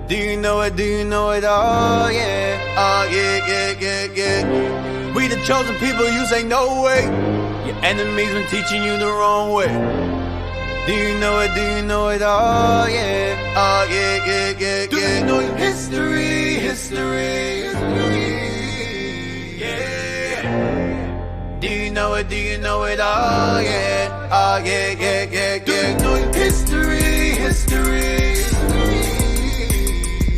Do you know it? Do you know it? Oh yeah, oh yeah. We the chosen people, you say no way. Your enemies been teaching you the wrong way. Do you know it? Do you know it? Oh yeah. Do you know your history? Yeah. Do you know it? Do you know it? Oh yeah. Do you know your history?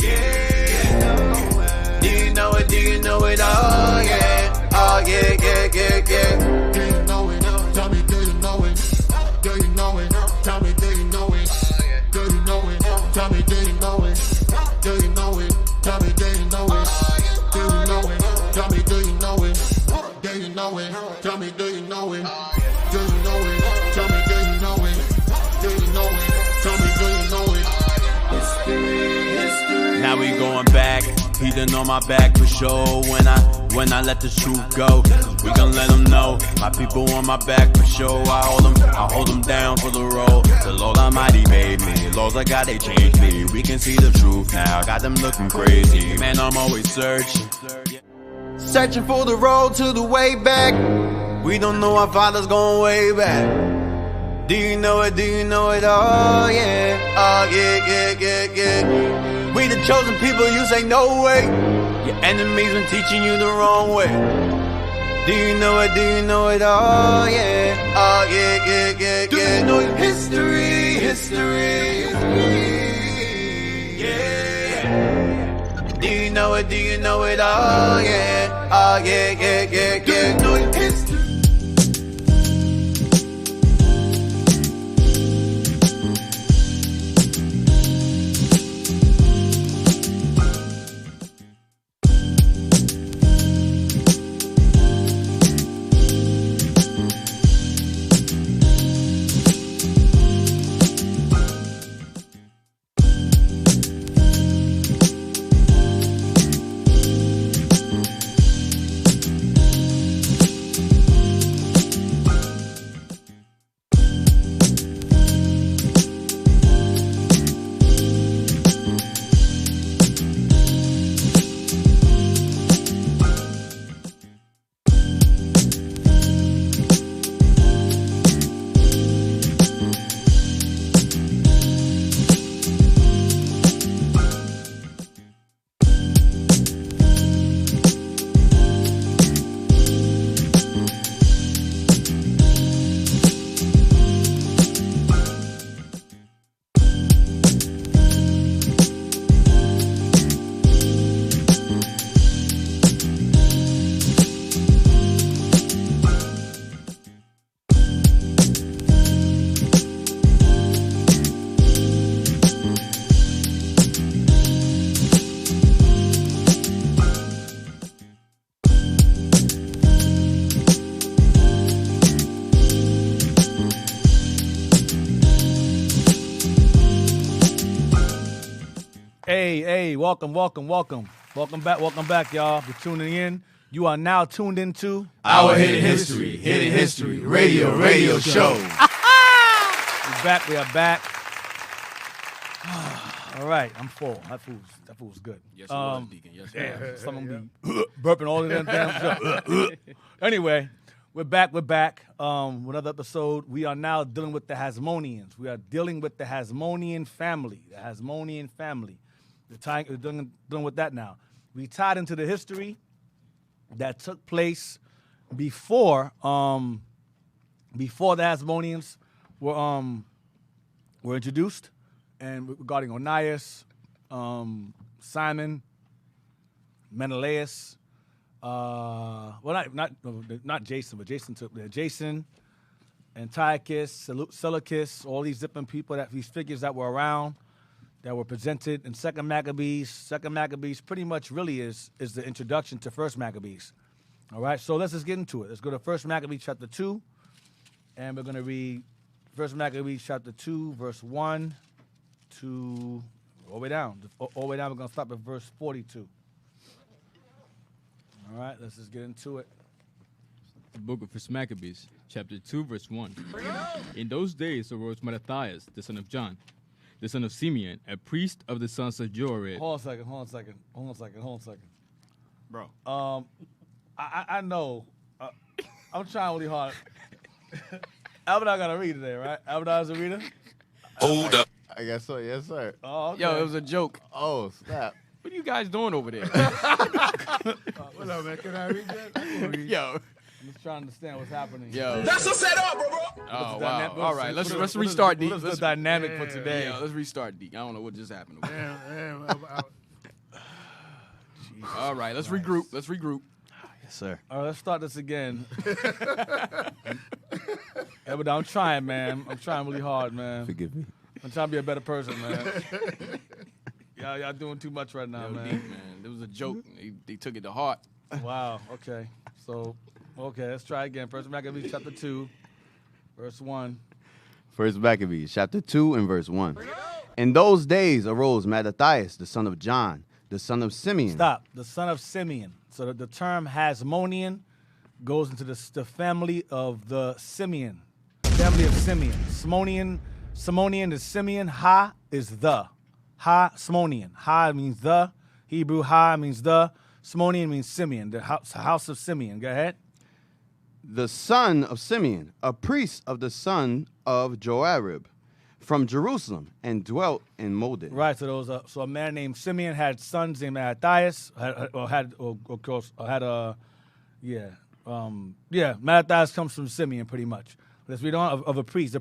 Yeah. Do you know it? Do you know it? Oh yeah. Do you know it? Tell me, do you know it? Do you know it? Tell me, do you know it? Do you know it? Tell me, do you know it? Do you know it? Tell me, do you know it? Do you know it? Tell me, do you know it? Do you know it? Tell me, do you know it? Do you know it? Tell me, do you know it? Do you know it? Tell me, do you know it? History. Now we going back. He done on my back for sure. When I let the truth go, we gon' let them know. My people on my back for sure. I hold them down for the road. The Lord Almighty made me. Laws I got, they changed me. We can see the truth now. Got them looking crazy. Man, I'm always searching for the road to the way back. We don't know our fathers going way back. Do you know it? Do you know it? Oh yeah. We the chosen people, you say no way. Your enemies been teaching you the wrong way. Do you know it? Do you know it? Oh yeah. Do you know your history? Yeah. Do you know it? Do you know it? Oh yeah. Do you know your history? Hey, welcome back, y'all, for tuning in. You are now tuned into Our Hidden History radio show. We are back. All right, I'm full. That fool's good. Yes, it was, Deacon. Yes, it was. Someone be burping all of them damn stuff. Anyway, we're back. With another episode. We are now dealing with the Hasmoneans. We are dealing with the Hasmonean family. We're dealing with that now. We tied into the history that took place before the Hasmoneans were introduced, and regarding Onias, Simon, Menelaus, not Jason, but Jason, Antiochus, Seleucus, all these different people, these figures that were around, that were presented in Second Maccabees. Second Maccabees pretty much really is the introduction to First Maccabees. All right, so let's just get into it. Let's go to First Maccabees chapter 2, and we're going to read First Maccabees chapter 2, verse 1 to all the way down. All the way down, we're going to stop at verse 42. All right, let's just get into it. The book of First Maccabees, chapter 2, verse 1. In those days arose Mattathias, the son of John, the son of Simeon, a priest of the sons of Jored. Hold on a second. Bro. I know. I'm trying really hard. Abadar got to read today, right? Abadar is a reader? Hold up. I guess so. Yes, sir. Oh, okay. Yo, it was a joke. Oh, snap. What are you guys doing over there? What up, man? Can I read that? Yo. I'm just trying to understand what's happening. Yo. That's a setup, bro. Oh, What's wow. the All right, let's what restart, D. What is the dynamic for today? Yeah, let's restart, D. I don't know what just happened. Damn. All right, let's regroup. Yes, sir. All right, let's start this again. Abadar, I'm trying, man. I'm trying really hard, man. Forgive me. I'm trying to be a better person, man. Y'all doing too much right now, Yo, D, man. man. It was a joke. They took it to heart. Wow. Okay. So, let's try again. First Maccabees chapter 2, verse 1. First Maccabees, chapter 2 and verse 1. In those days arose Mattathias, the son of John, the son of Simeon. Stop. The son of Simeon. So the term Hasmonean goes into the family of the Simeon. Family of Simeon. Simonian is Simeon. Ha is the. Hasmonean. Ha means the. Hebrew ha means the. Simonian means Simeon, the house of Simeon. Go ahead. The son of Simeon, a priest of the son of Joarib, from Jerusalem, and dwelt in Modin. Right. So there was a man named Simeon had sons named Mattathias. Mattathias comes from Simeon, pretty much. Let's read on of a priest, a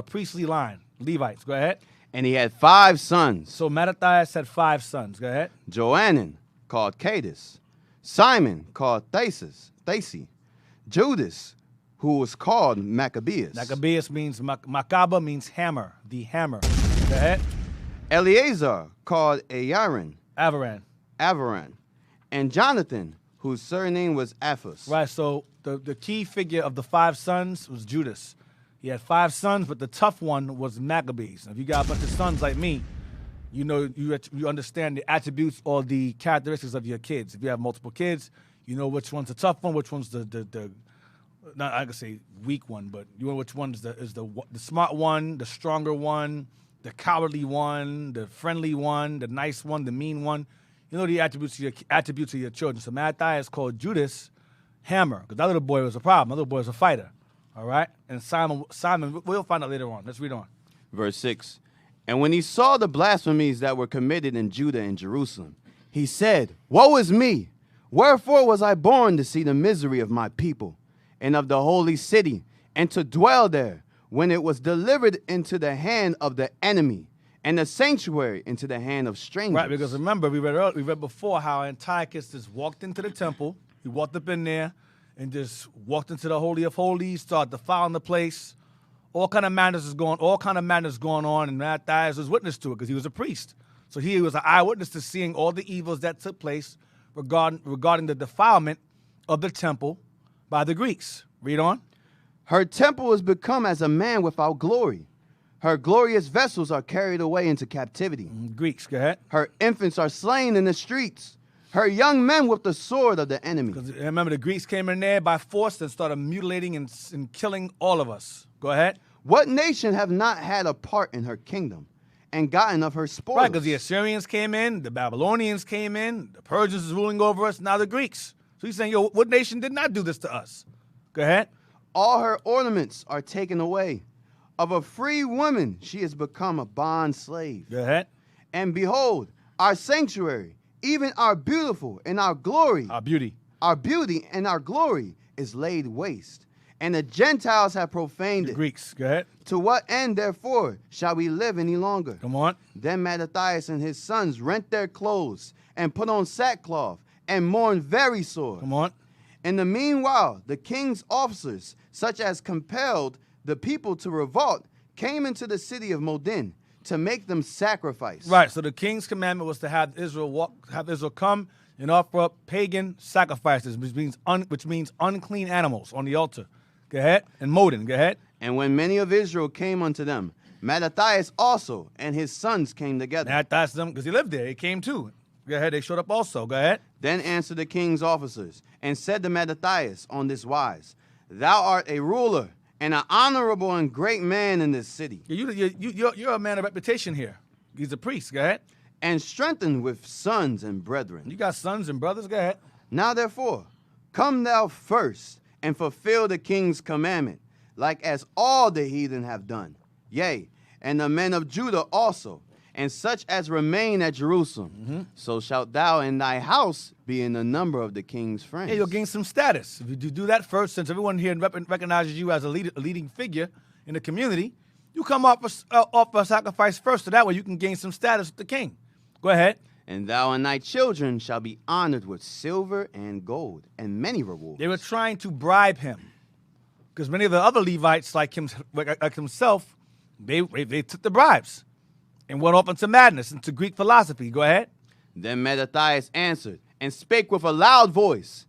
priestly line. Levites. Go ahead. And he had 5 sons. So Mattathias had 5 sons. Go ahead. Joanan, called Cadus. Simon, called Thasi. Judas, who was called Maccabeus. Maccabeus means Maccaba means hammer, the hammer. Go ahead. Eleazar, called Aaron. Avaran. And Jonathan, whose surname was Aphus. Right. So the key figure of the 5 sons was Judas. He had 5 sons, but the tough one was Maccabees. If you got a bunch of sons like me, you know you understand the attributes or the characteristics of your kids. If you have multiple kids, you know which one's the tough one, which one's the not I can say weak one, but you know which one is the smart one, the stronger one, the cowardly one, the friendly one, the nice one, the mean one. You know the attributes of your children. So Mattathias called Judas hammer because that little boy was a problem. That little boy was a fighter. All right, and Simon, we'll find out later on. Let's read on. Verse 6. And when he saw the blasphemies that were committed in Judah and Jerusalem, he said, Woe is me! Wherefore was I born to see the misery of my people and of the holy city, and to dwell there, when it was delivered into the hand of the enemy, and the sanctuary into the hand of strangers. Right, because remember, we read before how Antiochus just walked into the temple. He walked up in there and just walked into the Holy of Holies, started defiling the place. All kind of madness going on, and Mattathias was witness to it because he was a priest. So he was an eyewitness to seeing all the evils that took place regarding the defilement of the temple by the Greeks. Read on. Her temple is become as a man without glory. Her glorious vessels are carried away into captivity. Greeks, go ahead. Her infants are slain in the streets. Her young men with the sword of the enemy. Because remember, the Greeks came in there by force and started mutilating and killing all of us. Go ahead. What nation have not had a part in her kingdom and gotten of her spoils? Right, because the Assyrians came in, the Babylonians came in, the Persians is ruling over us, now the Greeks. So he's saying, what nation did not do this to us? Go ahead. All her ornaments are taken away. Of a free woman she has become a bond slave. Go ahead. And behold, our sanctuary, even our beautiful and our glory. Our beauty and our glory is laid waste. And the Gentiles have profaned it. Greeks, go ahead. To what end, therefore, shall we live any longer? Come on. Then Mattathias and his sons rent their clothes and put on sackcloth and mourn very sore. Come on. In the meanwhile, the king's officers, such as compelled the people to revolt, came into the city of Modin to make them sacrifice. Right, so the king's commandment was to have Israel come and offer up pagan sacrifices, which means unclean animals on the altar. Go ahead. And Modin, go ahead. And when many of Israel came unto them, Mattathias also and his sons came together. Mattathias them, because he lived there. He came too. Go ahead. They showed up also. Go ahead. Then answered the king's officers and said to Mattathias on this wise, Thou art a ruler and an honorable and great man in this city. You're a man of reputation here. He's a priest. Go ahead. And strengthened with sons and brethren. You got sons and brothers. Go ahead. Now therefore, come thou first, and fulfill the king's commandment, like as all the heathen have done. Yea, and the men of Judah also, and such as remain at Jerusalem. So shalt thou and thy house be in the number of the king's friends. Yeah, you'll gain some status. If you do that first, since everyone here recognizes you as a leading figure in the community, you come offer a sacrifice first, so that way you can gain some status with the king. Go ahead. And thou and thy children shall be honored with silver and gold, and many rewards. They were trying to bribe him, because many of the other Levites, like himself, they took the bribes and went off into madness, into Greek philosophy. Go ahead. Then Mattathias answered and spake with a loud voice,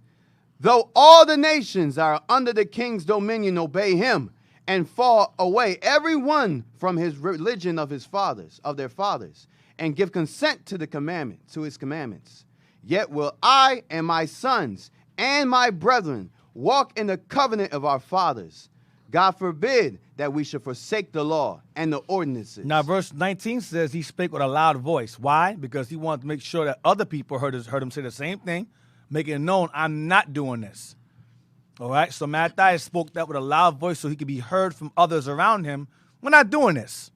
though all the nations are under the king's dominion obey him, and fall away every one from his religion of their fathers, and give consent to his commandments. Yet will I and my sons and my brethren walk in the covenant of our fathers. God forbid that we should forsake the law and the ordinances. Now, verse 19 says he spake with a loud voice. Why? Because he wanted to make sure that other people heard him say the same thing, making it known, I'm not doing this. All right? So Mattathias spoke that with a loud voice so he could be heard from others around him. We're not doing this.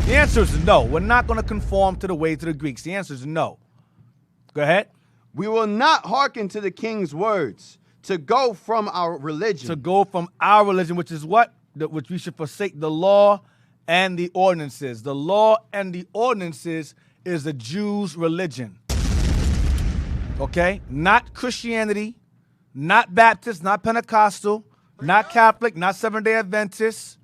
The answer is no. We're not going to conform to the ways of the Greeks. The answer is no. Go ahead. We will not hearken to the king's words to go from our religion. To go from our religion, which is what? Which we should forsake the law and the ordinances. The law and the ordinances is the Jews' religion. Okay? Not Christianity, not Baptist, not Pentecostal, not Catholic, not Seventh-day Adventist.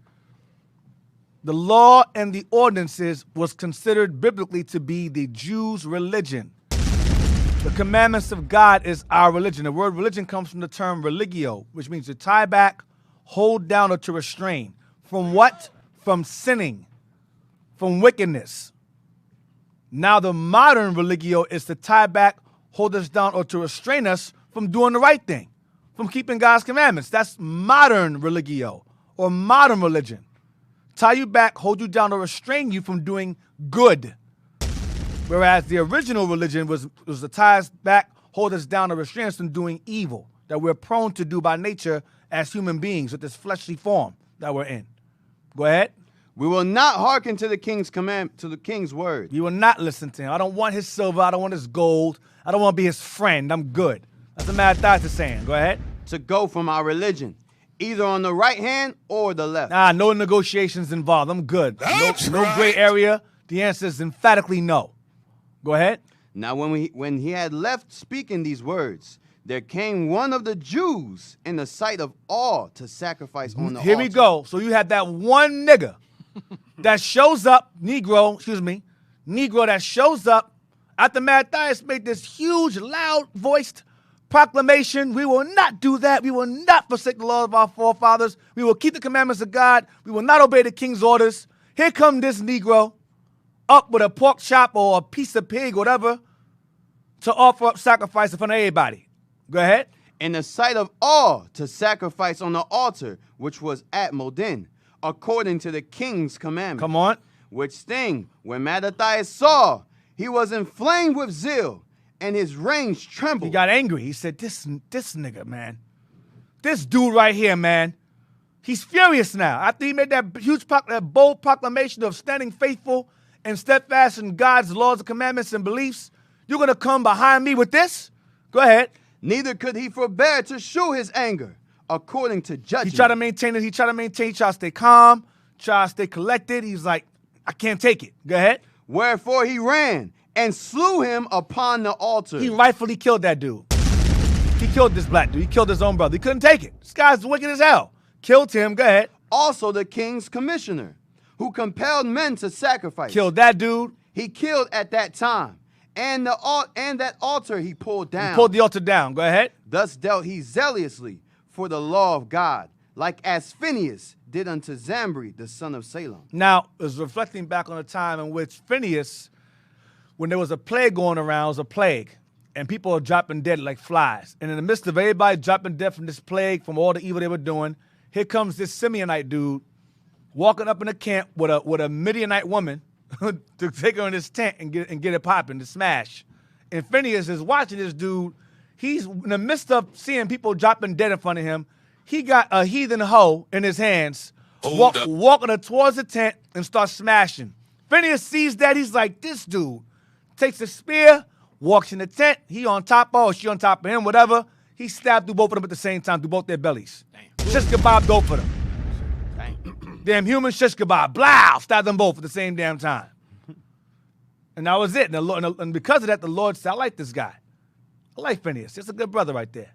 The law and the ordinances was considered biblically to be the Jews' religion. The commandments of God is our religion. The word religion comes from the term religio, which means to tie back, hold down, or to restrain. From what? From sinning, from wickedness. Now the modern religio is to tie back, hold us down, or to restrain us from doing the right thing, from keeping God's commandments. That's modern religio, or modern religion. Tie you back, hold you down, or restrain you from doing good. Whereas the original religion was to tie us back, hold us down, or restrain us from doing evil that we're prone to do by nature as human beings with this fleshly form that we're in. Go ahead. We will not hearken to the king's command, to the king's word. You will not listen to him. I don't want his silver. I don't want his gold. I don't want to be his friend. I'm good. That's what Mattathias is saying. Go ahead. To go from our religion, either on the right hand or the left. Nah, no negotiations involved. I'm good. No gray area. The answer is emphatically no. Go ahead. Now when he had left speaking these words, there came one of the Jews in the sight of all to sacrifice on the altar. Here we go. So you had that one nigga that shows up, Negro that shows up after Mattathias made this huge, loud-voiced proclamation. We will not do that. We will not forsake the law of our forefathers. We will keep the commandments of God. We will not obey the king's orders. Here come this Negro up with a pork chop or a piece of pig, whatever, to offer up sacrifice in front of everybody. Go ahead. In the sight of all to sacrifice on the altar, which was at Modin, according to the king's commandment. Come on. Which thing, when Mattathias saw, he was inflamed with zeal, and his reins trembled. He got angry. He said, this nigga, man. This dude right here, man. He's furious now. After he made that that bold proclamation of standing faithful and steadfast in God's laws and commandments and beliefs, you're going to come behind me with this? Go ahead. Neither could he forbear to shew his anger, according to judgment. He tried to maintain it. He tried to stay calm, try to stay collected. He's like, I can't take it. Go ahead. Wherefore he ran and slew him upon the altar. He rightfully killed that dude. He killed this black dude. He killed his own brother. He couldn't take it. This guy's wicked as hell. Killed him. Go ahead. Also the king's commissioner, who compelled men to sacrifice. Killed that dude. He killed at that time. And that altar he pulled down. He pulled the altar down. Go ahead. Thus dealt he zealously for the law of God, like as Phinehas did unto Zambri, the son of Salem. Now, it was reflecting back on a time in which Phinehas, when there was a plague going around, it was a plague, and people were dropping dead like flies. And in the midst of everybody dropping dead from this plague, from all the evil they were doing, here comes this Simeonite dude walking up in a camp with a Midianite woman, to take her in his tent and get it popping, to smash. And Phineas is watching this dude. He's in the midst of seeing people dropping dead in front of him. He got a heathen hoe in his hands, walking her towards the tent and starts smashing. Phineas sees that. He's like, this dude takes a spear, walks in the tent. He on top of her, she on top of him, whatever. He stabbed through both of them at the same time, through both their bellies. Shish kebab both of them. Damn human shish kebab, blah, stabbed them both at the same damn time. And that was it. And because of that, the Lord said, I like this guy. I like Phineas. That's a good brother right there.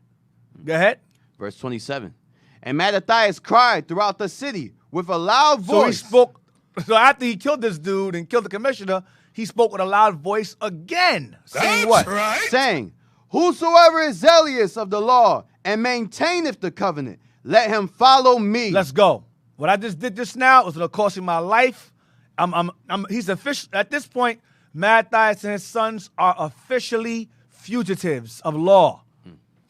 Go ahead. Verse 27. And Mattathias cried throughout the city with a loud voice. So after he killed this dude and killed the commissioner, he spoke with a loud voice again. Saying what? Right. Saying, whosoever is zealous of the law and maintaineth the covenant, let him follow me. Let's go. What I just did just now was going to cost me my life. He's official at this point. Mattathias and his sons are officially fugitives of law.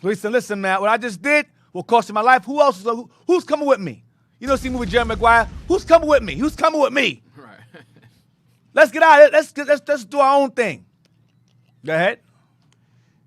So he said, listen, man, what I just did will cost you my life. Who else? Who's coming with me? You know, see movie Jerry Maguire? Who's coming with me? Who's coming with me? Right. Let's get out of it. Let's do our own thing. Go ahead.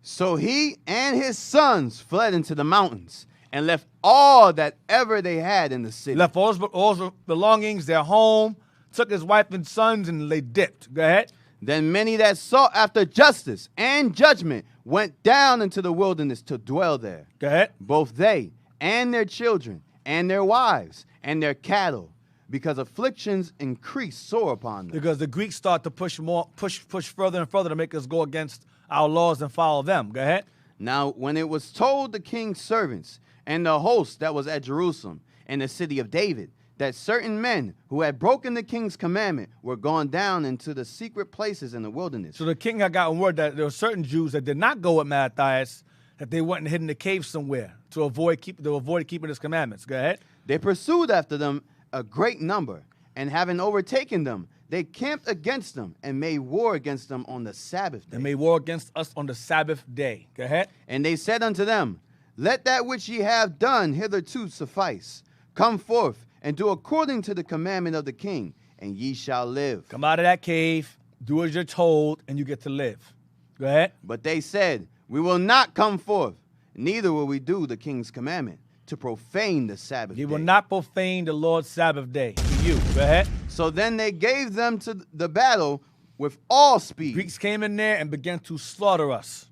So he and his sons fled into the mountains and left all that ever they had in the city. Left all his belongings, their home, took his wife and sons, and they dipped. Go ahead. Then many that sought after justice and judgment went down into the wilderness to dwell there. Go ahead. Both they and their children and their wives and their cattle, because afflictions increased sore upon them. Because the Greeks start to push further and further to make us go against our laws and follow them. Go ahead. Now, when it was told the king's servants and the host that was at Jerusalem and the city of David, that certain men who had broken the king's commandment were gone down into the secret places in the wilderness. So the king had gotten word that there were certain Jews that did not go with Mattathias, that they went and hid in the cave somewhere to avoid keeping his commandments. Go ahead. They pursued after them a great number, and having overtaken them, they camped against them and made war against them on the Sabbath day. They made war against us on the Sabbath day. Go ahead. And they said unto them, let that which ye have done hitherto suffice. Come forth and do according to the commandment of the king, and ye shall live. Come out of that cave, do as you're told, and you get to live. Go ahead. But they said, we will not come forth, neither will we do the king's commandment, to profane the Sabbath day. You will not profane the Lord's Sabbath day. To you. Go ahead. So then they gave them to the battle with all speed. Greeks came in there and began to slaughter us.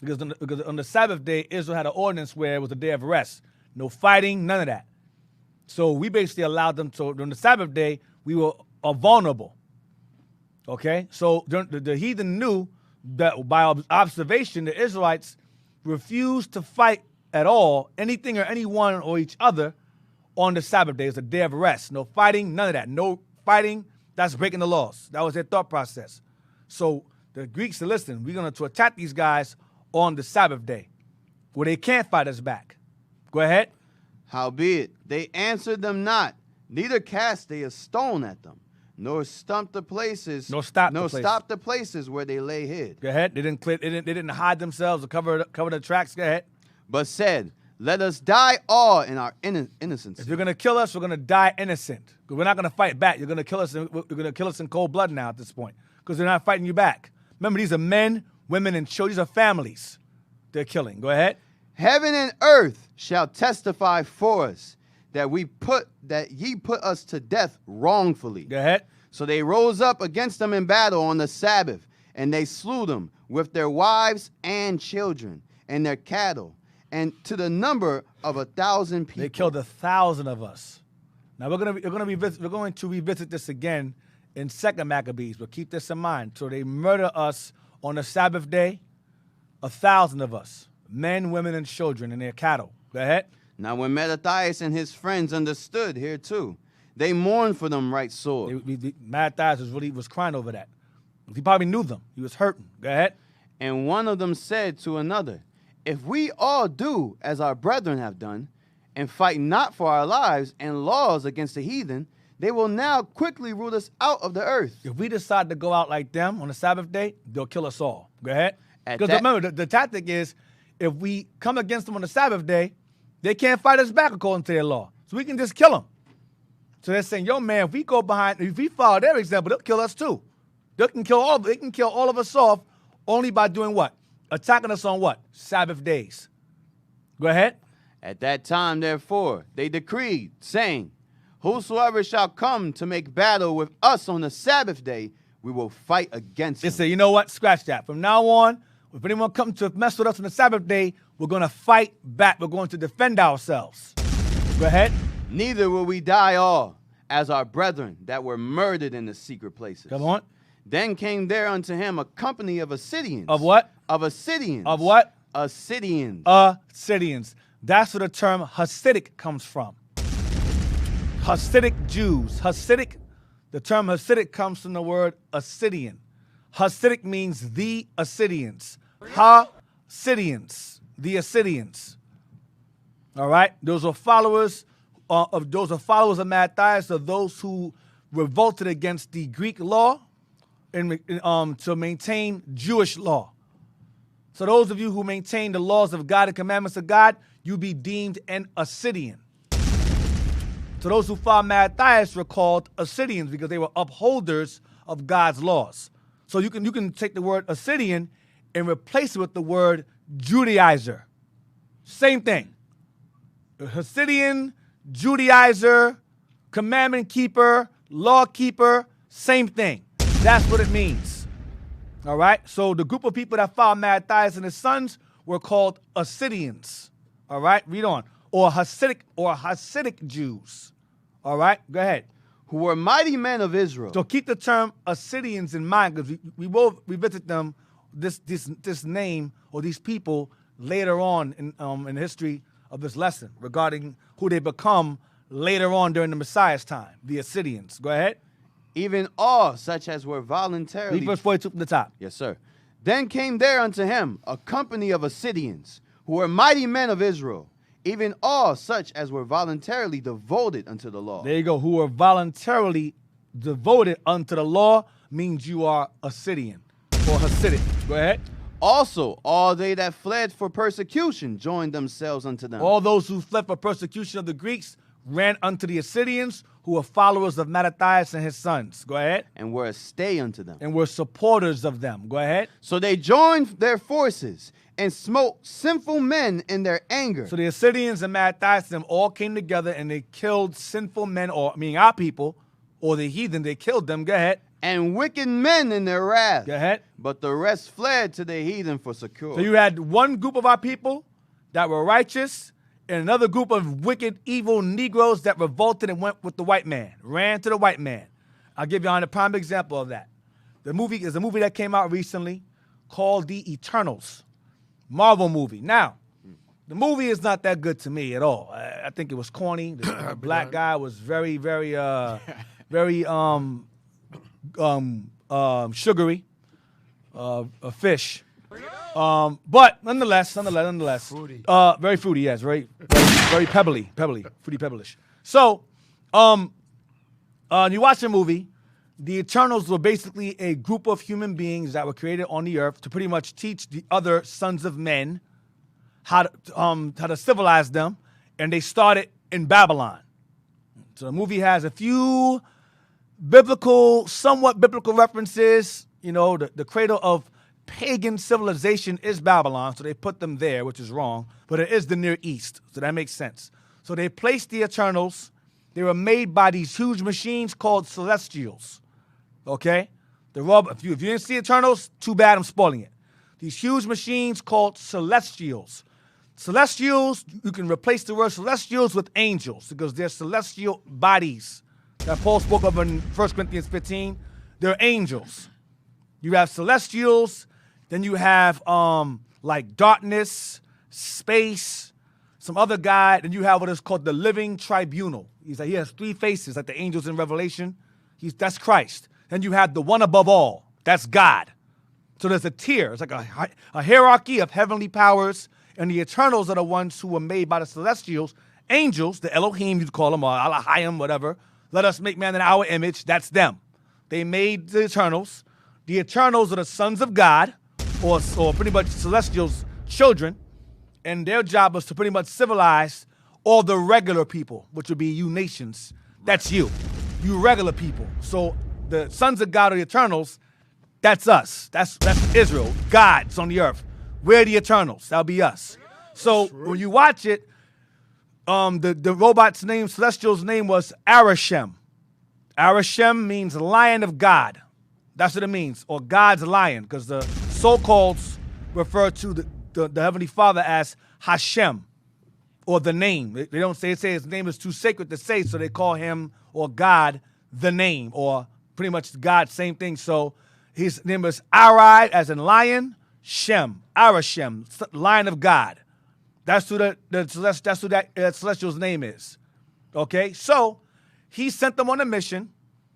Because on the Sabbath day, Israel had an ordinance where it was a day of rest. No fighting, none of that. So we basically allowed them to, on the Sabbath day, we were vulnerable. Okay? So the heathen knew that by observation, the Israelites refused to fight at all, anything or anyone or each other on the Sabbath day. It's a day of rest. No fighting, none of that. No fighting, that's breaking the laws. That was their thought process. So the Greeks said, listen, we're going to attack these guys on the Sabbath day, where they can't fight us back. Go ahead. Howbeit, they answered them not, neither cast they a stone at them, nor stopped the places, stopped the places where they lay hid. Go ahead. They didn't hide themselves or cover the tracks. Go ahead. But said, let us die all in our innocence. If you're gonna kill us, we're gonna die innocent. Because we're not gonna fight back. You're gonna kill us. You're gonna kill us in cold blood now at this point. Because they're not fighting you back. Remember, these are men, women, and children. These are families they're killing. Go ahead. Heaven and earth shall testify for us that ye put us to death wrongfully. Go ahead. So they rose up against them in battle on the Sabbath, and they slew them with their wives and children and their cattle, and to the number of 1,000 people. They killed 1,000 of us. Now we're going to revisit this again in 2 Maccabees, but keep this in mind. So they murder us on the Sabbath day, 1,000 of us. Men, women, and children, and their cattle. Go ahead. Now when Mattathias and his friends understood here too, they mourned for them right sore. Mattathias was crying over that. He probably knew them. He was hurting. Go ahead. And one of them said to another, if we all do as our brethren have done, and fight not for our lives and laws against the heathen, they will now quickly root us out of the earth. If we decide to go out like them on the Sabbath day, they'll kill us all. Go ahead. Because remember, the tactic is, if we come against them on the Sabbath day, they can't fight us back according to their law. So we can just kill them. So they're saying, yo, man, if we follow their example, they'll kill us too. They can kill all of us off only by doing what? Attacking us on what? Sabbath days. Go ahead. At that time, therefore, they decreed, saying, whosoever shall come to make battle with us on the Sabbath day, we will fight against They him. say, you know what? Scratch that. From now on, if anyone comes to mess with us on the Sabbath day, we're going to fight back. We're going to defend ourselves. Go ahead. Neither will we die all, as our brethren that were murdered in the secret places. Come on. Then came there unto him a company of Assyrians. Of what? Of Assyrians. Of what? Assyrians. Assyrians. That's where the term Hasidic comes from. Hasidic Jews. Hasidic, the term Hasidic comes from the word Assyrian. Hasidic means the Assyrians. Hasidians. The Assyrians. All right? Those are followers of Mattathias, of those who revolted against the Greek law and to maintain Jewish law. So those of you who maintain the laws of God and commandments of God, you be deemed an Assyrian. So those who followed Mattathias were called Assyrians because they were upholders of God's laws. So you can take the word Assyrian and replace it with the word Judaizer. Same thing. Hasidian, Judaizer, commandment keeper, law keeper, same thing. That's what it means. All right? So the group of people that followed Mattathias and his sons were called Assyrians. All right? Read on. Or Hasidic Jews. All right? Go ahead. Who were mighty men of Israel. So keep the term Assyrians in mind because we visit them, this name or these people later on in the history of this lesson regarding who they become later on during the Messiah's time, the Assyrians. Go ahead. Even all such as were voluntarily. Read verse 42 from the top. Yes, sir. Then came there unto him a company of Assyrians, who were mighty men of Israel, even all such as were voluntarily devoted unto the law. There you go. Who were voluntarily devoted unto the law means you are Assyrian or Hasidic. Go ahead. Also, all they that fled for persecution joined themselves unto them. All those who fled for persecution of the Greeks ran unto the Assyrians, who were followers of Mattathias and his sons. Go ahead. And were a stay unto them. And were supporters of them. Go ahead. So they joined their forces and smote sinful men in their anger. So the Assyrians and Mattathias and them all came together and they killed sinful men, meaning our people, or the heathen. They killed them. Go ahead. And wicked men in their wrath. Go ahead. But the rest fled to the heathen for succor. So you had one group of our people that were righteous and another group of wicked, evil Negroes that revolted and went with the white man, ran to the white man. I'll give you a prime example of that. There's a movie that came out recently called The Eternals. Marvel movie. Now, the movie is not that good to me at all. I think it was corny. The black guy was very, very, very sugary, a fish. But nonetheless, Fruity. very fruity, yes, very pebbly, fruity pebblish. So, you watch the movie. The Eternals were basically a group of human beings that were created on the earth to pretty much teach the other sons of men how to civilize them, and they started in Babylon. So the movie has a few somewhat biblical references. You know, the cradle of pagan civilization is Babylon, so they put them there, which is wrong, but it is the Near East, so that makes sense. So they placed the Eternals. They were made by these huge machines called Celestials, okay? If you didn't see Eternals, too bad, I'm spoiling it. These huge machines called Celestials. Celestials, you can replace the word Celestials with angels because they're celestial bodies that Paul spoke of in 1 Corinthians 15. They're angels. You have Celestials, then you have like darkness, space, some other guy, then you have what is called the living tribunal. He has three faces, like the angels in Revelation. That's Christ. Then you have the one above all. That's God. So there's a tier. It's like a hierarchy of heavenly powers, and the Eternals are the ones who were made by the Celestials. Angels, the Elohim, you'd call them, or Elohim, whatever. Let us make man in our image. That's them. They made the Eternals. The Eternals are the sons of God, or pretty much Celestials' children, and their job was to pretty much civilize all the regular people, which would be you nations, That's you. You regular people. So the sons of God or the Eternals, that's us. That's Israel. God's on the earth. We're the Eternals. That'll be us. So when you watch it, the robot's name, Celestial's name was Arashem. Arashem means lion of God. That's what it means, or God's lion, because the so-calleds refer to the Heavenly Father as Hashem, or the name. They don't say his name is too sacred to say, so they call him or God the name, or pretty much God, same thing. So his name is Arai, as in lion, Shem, Arashem, lion of God. That's who that celestial's name is. Okay, so he sent them on a mission.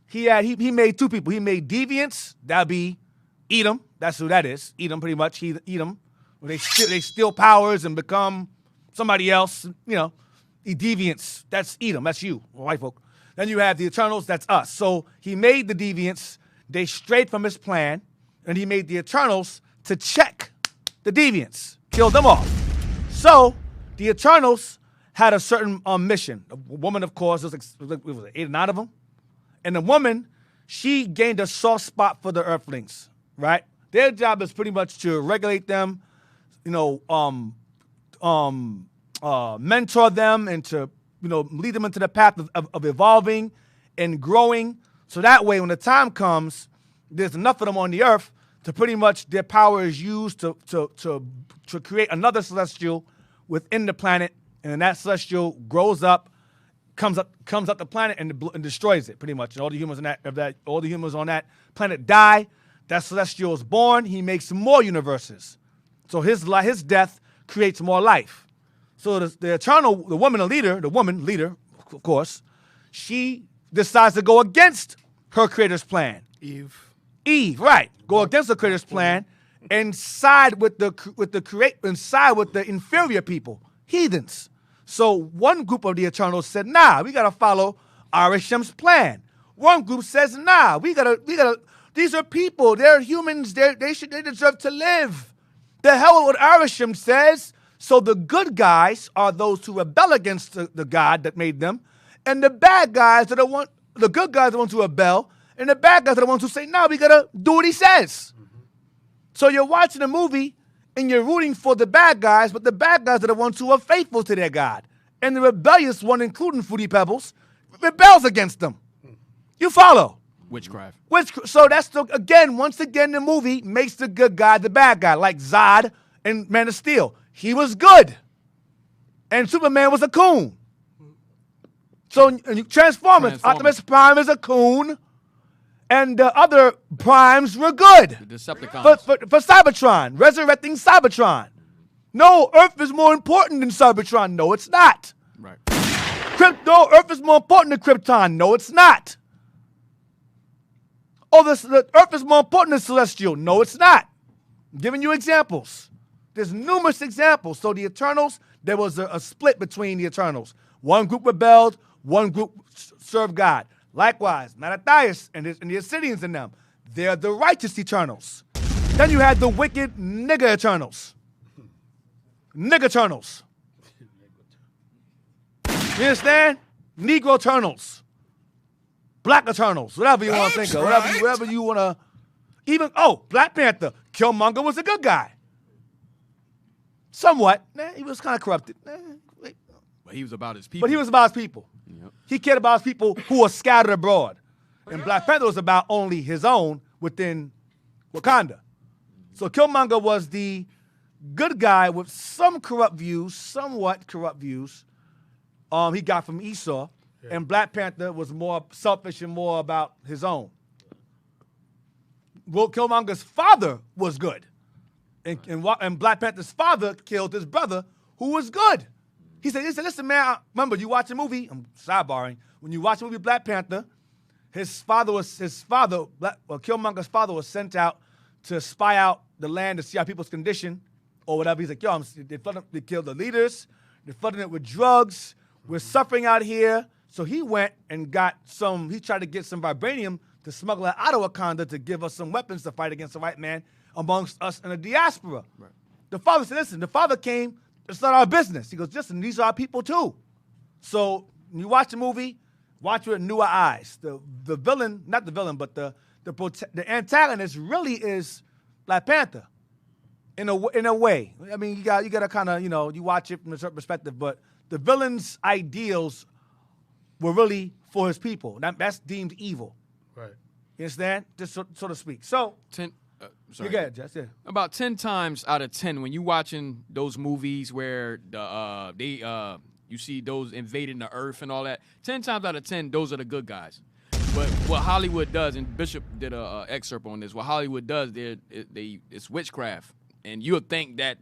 He made two people. He made deviants. That'd be Edom. That's who that is. Edom, pretty much. Edom. They steal powers and become somebody else. You know, deviants. That's Edom. That's you, white folk. Then you have the Eternals. That's us. So he made the deviants. They strayed from his plan, and he made the Eternals to check the deviants, kill them off. So the Eternals had a certain mission. A woman, of course, there was 8 or 9 of them. And the woman, she gained a soft spot for the Earthlings, right? Their job is pretty much to regulate them, you know, mentor them, and to, you know, lead them into the path of evolving and growing. So that way, when the time comes, there's enough of them on the earth to pretty much their power is used to create another celestial within the planet, and that celestial grows up, comes up the planet and destroys it pretty much. And all the humans on that planet die. That celestial is born. He makes more universes. So his death creates more life. So the woman leader, of course, she decides to go against her creator's plan. Eve, right? Go against the creator's plan and side with the inferior people, heathens. So one group of the Eternals said, nah, we gotta follow Arashem's plan. One group says, nah, we gotta, these are people, they're humans, they deserve to live. The hell with what Arashem says. So the good guys are those who rebel against the God that made them, and the bad guys are the good guys are the ones who rebel, and the bad guys are the ones who say, nah, we gotta do what he says. So you're watching a movie and you're rooting for the bad guys, but the bad guys are the ones who are faithful to their God. And the rebellious one, including Fruity Pebbles, rebels against them. You follow? Witchcraft. So that's, once again, the movie makes the good guy the bad guy, like Zod and Man of Steel. He was good. And Superman was a coon. So Transformers, Optimus Prime is a coon. And the other primes were good. The Decepticons. For Cybertron, resurrecting Cybertron. No, Earth is more important than Cybertron. No, it's not. Right. No, Earth is more important than Krypton. No, it's not. Oh, the Earth is more important than Celestial. No, it's not. I'm giving you examples. There's numerous examples. So the Eternals, there was a split between the Eternals. One group rebelled, one group served God. Likewise, Mattathias and the Hasidim in them, they're the righteous Eternals. Then you had the wicked nigger Eternals. Nigger Eternals. You understand? Negro Eternals. Black Eternals. Whatever you want to think of. Whatever you want to. Even, Black Panther. Killmonger was a good guy. Somewhat. He was kind of corrupted. But he was about his people. Yep. He cared about his people who were scattered abroad. And Black Panther was about only his own within Wakanda. So Killmonger was the good guy with some corrupt views, somewhat corrupt views, he got from Esau. Yeah. And Black Panther was more selfish and more about his own. Well, Killmonger's father was good. And Black Panther's father killed his brother, who was good. He said, listen, man, remember, you watch a movie, I'm sidebarring, when you watch a movie Black Panther, Killmonger's father was sent out to spy out the land to see how people's condition or whatever. He's like, they killed the leaders, they're flooding it with drugs, we're suffering out here. So he went and he tried to get some vibranium to smuggle it out of Wakanda to give us some weapons to fight against the white man amongst us in the diaspora. Right. The father said, listen, the father came, it's not our business. He goes, listen, these are our people too. So when you watch the movie, Watch with newer eyes. The villain, not the villain, but the antagonist really is Black Panther. In a way. I mean, you got to kind of, you watch it from a certain perspective, but the villain's ideals were really for his people. That's deemed evil. Right. You understand? Just so to speak. So, Sorry. you get it, Jess, yeah. About 10 times out of 10, when you watching those movies where you see those invading the earth and all that, 10 times out of 10, those are the good guys. But what Hollywood does, and Bishop did an excerpt on this, what Hollywood does, it's witchcraft. And you'll think that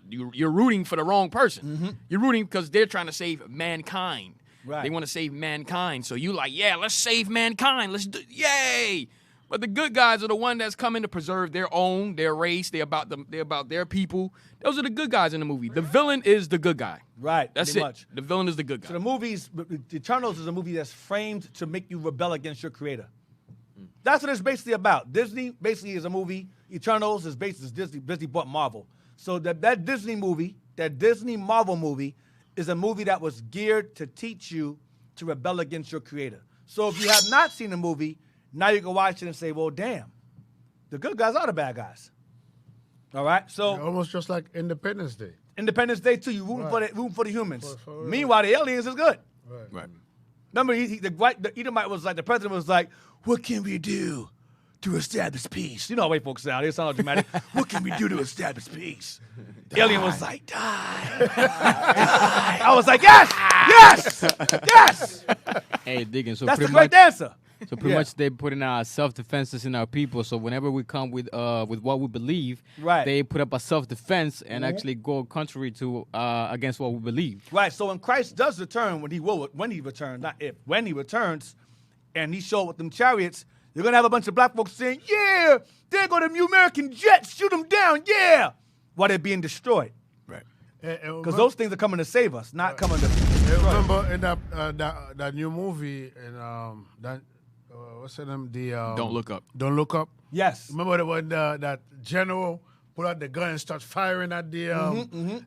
you're rooting for the wrong person. Mm-hmm. You're rooting because they're trying to save mankind. Right. They want to save mankind. So you like, yeah, let's save mankind. Yay! But the good guys are the one that's coming to preserve their race. They're about their people. Those are the good guys in the movie. The villain is the good guy. Right. That's pretty it. much. The villain is the good guy. So the movies, Eternals is a movie that's framed to make you rebel against your creator. That's what it's basically about. Disney basically is a movie. Eternals is basically Disney. Disney bought Marvel. So that Disney movie, that Disney Marvel movie, is a movie that was geared to teach you to rebel against your creator. So if you have not seen the movie, now you can watch it and say, well, damn, the good guys are the bad guys. All right? So Almost just like Independence Day. Independence Day 2, you rooting for the humans. Meanwhile, the aliens is good. Right. Remember, the Edomite was like, the president was like, what can we do to establish peace? You know how white folks sound. They sound all dramatic. What can we do to establish peace? The alien was like, die. Die. I was like, yes, yes, yes. Hey, Diggin, so That's the pretty great much, answer. so pretty much they put in our self-defenses in our people. So whenever we come with what we believe, Right. they put up a self-defense and actually go contrary to against what we believe. Right, so when Christ does return, when he returns, not if, when he returns, and he showed with them chariots, you're going to have a bunch of black folks saying, yeah, there go them American jets, shoot them down, yeah, while they're being destroyed. Right. Because those things are coming to save us, not coming to I destroy us. remember in that new movie, and what's the name? Don't Look Up. Don't Look Up. Yes. Remember when that general pull out the gun and start firing at the.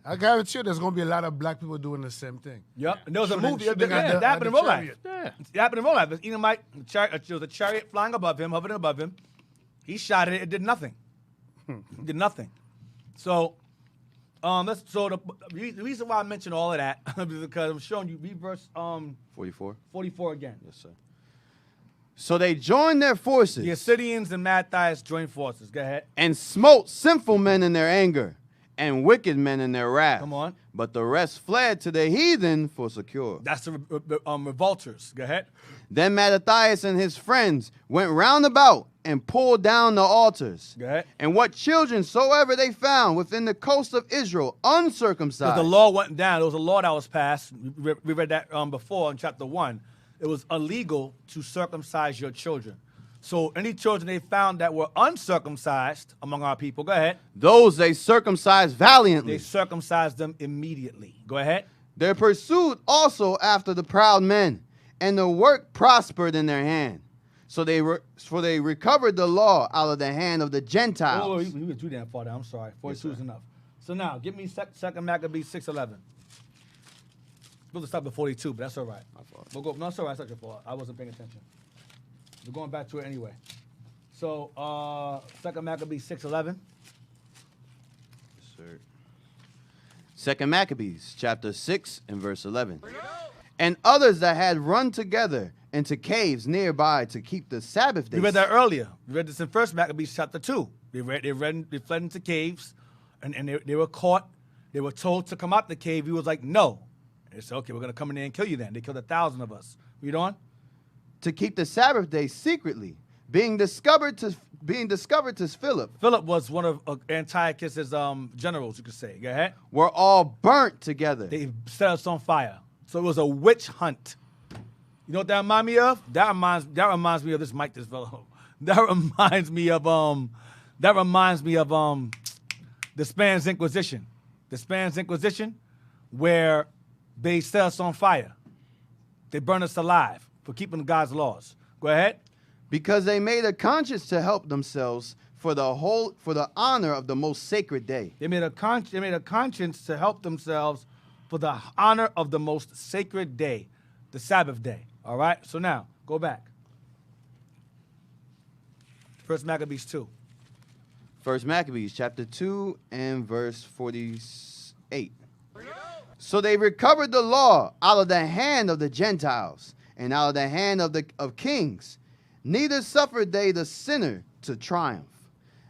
I guarantee you, there's gonna be a lot of black people doing the same thing. Yep. And there was a Shooting- movie shooting at that the- happened at in the real life. chariot. Yeah. It happened in real life. There's Edomite, there was a chariot flying above him, hovering above him. He shot it. It did nothing. It did nothing. So, the reason why I mentioned all of that is because I'm showing you. Read verse 44. 44 again. Yes, sir. So they joined their forces The Hasidians and Mattathias joined forces. Go ahead. and smote sinful men in their anger and wicked men in their wrath. Come on. But the rest fled to the heathen for secure. That's the revolters. Go ahead. Then Mattathias and his friends went round about and pulled down the altars. Go ahead. And what children soever they found within the coast of Israel uncircumcised. Because the law went down. There was a law that was passed. We read that before in chapter 1. It was illegal to circumcise your children. So any children they found that were uncircumcised among our people, go ahead, Those they circumcised valiantly. they circumcised them immediately. Go ahead. They pursued also after the proud men, and the work prospered in their hand. So they recovered the law out of the hand of the Gentiles. Oh, we went too damn far down. I'm sorry. 42 is enough. So now, give me second Maccabees 6:11. We'll just stop at 42, but that's all right. We'll go. No, it's all right. It's not your fault. I wasn't paying attention. We're going back to it anyway. So, second Maccabees 6:11. Sir. Second Maccabees, chapter 6 and verse 11. And others that had run together into caves nearby to keep the Sabbath day. We read that earlier. We read this in First Maccabees chapter 2. They fled into caves, and they were caught. They were told to come out the cave. He was like, no. They said, okay, we're going to come in there and kill you then. They killed 1,000 of us. Read on. To keep the Sabbath day secretly, being discovered to Philip, Philip was one of Antiochus's generals, you could say. Go ahead. were all burnt together. They set us on fire. So it was a witch hunt. You know what that reminds me of? That reminds me of this Mike, this fellow. That reminds me of the Spanish Inquisition. The Spanish Inquisition, where they set us on fire. They burn us alive for keeping God's laws. Go ahead. Because they made a conscience to help themselves for the honor of the most sacred day. They made a conscience to help themselves for the honor of the most sacred day, the Sabbath day. All right? So now, go back. First Maccabees 2. First Maccabees chapter 2 and verse 48. So they recovered the law out of the hand of the Gentiles and out of the hand of kings. Neither suffered they the sinner to triumph.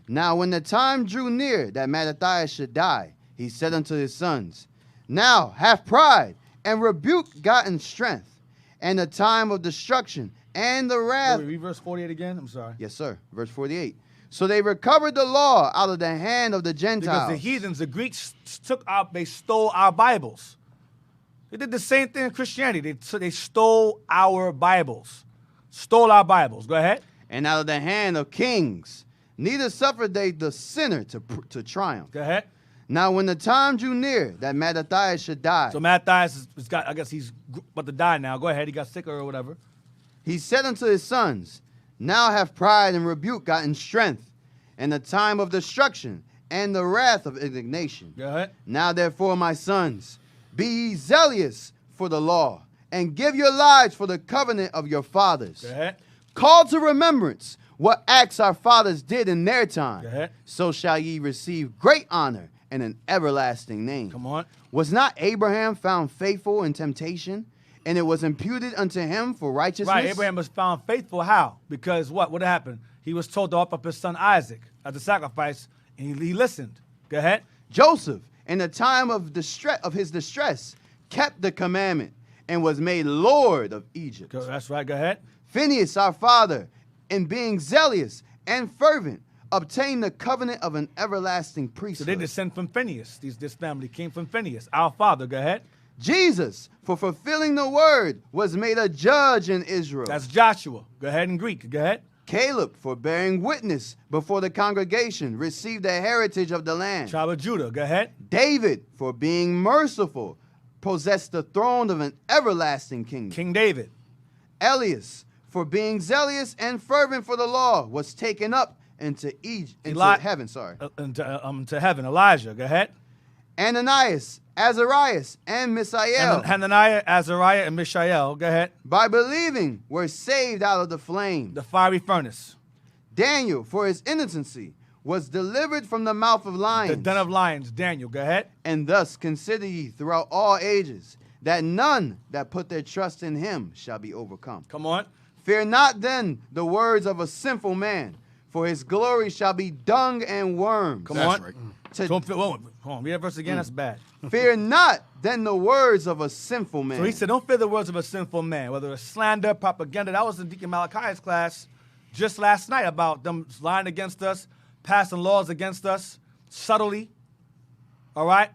Now when the time drew near that Mattathias should die, he said unto his sons, Now have pride and rebuke gotten strength, and the time of destruction and the wrath. Wait, read verse 48 again? I'm sorry. Yes, sir. Verse 48. So they recovered the law out of the hand of the Gentiles. Because the heathens, the Greeks, they stole our Bibles. They did the same thing in Christianity. They stole our Bibles. Stole our Bibles. Go ahead. And out of the hand of kings. Neither suffered they the sinner to triumph. Go ahead. Now when the time drew near that Mattathias should die. So Mattathias has got, I guess he's about to die now. Go ahead. He got sick or whatever. He said unto his sons, Now have pride and rebuke gotten strength, and the time of destruction and the wrath of indignation. Go ahead. Now therefore, my sons, be ye zealous for the law, and give your lives for the covenant of your fathers. Go ahead. Call to remembrance what acts our fathers did in their time. Go ahead. So shall ye receive great honor and an everlasting name. Come on. Was not Abraham found faithful in temptation, and it was imputed unto him for righteousness? Right, Abraham was found faithful. How? Because what? What happened? He was told to offer up his son Isaac as a sacrifice, and he listened. Go ahead. Joseph, in the time of his distress, kept the commandment and was made Lord of Egypt. That's right. Go ahead. Phineas, our father, in being zealous and fervent, obtained the covenant of an everlasting So priesthood. they descend from Phineas. This family came from Phineas, our father. Go ahead. Jesus, for fulfilling the word, was made a judge in Israel. That's Joshua. Go ahead in Greek. Go ahead. Caleb, for bearing witness before the congregation, received the heritage of the land. Tribe of Judah. Go ahead. David, for being merciful, possessed the throne of an everlasting kingdom. King David. Elias, for being zealous and fervent for the law, was taken up into heaven. To heaven. Elijah. Go ahead. Ananias, Azarias, and Mishael, Hananiah, Azariah, and Mishael. Go ahead. by believing, were saved out of the flame. The fiery furnace. Daniel, for his innocency, was delivered from the mouth of lions. The den of lions. Daniel. Go ahead. And thus consider ye throughout all ages that none that put their trust in him shall be overcome. Come on. Fear not then the words of a sinful man, for his glory shall be dung and worms. Come on. right. Don't feel. Hold on. Read that verse again. That's bad. Fear not then the words of a sinful man. So he said, don't fear the words of a sinful man, whether it's slander, propaganda. That was in Deacon Malachi's class just last night about them lying against us, passing laws against us subtly. All right?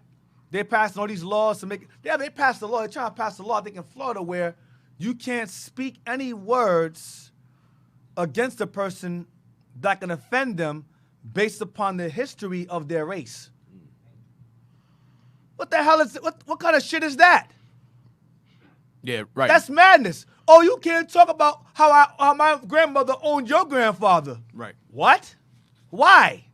They're passing all these laws to make. Yeah, they passed the law. They're trying to pass the law, I think, in Florida, where you can't speak any words against a person that can offend them based upon the history of their race. What the hell is it? What kind of shit is that? Yeah, right. That's madness. Oh, you can't talk about how my grandmother owned your grandfather. right. What? Why?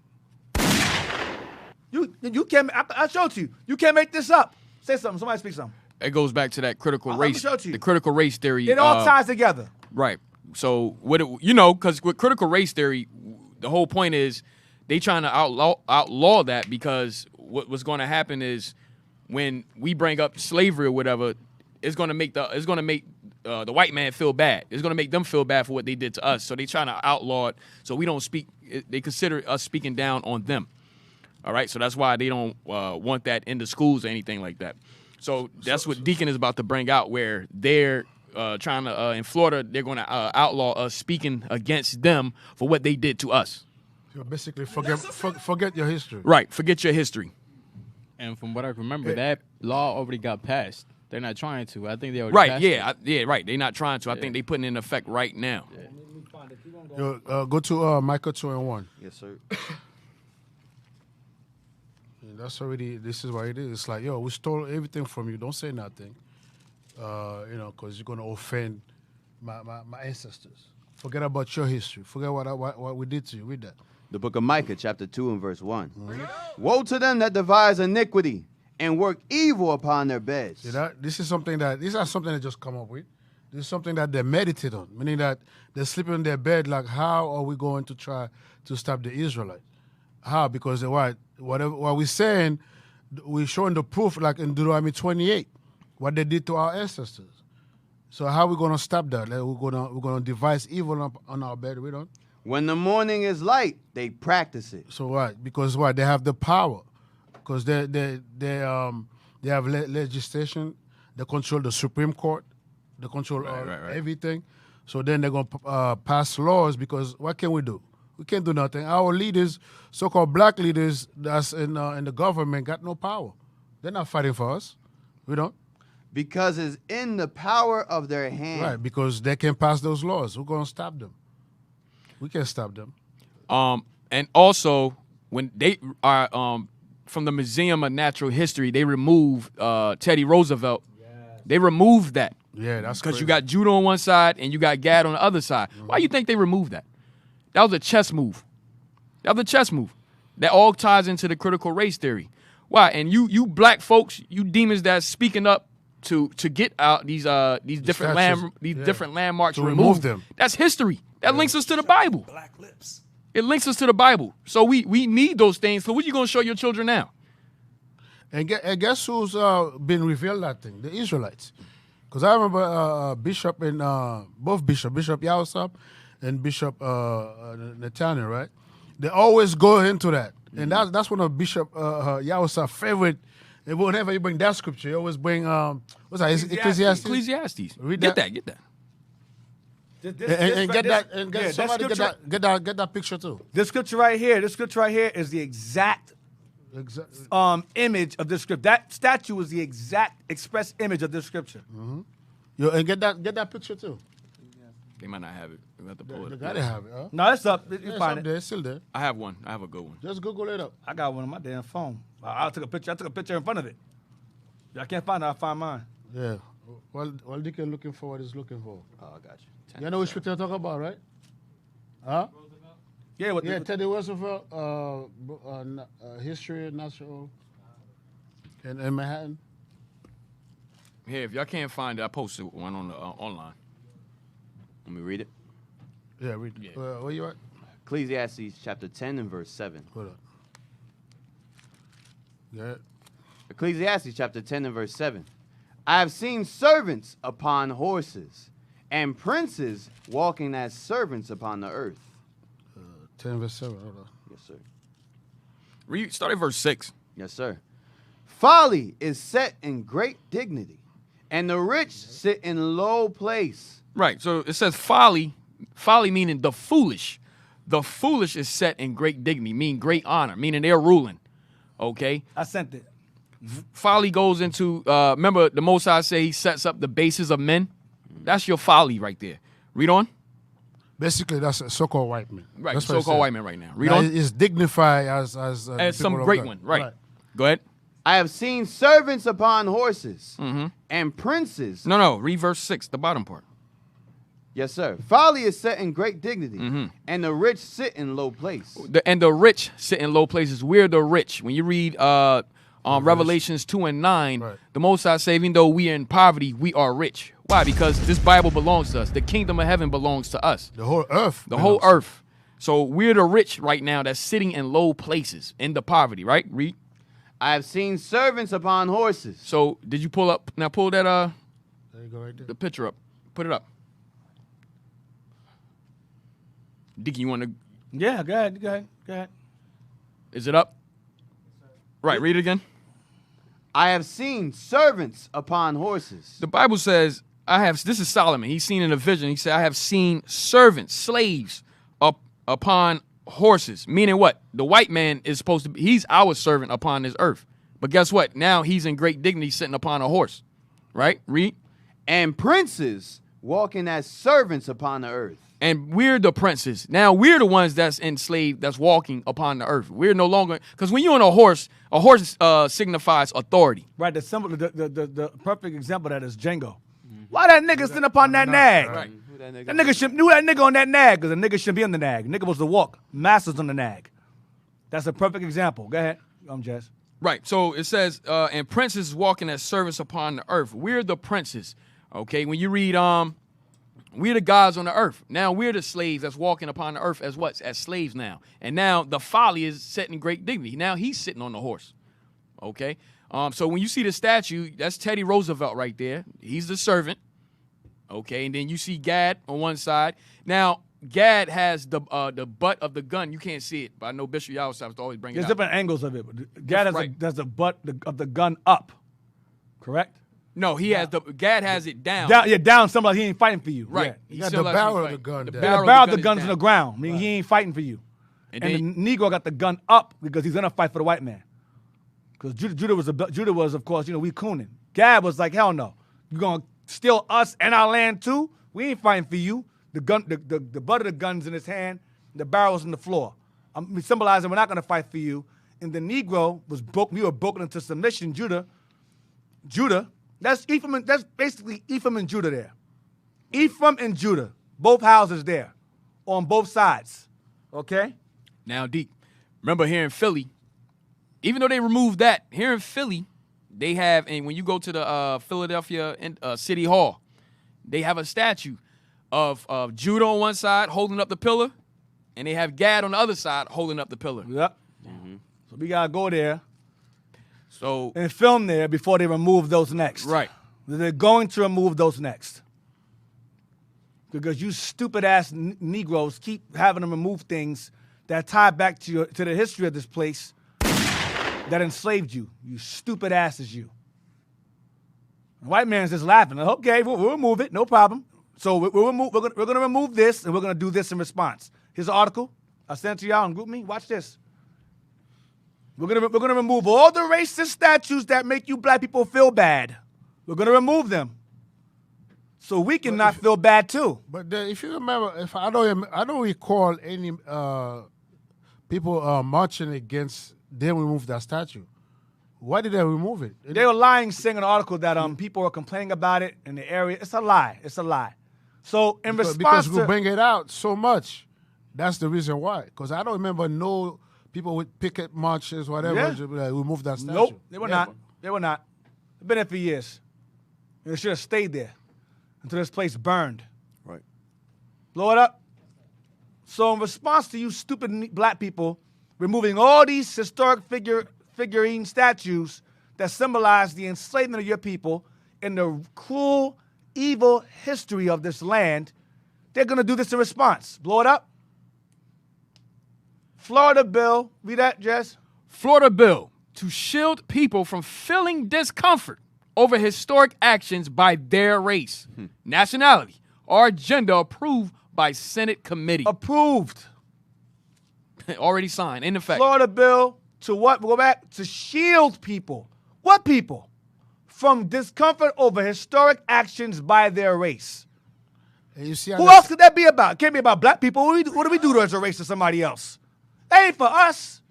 You can't. I showed you. You can't make this up. Say something. Somebody speak something. It goes back to that critical Let me race. show it to you. The critical race theory. It all ties together. Right. So because with critical race theory, the whole point is they trying to outlaw that, because what's going to happen is when we bring up slavery or whatever, it's going to make the white man feel bad. It's going to make them feel bad for what they did to us. So they trying to outlaw it so we don't speak. They consider us speaking down on them. All right. So that's why they don't want that in the schools or anything like that. So that's what Deacon is about to bring out, where they're trying to, in Florida, they're going to outlaw us speaking against them for what they did to us. So basically, forget your history. Right. Forget your history. And from what I remember, that law already got passed. They're not trying to. I think they already passed it. Right. They're not trying to. I think they're putting it in effect right now. Yo, go to Micah 2:1. Yes, sir. That's already. This is what it is. It's like, yo, we stole everything from you. Don't say nothing. Because you're gonna offend my ancestors. Forget about your history. Forget what we did to you. Read that. The book of Micah, chapter 2 and verse 1. Mm-hmm. Woe to them that devise iniquity and work evil upon their beds. See that? This is not something that just come up with. This is something that they meditate on, meaning that they sleep in their bed like, how are we going to try to stop the Israelites? How? Because what we're saying, we're showing the proof like in Deuteronomy 28, what they did to our ancestors. So how are we going to stop that? Like we're gonna devise evil on our bed. We don't. When the morning is light, they practice it. So what? Because what? They have the power. Because they have legislation. They control the Supreme Court. They control everything. So then they're going to pass laws because what can we do? We can't do nothing. Our leaders, so-called black leaders that's in the government, got no power. They're not fighting for us. We don't. Because it's in the power of their hand. Right, because they can pass those laws. Who's going to stop them? We can't stop them. And also, when they are from the Museum of Natural History, they removed Teddy Roosevelt. Yes. They removed that. Yeah, that's because you got Judah on one side and you got Gad on the other side. Mm-hmm. Why you think they removed that? That was a chess move. That was a chess move. That all ties into the critical race theory. Why? And you black folks, you demons that's speaking up to get out these different landmarks to remove them. That's history. That links us to the Bible. Black lips. It links us to the Bible. So we need those things. So what are you going to show your children now? And guess who's been revealed that thing? The Israelites. Because I remember Bishop and both Bishop Yahushua and Bishop Nathaniel, right? They always go into that. And that's one of Bishop Yahushua's favorite. And whenever you bring that scripture, you always bring, what's that? Ecclesiastes? Ecclesiastes. Read get that. Get that. Get that picture too. This scripture right here is the exact image of this scripture. That statue is the exact express image of this scripture. Mm-hmm. Yo, and get that picture too. They might not have it. We have to pull They it. gotta have it. Huh? No, it's up. You find it. There. It's still there. I have one. I have a good one. Just Google it up. I got one on my damn phone. I took a picture. I took a picture in front of it. I can't find it. I'll find mine. Yeah. While Deacon looking for what he's looking for. Oh, I got you. You know which scripture I'm talking about, right? Huh? Yeah. Teddy Roosevelt, history, natural, in Manhattan. Here, if y'all can't find it, I posted one on the online. Let me read it. Yeah, read it. Yeah. Where you at? Ecclesiastes chapter 10 and verse 7. Hold up. Yeah. Ecclesiastes chapter 10 and verse 7. I have seen servants upon horses, and princes walking as servants upon the earth. 10 verse 7. Hold on. Yes, sir. Start at verse 6. Yes, sir. Folly is set in great dignity, and the rich sit in low place. Right. So it says folly. Folly meaning the foolish. The foolish is set in great dignity, meaning great honor, meaning they're ruling. Okay? I sent it. Folly goes into, remember the Most High say he sets up the bases of men? That's your folly right there. Read on. Basically, that's a so-called white man. Right, that's so-called white man right now. Read now on. It's dignified as some great one. Right. Go ahead. I have seen servants upon horses and princes. No. Read verse 6, the bottom part. Yes, sir. Folly is set in great dignity, and the rich sit in low place. And the rich sit in low places. We're the rich. When you read Revelations 2 and 9, right. The Most High say, even though we are in poverty, we are rich. Why? Because this Bible belongs to us. The kingdom of heaven belongs to us. The whole earth. The whole earth. So we're the rich right now that's sitting in low places, in the poverty, right? Read. I have seen servants upon horses. So did you pull up? Now pull that there you go right there. the picture up. Put it up. Dickie, you want to? Yeah, go ahead. Is it up? Right, read it again. I have seen servants upon horses. The Bible says, this is Solomon. He's seen in a vision. He said, I have seen servants, slaves, upon horses. Meaning what? The white man is supposed to be, he's our servant upon this earth. But guess what? Now he's in great dignity sitting upon a horse. Right? Read. And princes walking as servants upon the earth. And we're the princes. Now we're the ones that's enslaved, that's walking upon the earth. We're no longer, because when you're on a horse signifies authority. Right. The perfect example of that is Django. Why that nigga sitting upon that nag? Right. That nigga knew that nigga on that nag because the nigga shouldn't be on the nag. Nigga was the walk. Master's on the nag. That's a perfect example. Go ahead. Jess. Right. So it says, and princes walking as servants upon the earth. We're the princes. Okay. When you read We're the gods on the earth. Now we're the slaves that's walking upon the earth as what? As slaves now. And now the folly is setting great dignity. Now he's sitting on the horse. Okay? So when you see the statue, that's Teddy Roosevelt right there. He's the servant. Okay? And then you see Gad on one side. Now, Gad has the butt of the gun. You can't see it, but I know Bishop Yahweh always bring it There's out. different angles of it. But Gad has the butt of the gun up. Correct? No, Gad has it down. Down. Somebody he ain't fighting for you. Right. Yeah. You got the barrel of the gun. The barrel of the gun's in the ground. I mean, he ain't fighting for you. And the Negro got the gun up because he's gonna fight for the white man. Because Judah was, of course, we cooning. Gad was like, hell no. You gonna steal us and our land too? We ain't fighting for you. The gun, the butt of the gun's in his hand. The barrel's on the floor. I'm symbolizing we're not gonna fight for you. And the Negro was we were broken into submission. Judah. That's Ephraim. That's basically Ephraim and Judah there. Ephraim and Judah, both houses there, on both sides. Okay. Now, Deke, remember here in Philly, even though they removed that, here in Philly, they have, and when you go to the Philadelphia City Hall, they have a statue of Judah on one side holding up the pillar, and they have Gad on the other side holding up the pillar. Yep. Mm-hmm. So we gotta go there. So and film there before they remove those next. Right. They're going to remove those next. Because you stupid ass Negroes keep having them remove things that tie back to the history of this place that enslaved you. You stupid asses, you. The white man's just laughing. Okay, we'll remove it, no problem. So we're going to remove this, and we're going to do this in response. Here's an article I sent to y'all on GroupMe. Watch this. We're gonna remove all the racist statues that make you black people feel bad. We're gonna remove them, so we can not feel bad too. But if you remember, if I don't recall any people marching against them remove that statue. Why did they remove it? They were lying, saying in an article that people were complaining about it in the area. It's a lie. It's a lie. So in response because we bring it out so much, that's the reason why. Because I don't remember no. People with picket marches, whatever, remove that statue. Nope, they were not. They were not. They've been there for years. And they should have stayed there until this place burned. Right. Blow it up. So in response to you stupid black people removing all these historic figurine statues that symbolize the enslavement of your people and the cruel, evil history of this land, they're going to do this in response. Blow it up. Florida bill, read that, Jess? Florida bill to shield people from feeling discomfort over historic actions by their race, nationality, or gender approved by Senate committee. Approved. Already signed, in effect. Florida bill to what? We'll go back. To shield people. What people? From discomfort over historic actions by their race. And you see who else could that be about? It can't be about black people. What do we do as a race to somebody else? That ain't for us.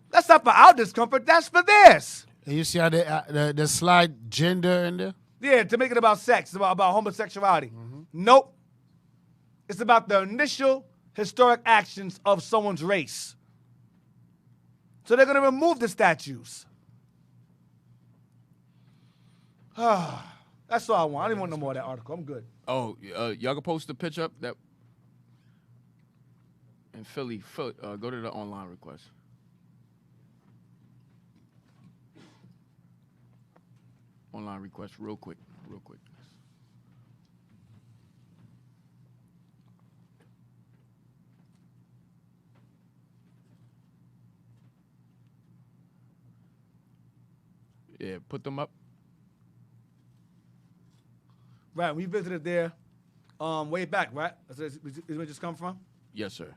That's not for our discomfort. That's for theirs. And you see how they slide gender in there? Yeah, to make it about sex, about homosexuality. Mm-hmm. Nope. It's about the initial historic actions of someone's race. So they're going to remove the statues. That's all I want. I didn't want no more of that article. I'm good. Oh, y'all can post the picture up that in Philly. Go to the online request. Online request, real quick. Yeah, put them up. Right, we visited there way back, right? Is where it just come from? Yes, sir.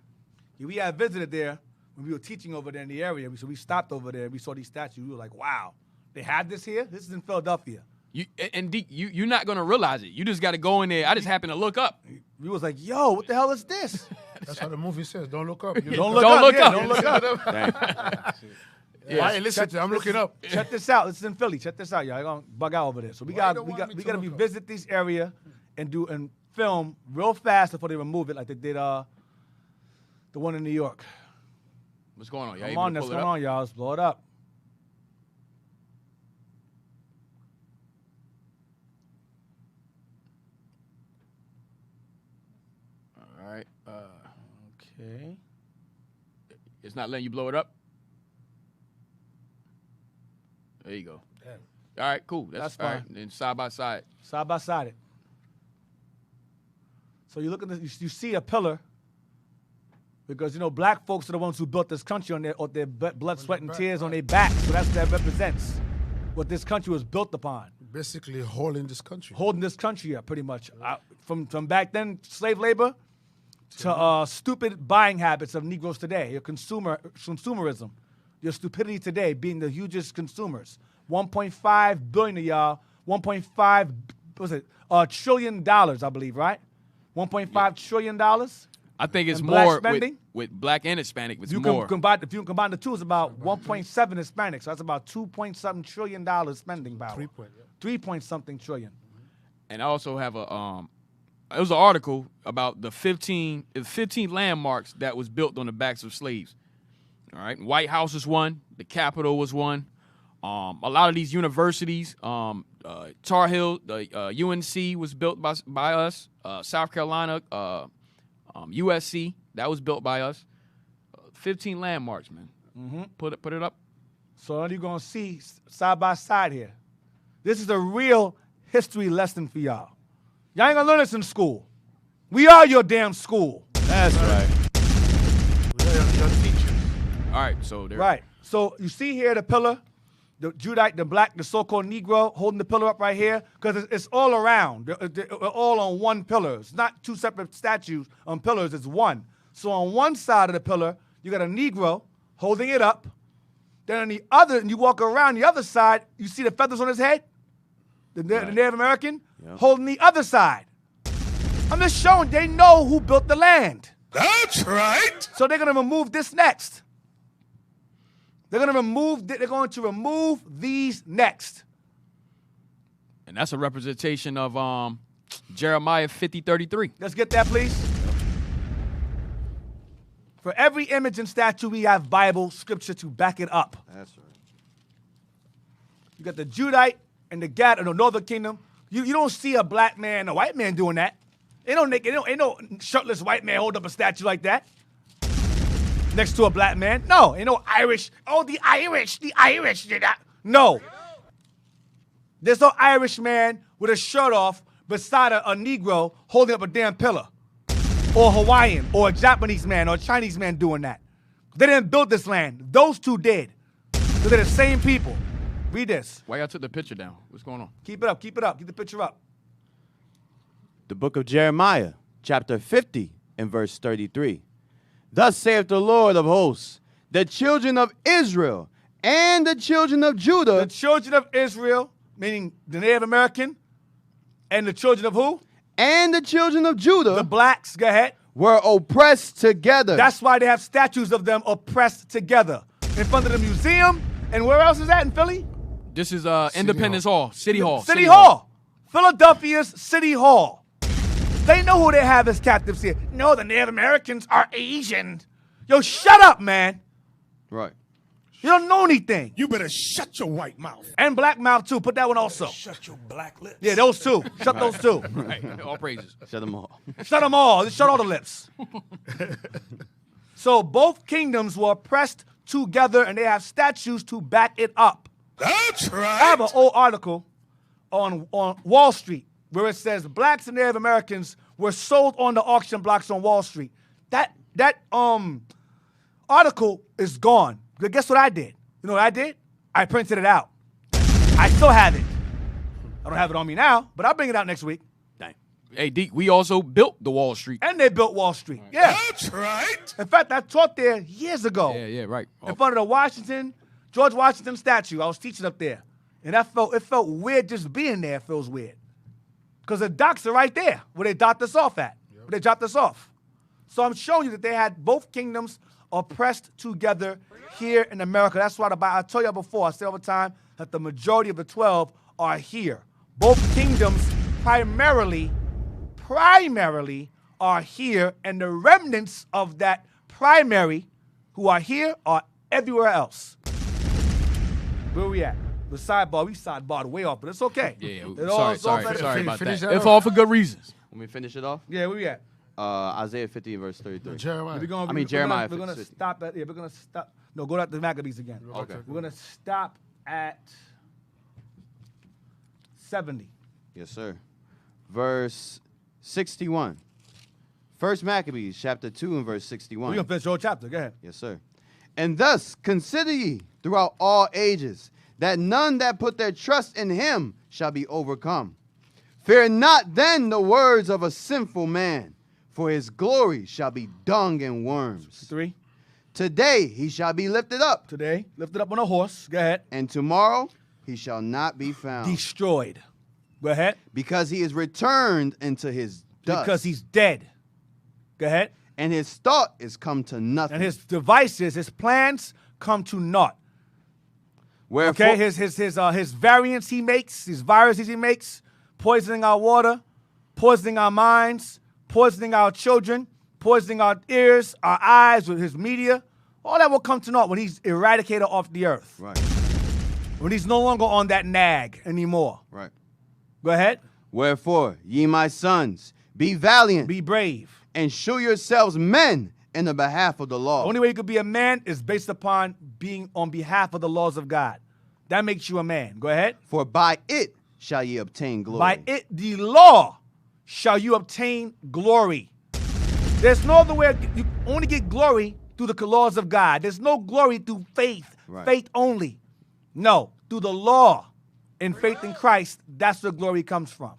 Yeah, we had visited there when we were teaching over there in the area. So we stopped over there. We saw these statues. We were like, wow, they had this here? This is in Philadelphia. You're not going to realize it. You just got to go in there. I just happened to look up. We was like, yo, what the hell is this? That's what the movie says. Don't look up. Don't look up. Don't look up. Yeah. Hey, listen, I'm looking up. Check this out. This is in Philly. Check this out, y'all. You're gonna bug out over there. So we gotta visit this area and film real fast before they remove it, like they did the one in New York. What's going on? Come on, what's going on, y'all? Let's blow it up. Okay. It's not letting you blow it up? There you go. Damn. All right, cool. That's fine. All right. Then side by side. Side by side it. So you look at this, you see a pillar, because black folks are the ones who built this country on their blood, sweat, and tears on their backs. So that represents what this country was built upon. Basically holding this country. Holding this country up, pretty much. From back then, slave labor, to stupid buying habits of Negroes today. Your consumerism. Your stupidity today being the hugest consumers. 1.5 billion of y'all. 1.5 trillion dollars, I believe, right? 1.5 trillion dollars. I think it's and more black spending? with black and Hispanic. It's If you more. combine the two, it's about 1.7 Hispanic. So that's about 2.7 trillion dollars spending power. 3 point something trillion. And I also have it was an article about the 15 landmarks that was built on the backs of slaves. All right, White House is one. The Capitol was one. A lot of these universities, Tar Heel, the UNC was built by us. South Carolina, USC, that was built by us. 15 landmarks, man. Mm-hmm. Put it up. So you're gonna see side by side here. This is a real history lesson for y'all. Y'all ain't gonna learn this in school. We are your damn school. That's right. Your teachers. All right, so there. Right. So you see here the pillar, the Judite, the black, the so-called Negro holding the pillar up right here, because it's all around. They're all on one pillar. It's not two separate statues on pillars. It's one. So on one side of the pillar, you got a Negro holding it up. Then on the other, and you walk around the other side, you see the feathers on his head? The Native American holding the other side. I'm just showing they know who built the land. That's right. So they're going to remove this next. They're going to remove these next. And that's a representation of Jeremiah 50:33. Let's get that, please. For every image and statue, we have Bible scripture to back it up. That's right. You got the Judite and the Gad of the Northern Kingdom. You don't see a black man, a white man doing that. Ain't no shirtless white man hold up a statue like that next to a black man. No, ain't no Irish. Oh, the Irish did that. No. There's no Irish man with a shirt off beside a Negro holding up a damn pillar. Or a Hawaiian, or a Japanese man, or a Chinese man doing that. They didn't build this land. Those two did. So they're the same people. Read this. Why y'all took the picture down? What's going on? Keep it up. Keep the picture up. The book of Jeremiah, chapter 50, and verse 33. Thus saith the Lord of hosts, the children of Israel and the children of Judah. The children of Israel, meaning the Native American, and the children of who? And the children of Judah. The blacks, go ahead. Were oppressed together. That's why they have statues of them oppressed together. In front of the museum, and where else is that in Philly? This is Independence Hall. City Hall. City Hall. Philadelphia's City Hall. They know who they have as captives here. No, the Native Americans are Asian. Yo, shut up, man. Right. You don't know anything. You better shut your white mouth. And black mouth, too. Put that one also. Shut your black lips. Yeah, those two. Shut those two. Right. All praises. Shut them all. Shut them all. Shut all the lips. So both kingdoms were oppressed together, and they have statues to back it up. That's right. I have an old article on Wall Street where it says blacks and Native Americans were sold on the auction blocks on Wall Street. That article is gone. But guess what I did? You know what I did? I printed it out. I still have it. I don't have it on me now, but I'll bring it out next week. Dang. Hey, Deke, we also built the Wall Street. And they built Wall Street. Yeah. That's right. In fact, I taught there years ago. Yeah, right. In front of the George Washington statue. I was teaching up there. And it felt weird just being there. It feels weird. Because the docks are right there where they dropped us off at. Where they dropped us off. So I'm showing you that they had both kingdoms oppressed together here in America. That's why I told you before, I say all the time, that the majority of the 12 are here. Both kingdoms primarily are here, and the remnants of that primary who are here are everywhere else. Where we at? The sidebar, we sidebarred way off, but it's okay. Yeah, sorry sorry about that. Finish that It's off. all for good reasons. Let me finish it off. Yeah, where we at? Isaiah 50 verse 33. Jeremiah. Jeremiah. We're gonna stop at. Yeah, we're gonna stop. No, go back to the Maccabees again. Okay. We're gonna stop at 70. Yes, sir. Verse 61. First Maccabees, chapter 2 and verse 61. We're gonna finish the whole chapter. Go ahead. Yes, sir. And thus consider ye throughout all ages that none that put their trust in him shall be overcome. Fear not then the words of a sinful man, for his glory shall be dung and worms. 3. Today he shall be lifted up. Today, lifted up on a horse. Go ahead. And tomorrow he shall not be found. Destroyed. Go ahead. Because he is returned into his dust. Because he's dead. Go ahead. And his thought is come to nothing. And his devices, his plans come to naught. Wherefore, Okay, his variants he makes, his viruses he makes, poisoning our water, poisoning our minds, poisoning our children, poisoning our ears, our eyes with his media, all that will come to naught when he's eradicated off the earth. Right. When he's no longer on that nag anymore. Right. Go ahead. Wherefore, ye my sons, be valiant, Be brave. and shew yourselves men in the behalf of the law. The only way you could be a man is based upon being on behalf of the laws of God. That makes you a man. Go ahead. For by it shall ye obtain glory. By it, the law, shall you obtain glory. There's no other way. You only get glory through the laws of God. There's no glory through faith. Right. Faith only. No, through the law and faith in Christ, that's where glory comes from.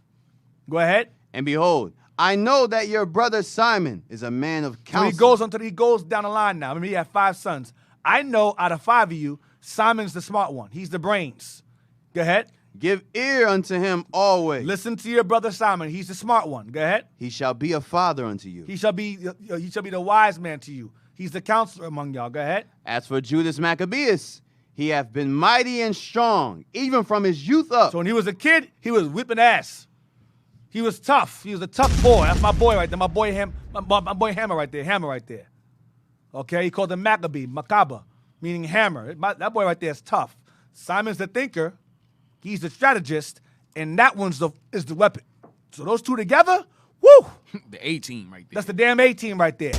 Go ahead. And behold, I know that your brother Simon is a man of So counsel. he goes down the line now. I mean, he had 5 sons. I know out of 5 of you, Simon's the smart one. He's the brains. Go ahead. Give ear unto him always. Listen to your brother Simon. He's the smart one. Go ahead. He shall be a father unto you. He shall be the wise man to you. He's the counselor among y'all. Go ahead. As for Judas Maccabeus, he hath been mighty and strong, even from his youth up. So when he was a kid, he was whipping ass. He was tough. He was a tough boy. That's my boy right there. My boy Hammer right there. Hammer right there. Okay, he called him Maccabee, Macabre, meaning hammer. That boy right there is tough. Simon's the thinker. He's the strategist, and that one's is the weapon. So those two together, woo! The A-team right there. That's the damn A-team right there.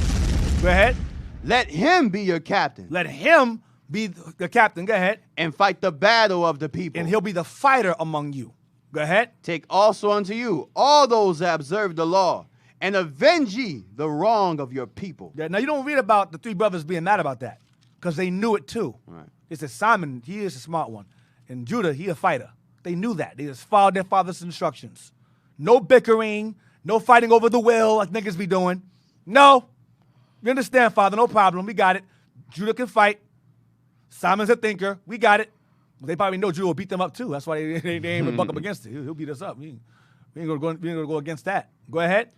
Go ahead. Let him be your captain. Let him be the captain. Go ahead. And fight the battle of the people. And he'll be the fighter among you. Go ahead. Take also unto you all those that observe the law, and avenge ye the wrong of your people. Yeah, now, you don't read about the 3 brothers being mad about that, because they knew it too. Right. It says Simon, he is a smart one. And Judah, he a fighter. They knew that. They just followed their father's instructions. No bickering, no fighting over the will like niggas be doing. No. You understand, Father, no problem. We got it. Judah can fight. Simon's a thinker. We got it. They probably know Judah will beat them up too. That's why they ain't even buck up against it. He'll beat us up. We ain't gonna go against that. Go ahead.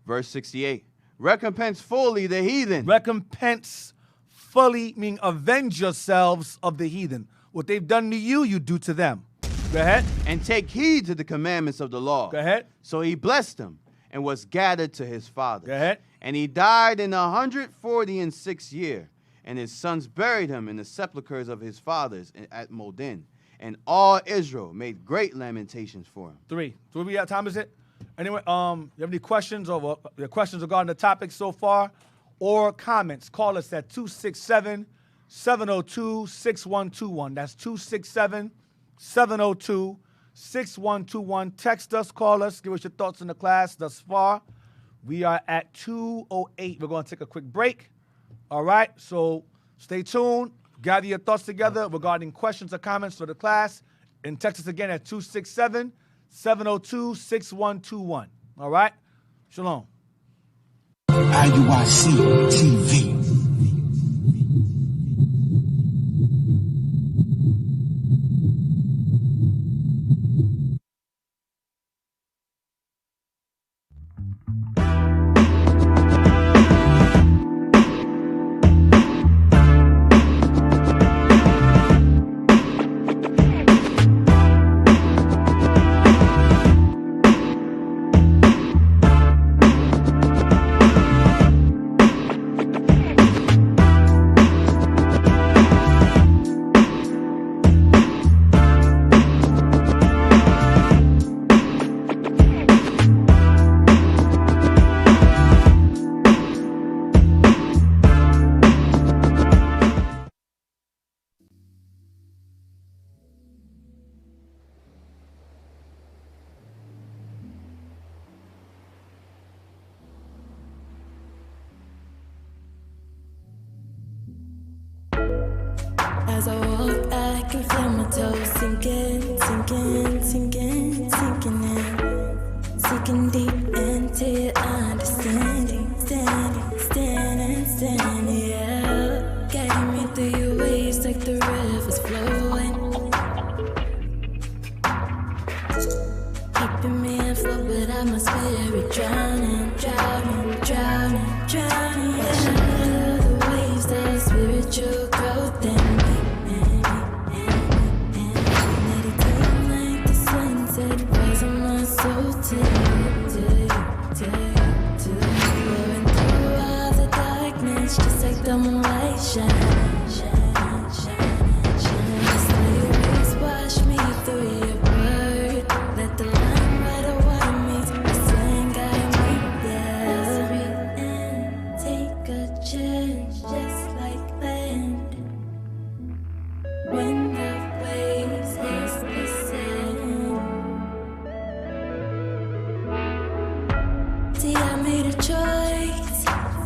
Verse 68. Recompense fully the heathen. Recompense fully, meaning avenge yourselves of the heathen. What they've done to you, you do to them. Go ahead. And take heed to the commandments of the law. Go ahead. So he blessed him and was gathered to his fathers. Go ahead. And he died in 146 year. And his sons buried him in the sepulchres of his fathers at Modin. And all Israel made great lamentations for him. 3. So what we got? Time is it? Anyway, you have any questions or questions regarding the topic so far, or comments? Call us at 267-702-6121. That's 267-702-6121. Text us, call us, give us your thoughts on the class thus far. We are at 2:08. We're going to take a quick break. All right, so stay tuned. Gather your thoughts together regarding questions or comments for the class, and text us again at 267-702-6121. All right? Shalom. IUIC TV. drowning, drowning, drowning, drowning. Washing through the waves of spiritual growth in me. Meditating like the sunset, rising my soul to you, blowing through all the darkness, just like the moonlight shining, shining, shining, shining. Just let your waves wash me through your word. Let the line right of water meet the sling guide me, yeah. Breathe in, take a chance, just like land. When the waves hit the sand. See, I made a choice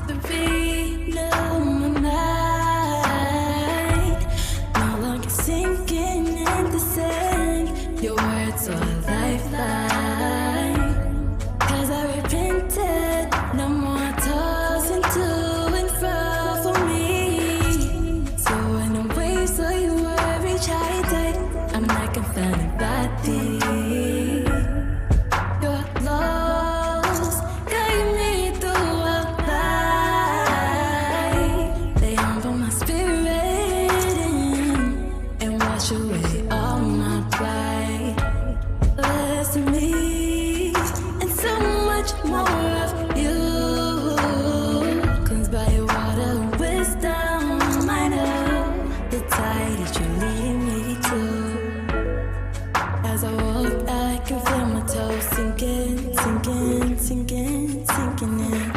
to renew my mind. No longer sinking in the sand. Your words are a lifeline. 'Cause I repented. No more tossing to and fro for me. So when the waves of your word reach high tide, I'm not confounded by thee. Your laws guide me through a light. They humble my spirit and wash away all my pride. Less of me and so much more of you. Cleansed by your water and wisdom, I know the tide that you lead me to. As I walk, I can feel my toes sinking, sinking, sinking, sinking in.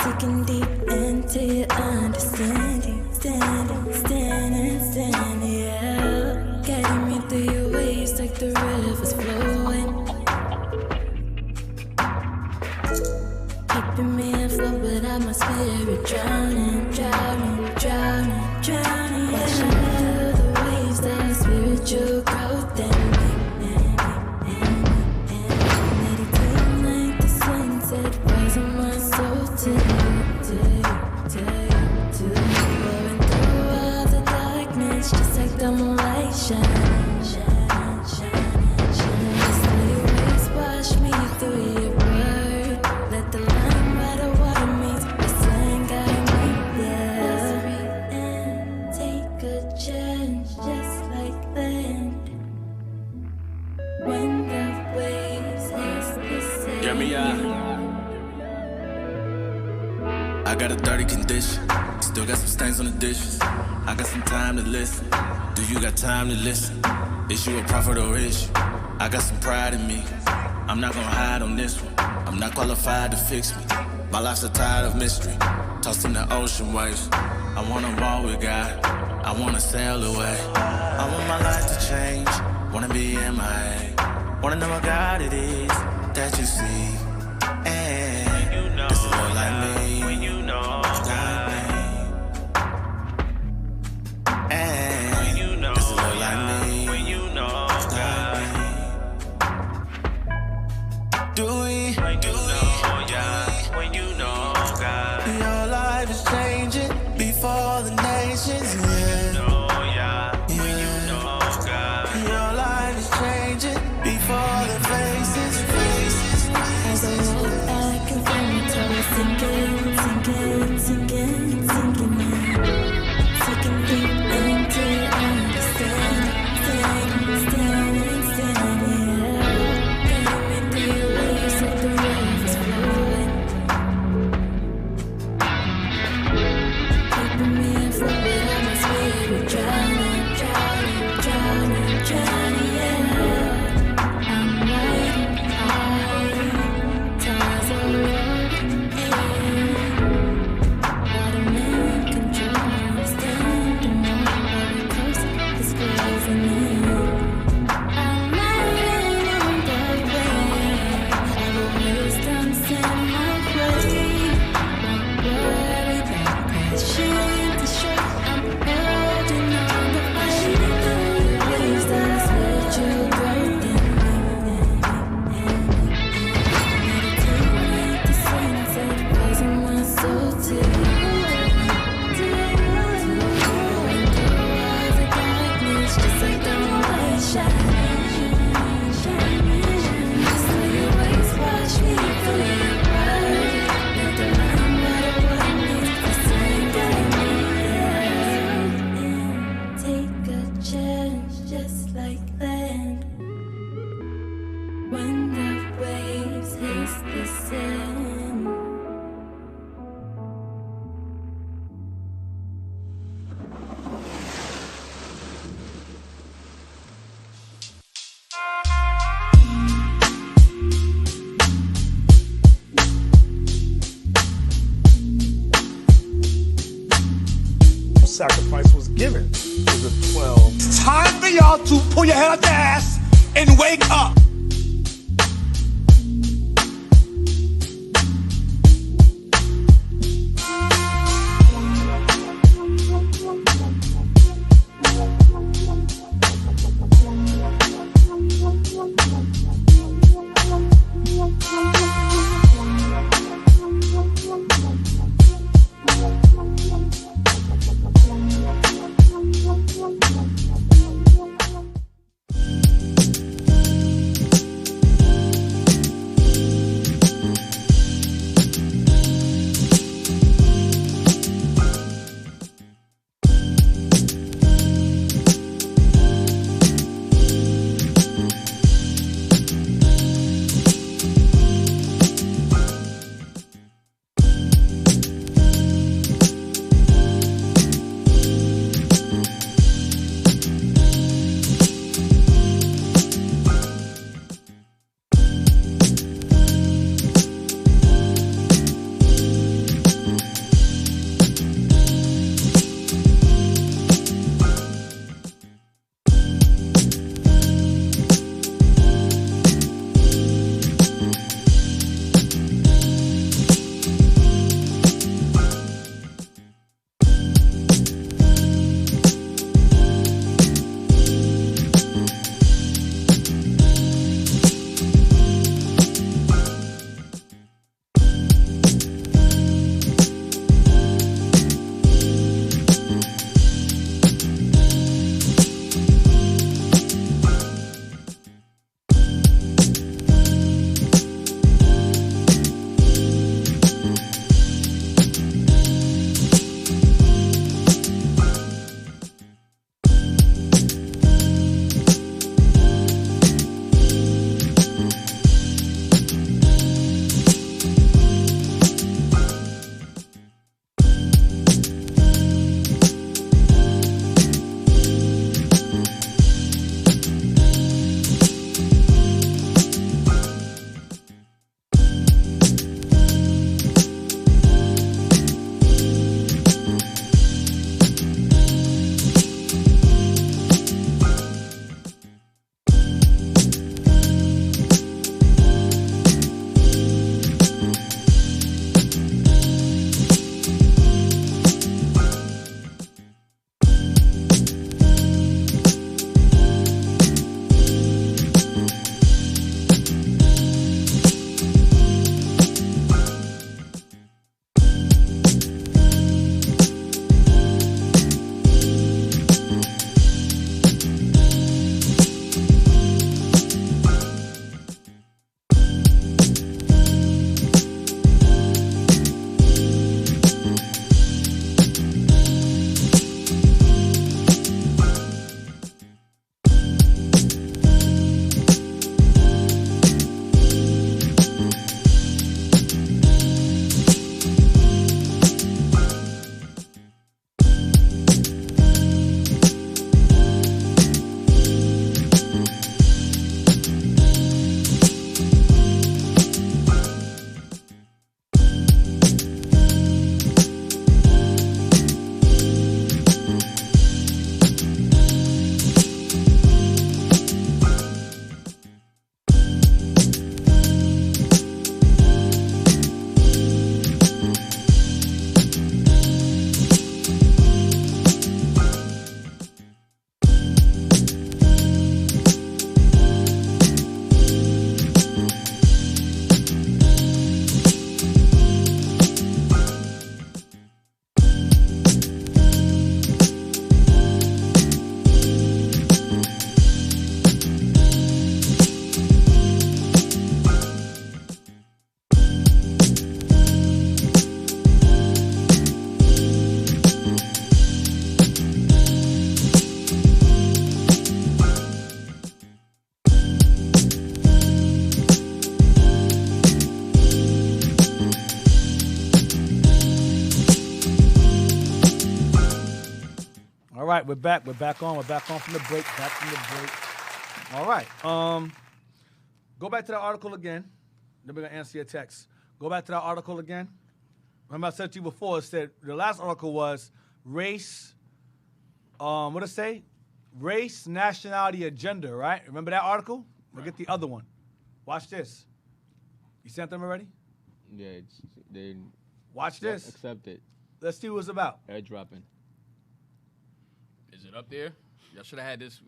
Sinking deep into your understanding, standing, standing, standing, yeah. Guiding me through your waves like the rivers flowing. Keeping me afloat, but I'm my spirit drowning, drowning, drowning, drowning. Washing through the waves of spiritual growth in me. Meditating like the sunset, rising my soul to you, blowing through all the darkness, just like the moonlight shining, shining, shining, shining. Just let your waves wash me through your word. Let the line right of water meet the sling guide me, yeah. Breathe in, take a chance, just like land. When the waves hit the sand. Get me out. I got a dirty condition. Still got some stains on the dishes. I got some time to listen. Do you got time to listen? Is you a prophet or is you? I got some pride in me. I'm not gonna hide on this one. I'm not qualified to fix me. My life's a tide of mystery. Tossed in the ocean waves. I wanna walk with God. I wanna sail away. I want my life to change. Wanna be MIA. Wanna know what God it is that you see. And this is look like me. When you know God me. And when you know this is look like me. When you know God me. Do we? Do we? Yeah. When you know God. Your life is changing before the nations. Yeah. When you know God. Your life is changing before the faces. As I walk, I can feel my toes sinking, sinking, sinking, sinking in. Sinking deep into your understanding, standing, standing, standing, yeah. Guiding me through your waves given to the 12. It's time for y'all to pull your head out the ass and wake up. right, we're back. We're back on. We're back on from the break. Back from the break. All right. Go back to that article again. Then we're gonna answer your text. Go back to that article again. Remember I said to you before, it said the last article was race What it say? Race, nationality, or gender, right? Remember that article? We'll get the other one. Watch this. You sent them already? Yeah, they Watch this. Accept it. Let's see what it's about. Airdropping. Is it up there? Y'all should have had this.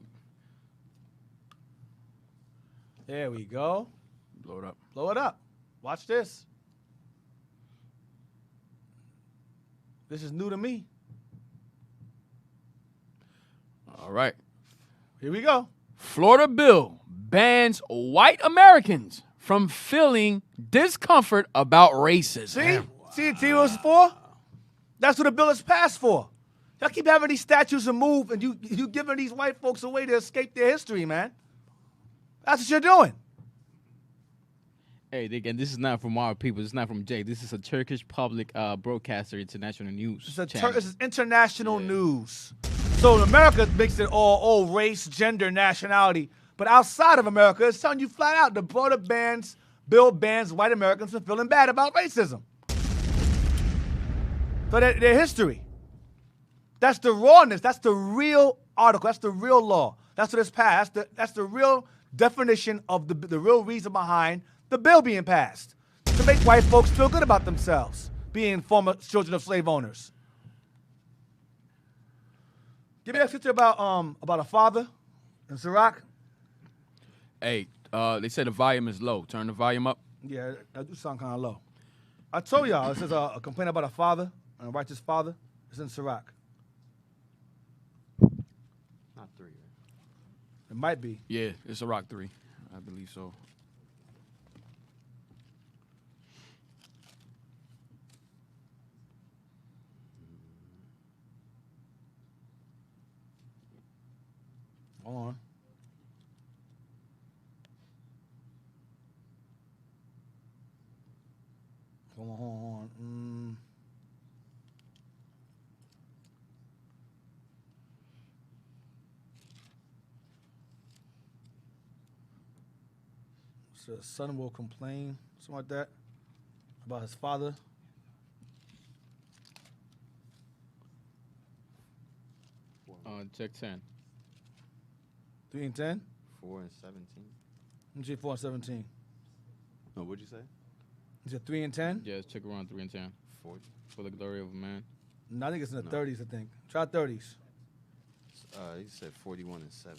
There we go. Blow it up. Blow it up. Watch this. This is new to me. All right. Here we go. Florida bill bans white Americans from feeling discomfort about racism. See what it's for? That's what the bill is passed for. Y'all keep having these statues and move, and you giving these white folks a way to escape their history, man. That's what you're doing. Hey, again, this is not from our people. It's not from Jay. This is a Turkish public broadcaster, international news. This is international news. So in America makes it all race, gender, nationality. But outside of America, it's telling you flat out the bill bans white Americans from feeling bad about racism. So their history. That's the rawness. That's the real article. That's the real law. That's what it's passed. That's the real definition of the real reason behind the bill being passed. To make white folks feel good about themselves, being former children of slave owners. Give me that scripture about a father in Sirach. Hey, they said the volume is low. Turn the volume up. Yeah, that do sound kind of low. I told y'all, this is a complaint about a father, a righteous father. It's in Sirach. Not 3. It might be. Yeah, it's Sirach 3. I believe so. Hold on. Hold on. So the son will complain, something like that, about his father. Check 10. 3 and 10? 4 and 17. Let me see 4 and 17. No, what'd you say? Is it 3 and 10? Yeah, check around 3 and 10. 40. For the glory of man. No, I think it's in the 30s, I think. Try 30s. He said 41 and 7.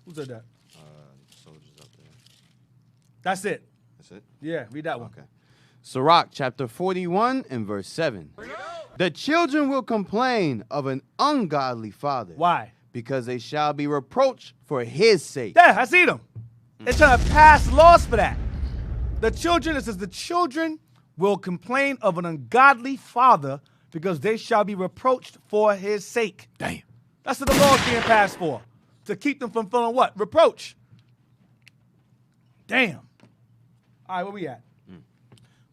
Who said that? Soldiers up there. That's it. That's it? Yeah, read that one. Okay. Sirach chapter 41 and verse 7. The children will complain of an ungodly father. Why? Because they shall be reproached for his sake. Yeah, I see them. They're trying to pass laws for that. The children, it says, the children will complain of an ungodly father because they shall be reproached for his sake. Damn. That's what the law is being passed for. To keep them from feeling what? Reproach. Damn. All right, where we at?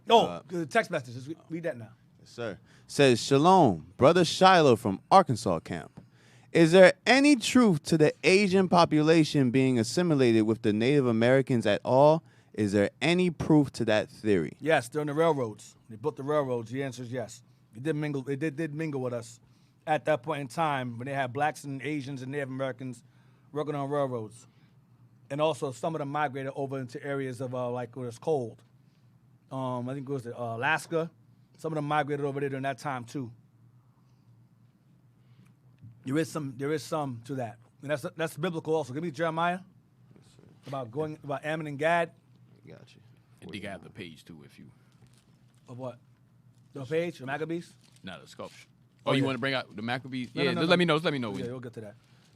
The text messages. Read that now. Yes, sir. Says, Shalom, Brother Shiloh from Arkansas camp. Is there any truth to the Asian population being assimilated with the Native Americans at all? Is there any proof to that theory? Yes, during the railroads. They built the railroads. The answer is yes. They did mingle with us at that point in time when they had blacks and Asians and Native Americans working on railroads. And also some of them migrated over into areas of like where it's cold. I think it was Alaska. Some of them migrated over there during that time too. There is some to that. And that's biblical also. Give me Jeremiah. Yes, about Ammon and Gad. Got you. And dig out the page too if you. Of what? The page? The Maccabees? No, the sculpture. Oh, you want to bring out the Maccabees? No, yeah, no, just let me know. Just let me know. Yeah, we'll get to that.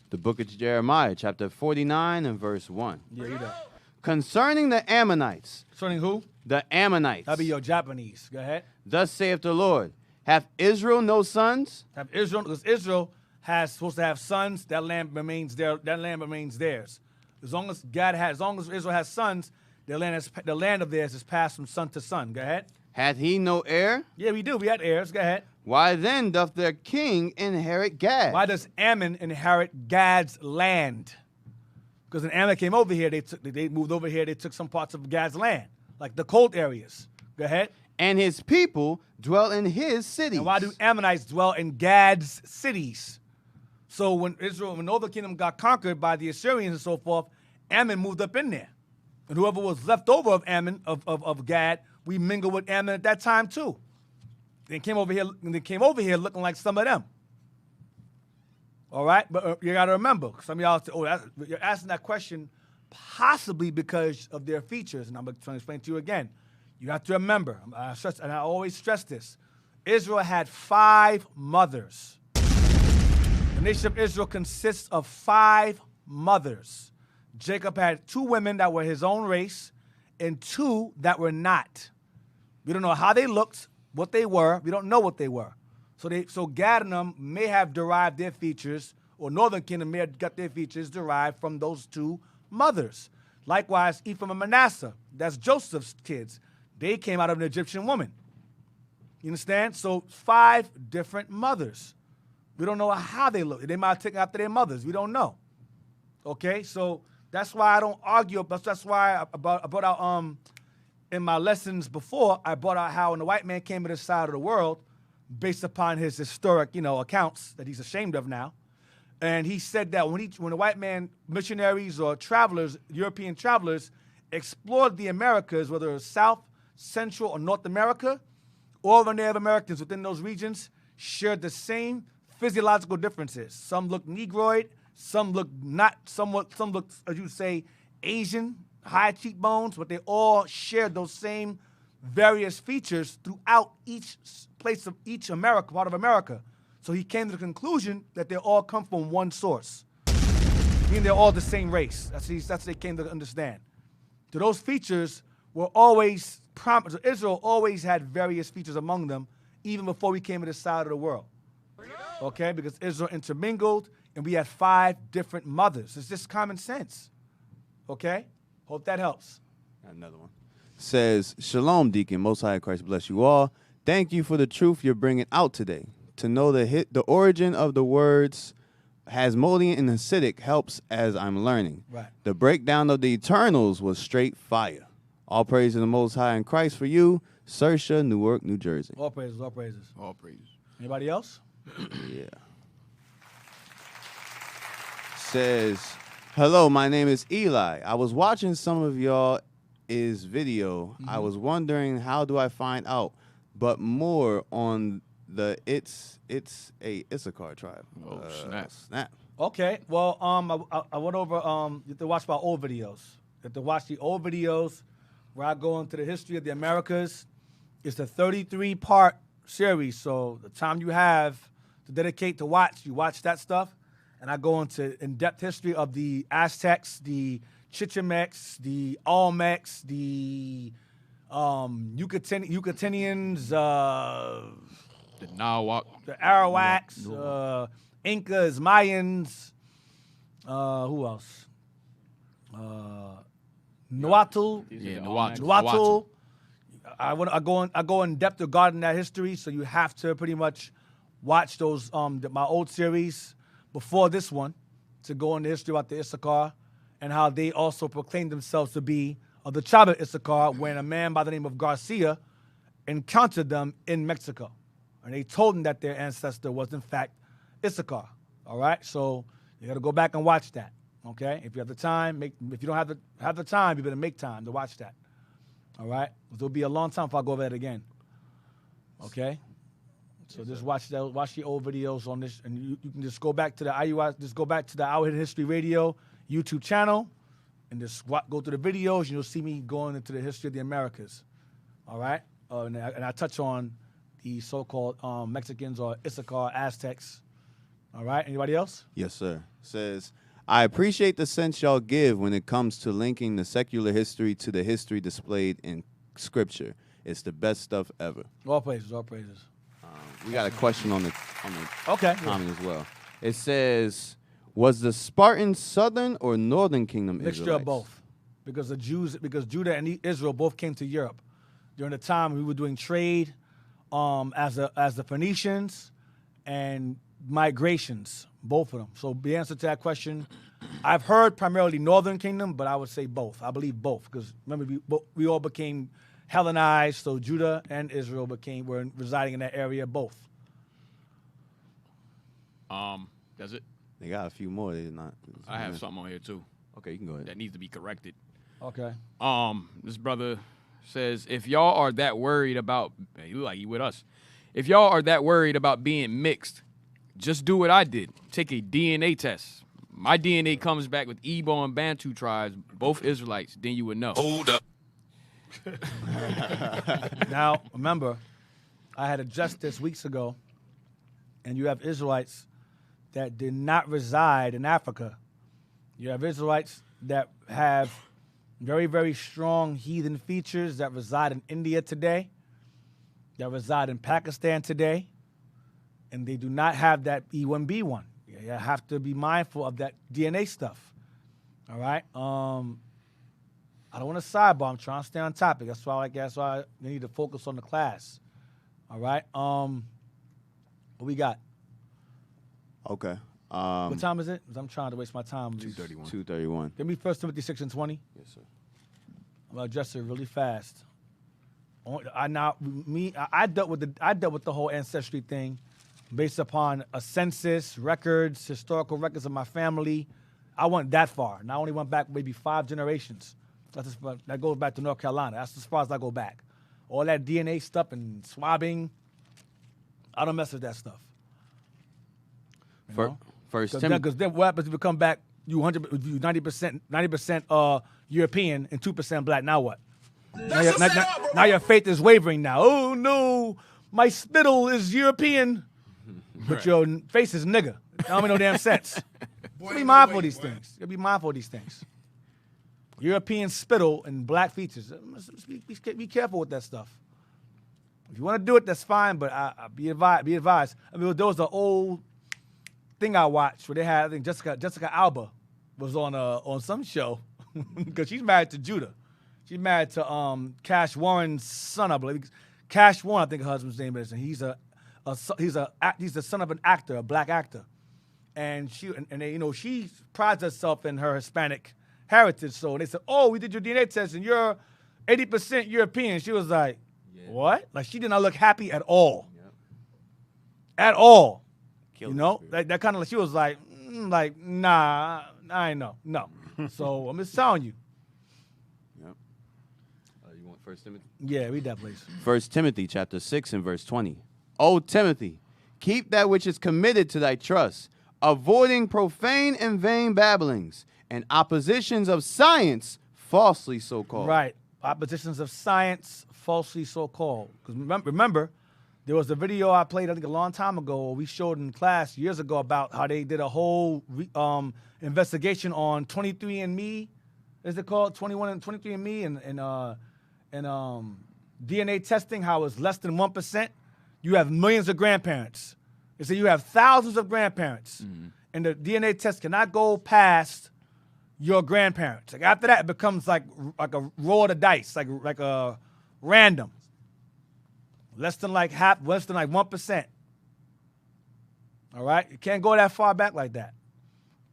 The book of Jeremiah, chapter 49 and verse 1. Yeah, read that. Concerning the Ammonites. Concerning who? The Ammonites. That'd be your Japanese. Go ahead. Thus saith the Lord, hath Israel no sons? Have Israel, because Israel has supposed to have sons, that land remains there. That land remains theirs. As long as Israel has sons, the land of theirs is passed from son to son. Go ahead. Hath he no heir? Yeah, we do. We had heirs. Go ahead. Why then doth their king inherit Gad? Why does Ammon inherit Gad's land? Because when Ammon came over here, they moved over here. They took some parts of Gad's land, like the cold areas. Go ahead. And his people dwell in his cities. And why do Ammonites dwell in Gad's cities? So when Northern Kingdom got conquered by the Assyrians and so forth, Ammon moved up in there. And whoever was left over of Ammon, of Gad, we mingled with Ammon at that time too. They came over here looking like some of them. All right? But you got to remember, some of y'all say, you're asking that question possibly because of their features. And I'm going to explain to you again. You have to remember, and I always stress this, Israel had 5 mothers. The nation of Israel consists of 5 mothers. Jacob had 2 women that were his own race and 2 that were not. We don't know how they looked, what they were. We don't know what they were. So Gad and them may have derived their features, or Northern Kingdom may have got their features derived from those 2 mothers. Likewise, Ephraim and Manasseh, that's Joseph's kids. They came out of an Egyptian woman. You understand? So 5 different mothers. We don't know how they look. They might have taken after their mothers. We don't know. Okay? So that's why I don't argue. That's why I brought out in my lessons before, I brought out how when the white man came to this side of the world, based upon his historic, accounts that he's ashamed of now, and he said that when the white man, missionaries or travelers, European travelers, explored the Americas, whether it was South, Central, or North America, all the Native Americans within those regions shared the same physiological differences. Some looked Negroid, some looked some looked, as you say, Asian, high cheekbones, but they all shared those same various features throughout each place of each part of America. So he came to the conclusion that they all come from one source, meaning they're all the same race. That's what they came to understand. So those features were always prominent. So Israel always had various features among them, even before we came to this side of the world. Okay, because Israel intermingled, and we had 5 different mothers. It's just common sense. Okay, hope that helps. Got another one. Says, Shalom, Deacon. Most High Christ bless you all. Thank you for the truth you're bringing out today. To know the origin of the words Hasmonean and Hasidic helps as I'm learning. Right. The breakdown of the Eternals was straight fire. All praise to the Most High in Christ for you, Sersha, Newark, New Jersey. All praises, all praises. All praises. Anybody else? Yeah. Says, hello, my name is Eli. I was watching some of y'all's video. I was wondering, how do I find out? But more on the it's a Issachar tribe. Oh, snap. Okay. Well, I went over. You have to watch my old videos. You have to watch the old videos where I go into the history of the Americas. It's a 33-part series. So the time you have to dedicate to watch, you watch that stuff, and I go into in-depth history of the Aztecs, the Chichimecs, the Olmecs, the Yucatanians, The Nahuatl. the Arawaks, Incas, Mayans, who else? Nahuatl. Yeah, Nahuatl. Nahuatl. I go in depth regarding that history, so you have to pretty much watch those my old series before this one to go into history about the Issachar and how they also proclaimed themselves to be of the tribe of Issachar when a man by the name of Garcia encountered them in Mexico. And they told him that their ancestor was, in fact, Issachar. All right? So you got to go back and watch that. Okay? If you have the time, if you don't have the time, you better make time to watch that. All right? It'll be a long time if I go over that again. Okay? So just watch the old videos on this, and you can just go back to the IUI, just go back to the Our Hidden History Radio YouTube channel, and just go through the videos, and you'll see me going into the history of the Americas. All right? And I touch on the so-called Mexicans or Issachar Aztecs. All right? Anybody else? Yes, sir. Says, I appreciate the sense y'all give when it comes to linking the secular history to the history displayed in Scripture. It's the best stuff ever. All praises, all praises. We got a question on the Okay, comment as well. It says, was the Spartans Southern or Northern Kingdom Mixture Israelites? of both, because Judah and Israel both came to Europe during the time we were doing trade, as the Phoenicians and migrations, both of them. So the answer to that question, I've heard primarily Northern Kingdom, but I would say both. I believe both, because remember we all became Hellenized, so Judah and Israel were residing in that area, both. That's it. They got a few more. They're not. I have something on here too. Okay, you can go ahead. That needs to be corrected. Okay. This brother says, if y'all are that worried about, you look like you with us. If y'all are that worried about being mixed, just do what I did. Take a DNA test. My DNA comes back with Igbo and Bantu tribes, both Israelites. Then you would know. Hold up. Now, remember, I had addressed this weeks ago, and you have Israelites that did not reside in Africa. You have Israelites that have very, very strong heathen features that reside in India today, that reside in Pakistan today, and they do not have that E1B1. You have to be mindful of that DNA stuff. All right? I don't want to sidebar. I'm trying to stay on topic. That's why we need to focus on the class. All right? What we got? Okay. What time is it? 'Cause I'm trying to waste my time. 2:31. 2:31. Give me 1 Timothy 6:20. Yes, sir. I'm gonna address it really fast. I dealt with the whole ancestry thing based upon a census, records, historical records of my family. I went that far, and I only went back maybe 5 generations. That goes back to North Carolina. That's as far as I go back. All that DNA stuff and swabbing, I don't mess with that stuff. First Timothy. Because then what happens if you come back, you 90% European and 2% black? Now what? Now your faith is wavering now. Oh no, my spittle is European, but your face is nigga. That don't make no damn sense. Be mindful of these things. Be mindful of these things. European spittle and black features. Be careful with that stuff. If you want to do it, that's fine, but be advised. I mean, there was an old thing I watched where they had, I think Jessica Alba was on some show because she's married to Judah. She's married to Cash Warren's son, I believe. Cash Warren, I think her husband's name is, and he's the son of an actor, a black actor, and she prides herself in her Hispanic heritage. So they said, "Oh, we did your DNA test, and you're 80% European." She was like, "What?" Like she did not look happy at all, at all. That kind of. She was like, "Nah, I ain't know, no." So I'm just telling you. You want 1 Timothy? Yeah, read that, please. 1 Timothy chapter 6 and verse 20. O Timothy, keep that which is committed to thy trust, avoiding profane and vain babblings and oppositions of science, falsely so called. Right, oppositions of science, falsely so called. Because remember, there was a video I played, I think a long time ago, we showed in class years ago about how they did a whole investigation on 23andMe. Is it called 23andMe and DNA testing? How it's less than 1%. You have millions of grandparents. They say you have thousands of grandparents, and the DNA test cannot go past your grandparents. Like after that, it becomes like a roll of the dice, like a random. Less than 1%. All right, you can't go that far back like that.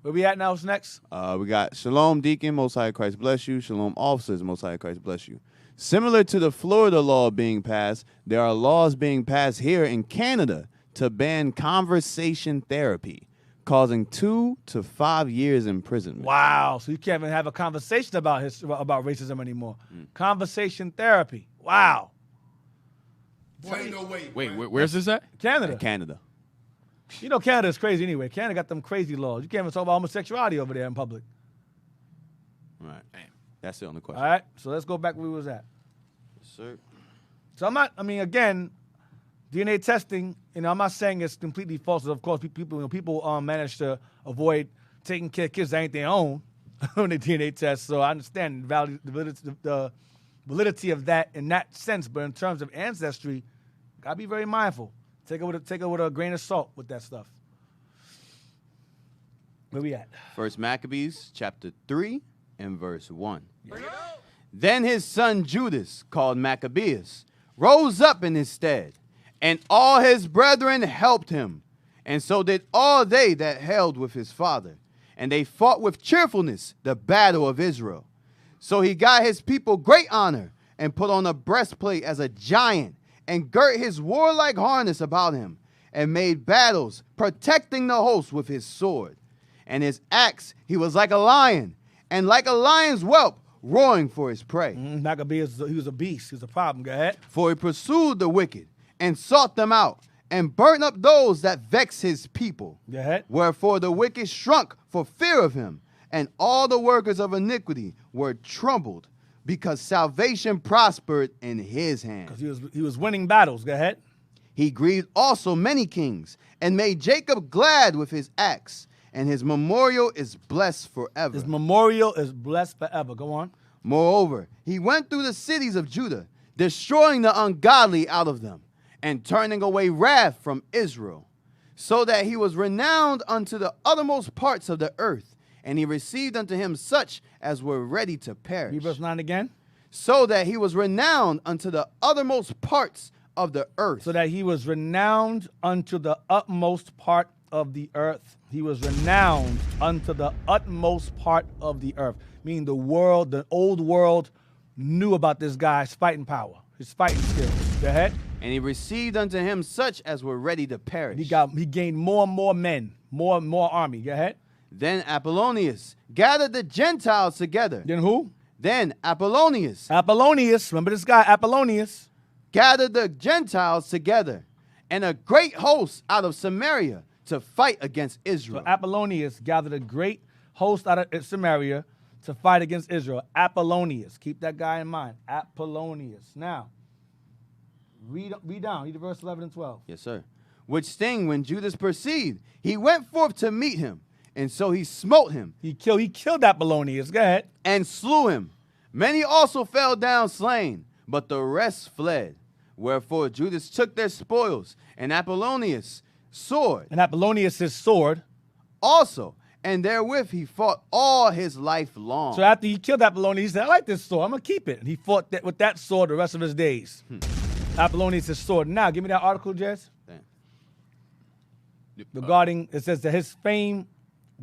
Where we at now? What's next? We got Shalom Deacon, Most High Christ bless you. Shalom Officers, Most High Christ bless you. Similar to the Florida law being passed, there are laws being passed here in Canada to ban conversation therapy, causing 2 to 5 years imprisonment. Wow! So you can't even have a conversation about racism anymore. Conversation therapy. Wow. Boy, no way. Wait, where's this at? Canada. Canada. You know Canada's crazy anyway. Canada got them crazy laws. You can't even talk about homosexuality over there in public. All right. That's the only question. All right, so let's go back where we was at. Yes, sir. So again, DNA testing, I'm not saying it's completely false. Of course, people manage to avoid taking care of kids that ain't their own on the DNA test. So I understand the validity of that in that sense. But in terms of ancestry, gotta be very mindful. Take it with a grain of salt with that stuff. Where we at? 1 Maccabees chapter 3 and verse 1. Then his son Judas, called Maccabeus, rose up in his stead, and all his brethren helped him, and so did all they that held with his father. And they fought with cheerfulness the battle of Israel. So he got his people great honor, and put on a breastplate as a giant, and girt his warlike harness about him, and made battles, protecting the host with his sword. And his axe, he was like a lion, and like a lion's whelp, roaring for his prey. Maccabees, he was a beast. He was a problem. Go ahead. For he pursued the wicked, and sought them out, and burnt up those that vex his people. Go ahead. Wherefore the wicked shrunk for fear of him, and all the workers of iniquity were troubled, because salvation prospered in his hand. Because he was winning battles. Go ahead. He grieved also many kings, and made Jacob glad with his axe, and his memorial is blessed forever. His memorial is blessed forever. Go on. Moreover, he went through the cities of Judah, destroying the ungodly out of them, and turning away wrath from Israel, so that he was renowned unto the uttermost parts of the earth, and he received unto him such as were ready to perish. Read verse 9 again. So that he was renowned unto the uttermost parts of the earth. So that he was renowned unto the utmost part of the earth. He was renowned unto the utmost part of the earth. Meaning the world, the old world, knew about this guy's fighting power, his fighting skills. Go ahead. And he received unto him such as were ready to perish. He gained more and more men, more and more army. Go ahead. Then Apollonius gathered the Gentiles together. Then who? Then Apollonius. Apollonius, remember this guy, Apollonius. Gathered the Gentiles together, and a great host out of Samaria to fight against Israel. So Apollonius gathered a great host out of Samaria to fight against Israel. Apollonius. Keep that guy in mind. Apollonius. Now, read down. Read verse 11 and 12. Yes, sir. Which thing when Judas perceived, he went forth to meet him, and so he smote him. He killed Apollonius. Go ahead. And slew him. Many also fell down slain, but the rest fled. Wherefore Judas took their spoils, and Apollonius' sword. And Apollonius' sword. Also, and therewith he fought all his life long. So after he killed Apollonius, he said, I like this sword. I'm going to keep it. And he fought with that sword the rest of his days. Apollonius' sword. Now, give me that article, Jess. Regarding, it says that his fame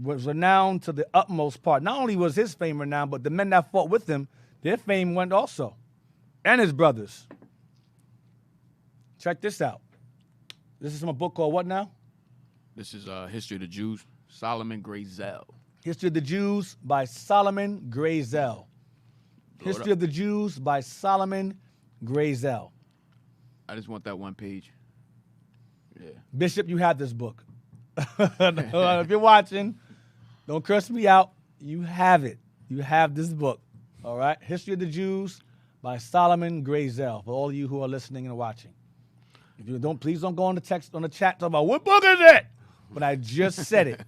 was renowned to the utmost part. Not only was his fame renowned, but the men that fought with him, their fame went also. And his brothers. Check this out. This is from a book called what now? This is History of the Jews, Solomon Gray Zeal. History of the Jews by Solomon Gray Zeal. History of the Jews by Solomon Gray Zeal. I just want that one page. Yeah. Bishop, you have this book. If you're watching, don't curse me out. You have it. You have this book. All right? History of the Jews by Solomon Gray Zeal. For all of you who are listening and watching. If you don't, please don't go on the chat talking about what book is it? But I just said it.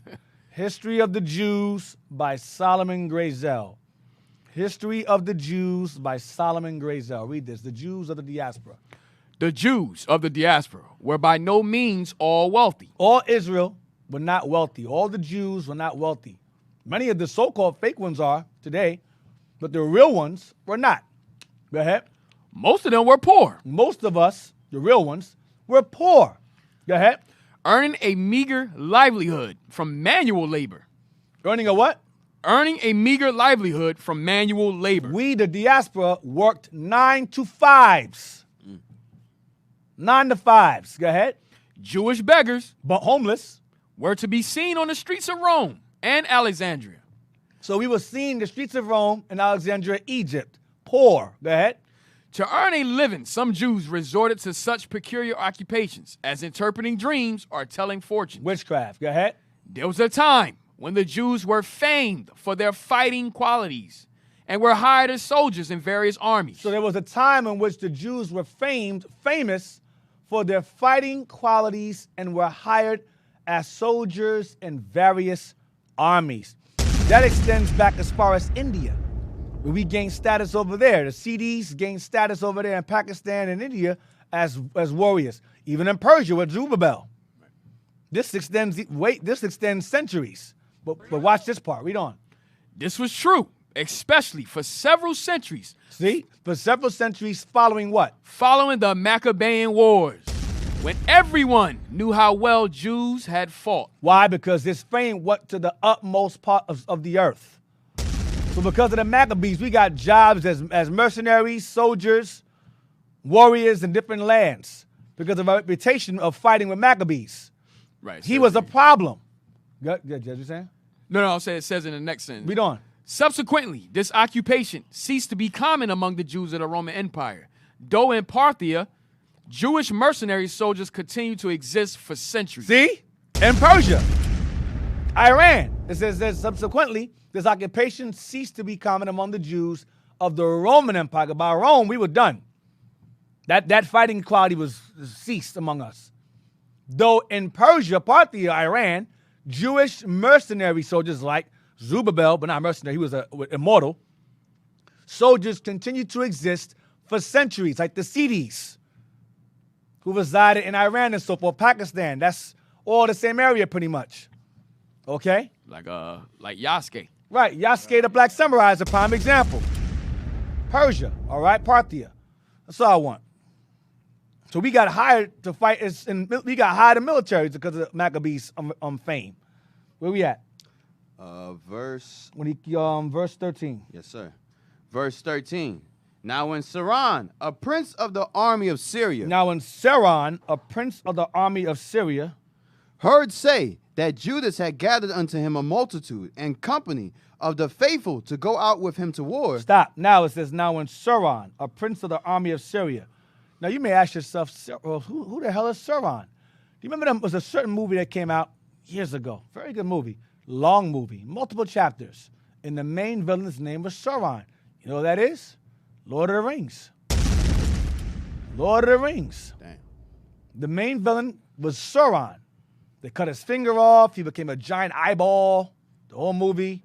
History of the Jews by Solomon Gray Zeal. History of the Jews by Solomon Gray Zeal. Read this. The Jews of the diaspora. The Jews of the diaspora were by no means all wealthy. All Israel were not wealthy. All the Jews were not wealthy. Many of the so-called fake ones are today, but the real ones were not. Go ahead. Most of them were poor. Most of us, the real ones, were poor. Go ahead. Earning a meager livelihood from manual labor. Earning a what? Earning a meager livelihood from manual labor. We, the diaspora, worked 9 to 5s. 9 to 5s. Go ahead. Jewish beggars, but homeless, were to be seen on the streets of Rome and Alexandria. So we were seen the streets of Rome and Alexandria, Egypt. Poor. Go ahead. To earn a living, some Jews resorted to such peculiar occupations as interpreting dreams or telling fortunes. Witchcraft. Go ahead. There was a time when the Jews were famed for their fighting qualities and were hired as soldiers in various armies. So there was a time in which the Jews were famous for their fighting qualities and were hired as soldiers in various armies. That extends back as far as India. We gained status over there. The CDs gained status over there in Pakistan and India as warriors. Even in Persia with Zerubbabel. This extends centuries. But watch this part. Read on. This was true, especially for several centuries. See? For several centuries following what? Following the Maccabean Wars, when everyone knew how well Jews had fought. Why? Because his fame went to the utmost part of the earth. So because of the Maccabees, we got jobs as mercenaries, soldiers, warriors in different lands because of our reputation of fighting with Maccabees. Right. He was a problem. Good, you saying? No, it says in the next sentence. Read on. Subsequently, this occupation ceased to be common among the Jews of the Roman Empire. Though in Parthia, Jewish mercenary soldiers continued to exist for centuries. See? In Persia, Iran, it says that subsequently, this occupation ceased to be common among the Jews of the Roman Empire. By Rome, we were done. That fighting quality was ceased among us. Though in Persia, Parthia, Iran, Jewish mercenary soldiers like Zerubbabel, but not mercenary, he was immortal, soldiers continued to exist for centuries, like the Sidis, who resided in Iran and so forth, Pakistan. That's all the same area pretty much. Okay? Like Yasuke. Right, Yasuke the Black Samurai is a prime example. Persia, all right, Parthia. That's all I want. So we got hired to fight, we got hired in military because of Maccabees' fame. Where we at? Verse 13. Yes, sir. Verse 13. Now when Saran, a prince of the army of Syria, heard say that Judas had gathered unto him a multitude and company of the faithful to go out with him to war. Stop. Now it says, now when Saran, a prince of the army of Syria. Now you may ask yourself, who the hell is Saran? Do you remember there was a certain movie that came out years ago? Very good movie. Long movie. Multiple chapters. And the main villain's name was Saran. You know what that is? Lord of the Rings. Lord of the Rings. Damn. The main villain was Sauron. They cut his finger off. He became a giant eyeball. The whole movie,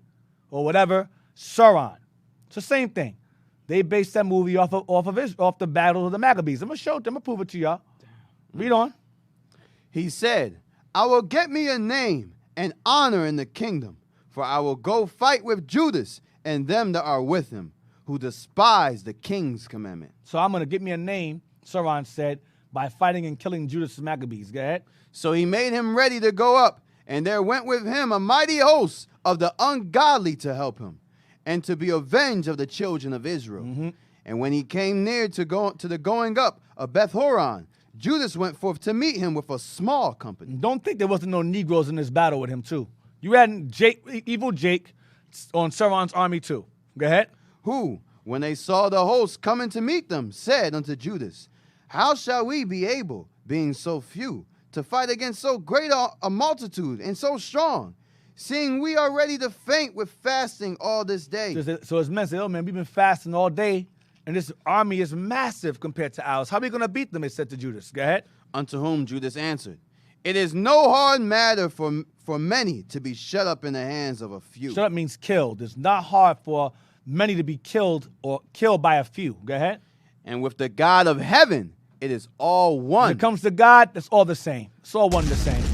or whatever. Sauron. It's the same thing. They based that movie off the Battle of the Maccabees. I'm gonna prove it to y'all. Read on. He said, I will get me a name and honor in the kingdom, for I will go fight with Judas and them that are with him, who despise the king's commandment. So I'm going to get me a name, Sauron said, by fighting and killing Judas the Maccabees. Go ahead. So he made him ready to go up, and there went with him a mighty host of the ungodly to help him, and to be avenged of the children of Israel. Mm-hmm. And when he came near to the going up of Beth-horon, Judas went forth to meet him with a small company. Don't think there wasn't no Negroes in this battle with him, too. You had evil Jake on Sauron's army, too. Go ahead. Who, when they saw the host coming to meet them, said unto Judas, how shall we be able, being so few, to fight against so great a multitude and so strong, seeing we are ready to faint with fasting all this day? So his men said, oh man, we've been fasting all day, and this army is massive compared to ours. How are we going to beat them? It said to Judas. Go ahead. Unto whom Judas answered, it is no hard matter for many to be shut up in the hands of a few. Shut up means killed. It's not hard for many to be killed or killed by a few. Go ahead. And with the God of heaven, it is all one. When it comes to God, it's all the same. It's all one the same.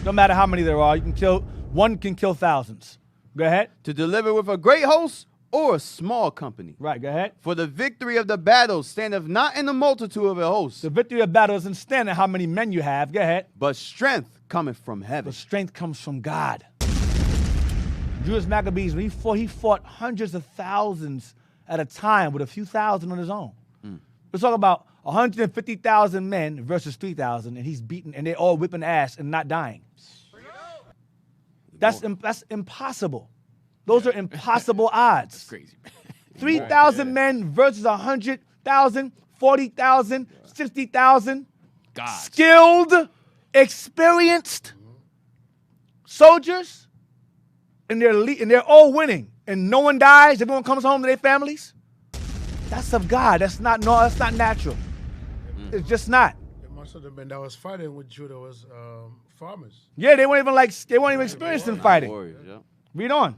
No matter how many there are, one can kill thousands. Go ahead. To deliver with a great host or a small company. Right, go ahead. For the victory of the battle standeth not in the multitude of a host. The victory of battle doesn't stand in how many men you have. Go ahead. But strength cometh from heaven. But strength comes from God. Judas Maccabees, when he fought hundreds of thousands at a time with a few thousand on his own. We're talking about 150,000 men versus 3,000, and he's beaten, and they're all whipping ass and not dying. That's impossible. Those are impossible odds. That's crazy. 3,000 men versus 100,000, 40,000, 60,000. Skilled, experienced soldiers, and they're all winning, and no one dies. Everyone comes home to their families. That's of God. That's not natural. It's just not. Most of the men that was fighting with Judah was farmers. Yeah, they weren't even experienced in fighting. Warriors, yeah. Read on.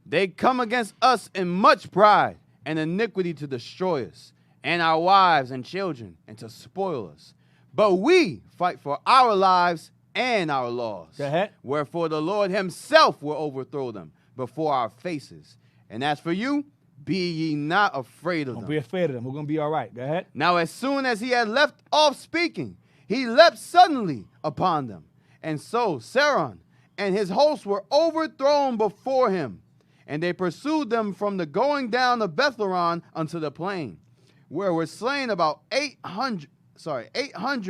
They come against us in much pride and iniquity to destroy us, and our wives and children, and to spoil us. But we fight for our lives and our laws. Go ahead. Wherefore the Lord himself will overthrow them before our faces. And as for you, be ye not afraid of them. Don't be afraid of them. We're going to be all right. Go ahead. Now as soon as he had left off speaking, he leapt suddenly upon them. And so Sauron and his hosts were overthrown before him. And they pursued them from the going down of Beth-horon unto the plain, where were slain about 800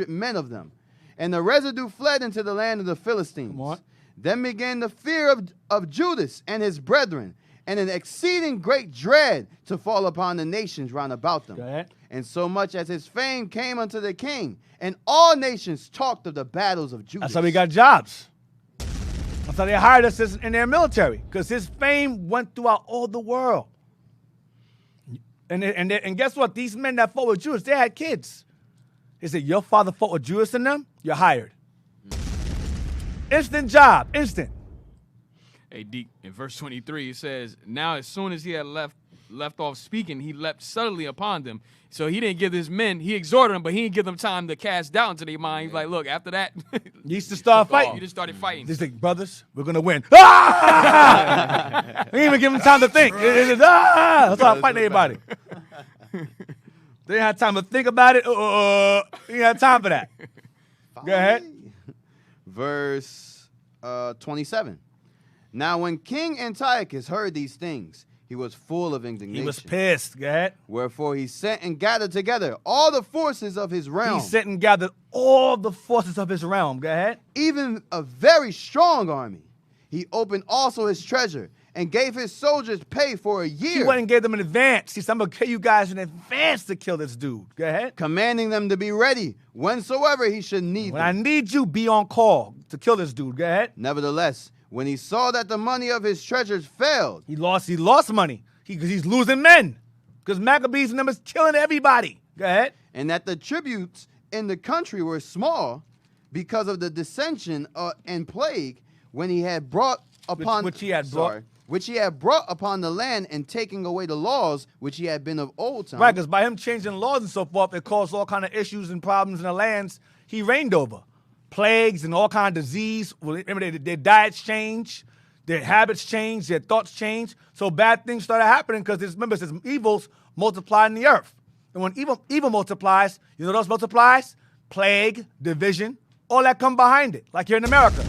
men of them. And the residue fled into the land of the Philistines. Come on. Then began the fear of Judas and his brethren, and an exceeding great dread to fall upon the nations round about them. Go ahead. And so much as his fame came unto the king, and all nations talked of the battles of Judas. That's how we got jobs. That's how they hired us in their military, because his fame went throughout all the world. And guess what? These men that fought with Judas, they had kids. They said, your father fought with Judas and them? You're hired. Instant job, instant. Hey, Deke, in verse 23, it says, now as soon as he had left off speaking, he leapt suddenly upon them. So he didn't give his men, he exhorted them, but he didn't give them time to cast doubt into their mind. He's like, look, after that, you used to start fighting. You just started fighting. He's like, brothers, we're going to win. Ah! We didn't even give them time to think. That's how I fight everybody. They didn't have time to think about it. You didn't have time for that. Go ahead. Verse 27. Now when King Antiochus heard these things, he was full of indignation. He was pissed. Go ahead. Wherefore he sent and gathered together all the forces of his realm. He sent and gathered all the forces of his realm. Go ahead. Even a very strong army. He opened also his treasure and gave his soldiers pay for a year. He went and gave them in advance. He said, I'm going to pay you guys in advance to kill this dude. Go ahead. Commanding them to be ready whensoever he should need when them. I need you, be on call to kill this dude. Go ahead. Nevertheless, when he saw that the money of his treasures failed. He lost money. He's losing men. Because Maccabees and them is killing everybody. Go ahead. And that the tributes in the country were small because of the dissension and plague when he had brought upon which he had brought upon the land, and taking away the laws which he had been of old time. Right, because by him changing laws and so forth, it caused all kind of issues and problems in the lands he reigned over. Plagues and all kind of disease. Remember, their diets change, their habits change, their thoughts change. So bad things started happening because remember, it says evils multiply in the earth. And when evil multiplies, you know what else multiplies? Plague, division, all that come behind it, like here in America.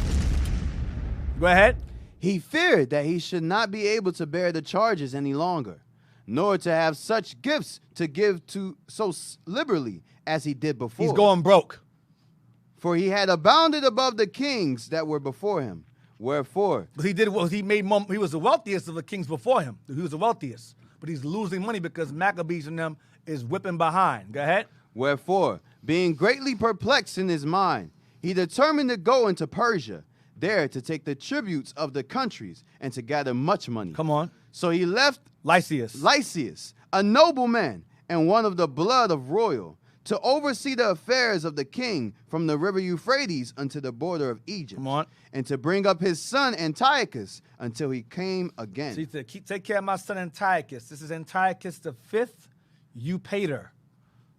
Go ahead. He feared that he should not be able to bear the charges any longer, nor to have such gifts to give to so liberally as he did before. He's going broke. For he had abounded above the kings that were before him. Wherefore? He was the wealthiest of the kings before him. He was the wealthiest. But he's losing money because Maccabees and them is whipping behind. Go ahead. Wherefore, being greatly perplexed in his mind, he determined to go into Persia, there to take the tributes of the countries and to gather much money. Come on. So he left Lysias, a noble man and one of the blood of royal, to oversee the affairs of the king from the river Euphrates unto the border of Egypt. Come on. And to bring up his son Antiochus until he came again. So he said, take care of my son Antiochus. This is Antiochus the fifth Eupator.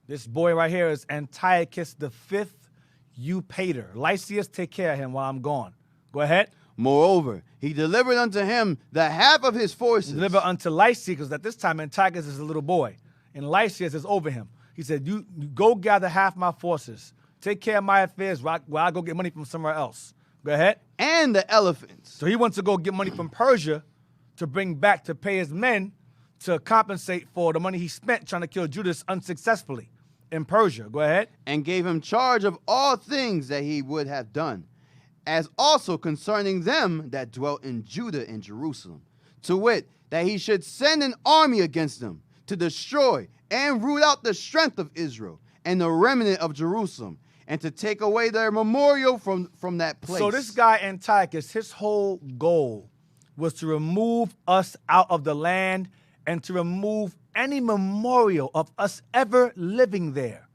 This boy right here is Antiochus the fifth Eupator. Lysias, take care of him while I'm gone. Go ahead. Moreover, he delivered unto him the half of his forces. He delivered unto Lysias, because at this time Antiochus is a little boy, and Lysias is over him. He said, you go gather half my forces. Take care of my affairs while I go get money from somewhere else. Go ahead. And the elephants. So he wants to go get money from Persia to bring back to pay his men to compensate for the money he spent trying to kill Judas unsuccessfully in Persia. Go ahead. And gave him charge of all things that he would have done, as also concerning them that dwelt in Judah and Jerusalem, to wit, that he should send an army against them to destroy and root out the strength of Israel and the remnant of Jerusalem, and to take away their memorial from that place. So this guy Antiochus, his whole goal was to remove us out of the land and to remove any memorial of us ever living there.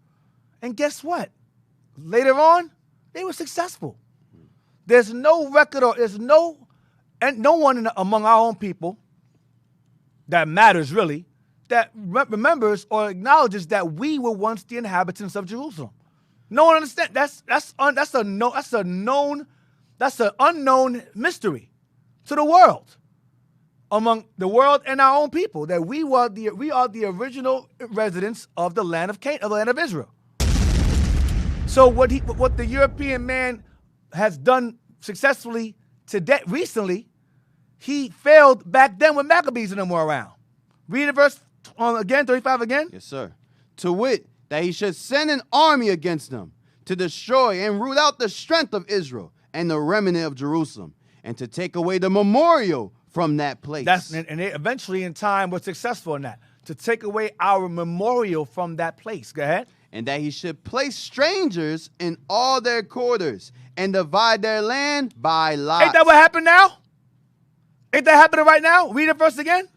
And guess what? Later on, they were successful. There's no record or there's no one among our own people that matters really that remembers or acknowledges that we were once the inhabitants of Jerusalem. No one understands. That's an unknown mystery to the world, among the world and our own people, that we are the original residents of the land of Canaan, of the land of Israel. So what the European man has done successfully recently, he failed back then when Maccabees and them were around. Read the verse again, 35 again. Yes, sir. To wit, that he should send an army against them to destroy and root out the strength of Israel and the remnant of Jerusalem, and to take away the memorial from that place. And they eventually in time were successful in that. To take away our memorial from that place. Go ahead. And that he should place strangers in all their quarters and divide their land by lots. Ain't that what happened now? Ain't that happening right now? Read it verse again.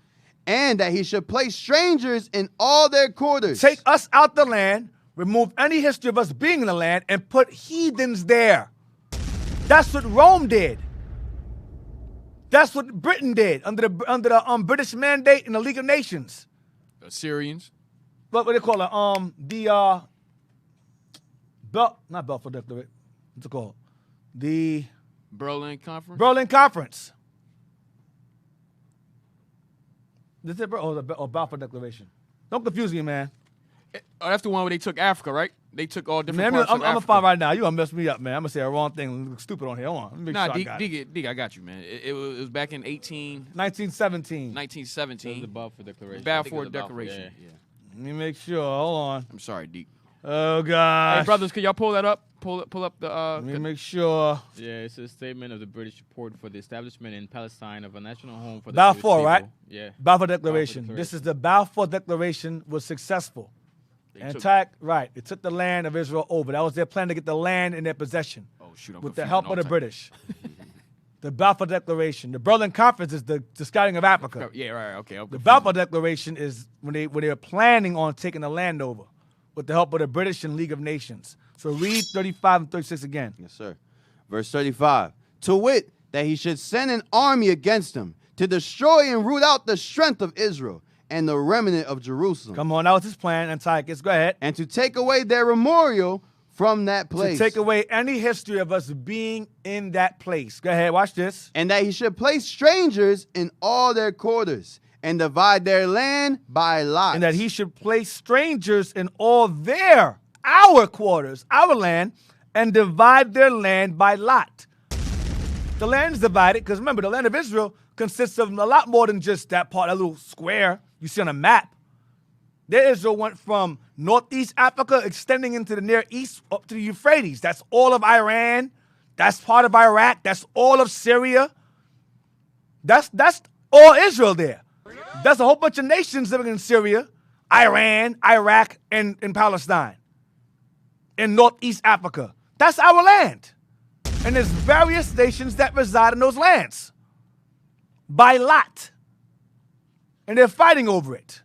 And that he should place strangers in all their quarters. Take us out the land, remove any history of us being in the land, and put heathens there. That's what Rome did. That's what Britain did under the British mandate in the League of Nations. Assyrians. What do they call it? Not Balfour Declaration. What's it called? The Berlin Conference. Berlin Conference. This is Balfour Declaration. Don't confuse me, man. Oh, that's the one where they took Africa, right? They took all different parts of Africa. I'm gonna find right now. You gonna mess me up, man. I'm gonna say the wrong thing. Look stupid on here. Hold on. Nah, I got you, man. It was back in 1917. 1917. The Balfour Declaration. Balfour Declaration. Yeah. Let me make sure. Hold on. I'm sorry, Deke. Oh gosh. Hey, brothers, can y'all pull that up? Pull up the. Let me make sure. Yeah, it's a statement of the British support for the establishment in Palestine of a national home for the Balfour, Jewish right? people. Yeah. Balfour Declaration. This is the Balfour Declaration was successful. Right. It took the land of Israel over. That was their plan to get the land in their possession. Oh shoot! With the help of the British. The Balfour Declaration. The Berlin Conference is the scouting of Africa. Yeah, right. Okay. The Balfour Declaration is when they were planning on taking the land over with the help of the British and League of Nations. So read 35 and 36 again. Yes, sir. Verse 35. To wit, that he should send an army against them to destroy and root out the strength of Israel and the remnant of Jerusalem. Come on, that was his plan, Antiochus. Go ahead. And to take away their memorial from that place. To take away any history of us being in that place. Go ahead, watch this. And that he should place strangers in all their quarters and divide their land by lots. And that he should place strangers in all our quarters, our land, and divide their land by lot. The land is divided, because remember, the land of Israel consists of a lot more than just that part, that little square you see on a map. Their Israel went from northeast Africa, extending into the Near East up to the Euphrates. That's all of Iran. That's part of Iraq. That's all of Syria. That's all Israel there. There's a whole bunch of nations living in Syria, Iran, Iraq, and Palestine. In northeast Africa. That's our land. And there's various nations that reside in those lands. By lot. And they're fighting over it.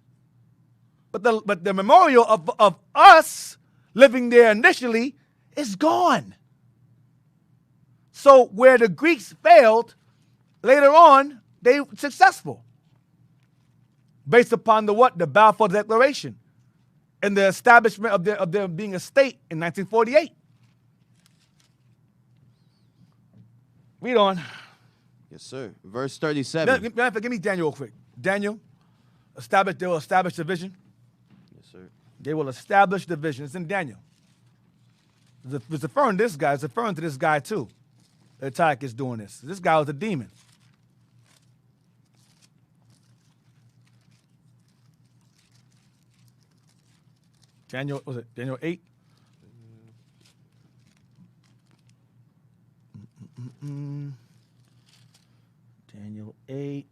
But the memorial of us living there initially is gone. So where the Greeks failed, later on, they were successful. Based upon the Balfour Declaration and the establishment of there being a state in 1948. Read on. Yes, sir. Verse 37. Give me Daniel real quick. Daniel, they will establish the vision. Yes, sir. They will establish the vision. It's in Daniel. It's referring to this guy. It's referring to this guy too. Antiochus is doing this. This guy was a demon. Daniel 8? Daniel 8.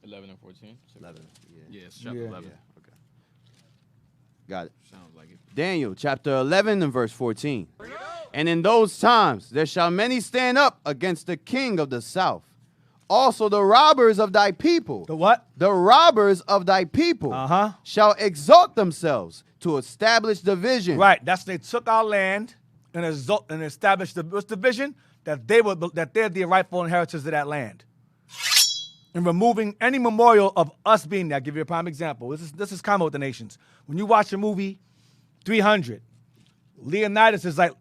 11 and 14. 11. Yeah, it's chapter 11. Yeah. Okay. Got it. Sounds like it. Daniel chapter 11 and verse 14. And in those times there shall many stand up against the king of the south. Also the robbers of thy people. The what? The robbers of thy people shall exalt themselves to establish the vision. Right. That's they took our land and established what's the vision? That they're the rightful inheritors of that land. And removing any memorial of us being there. I'll give you a prime example. This is common with the nations. When you watch a movie 300, Leonidas is like,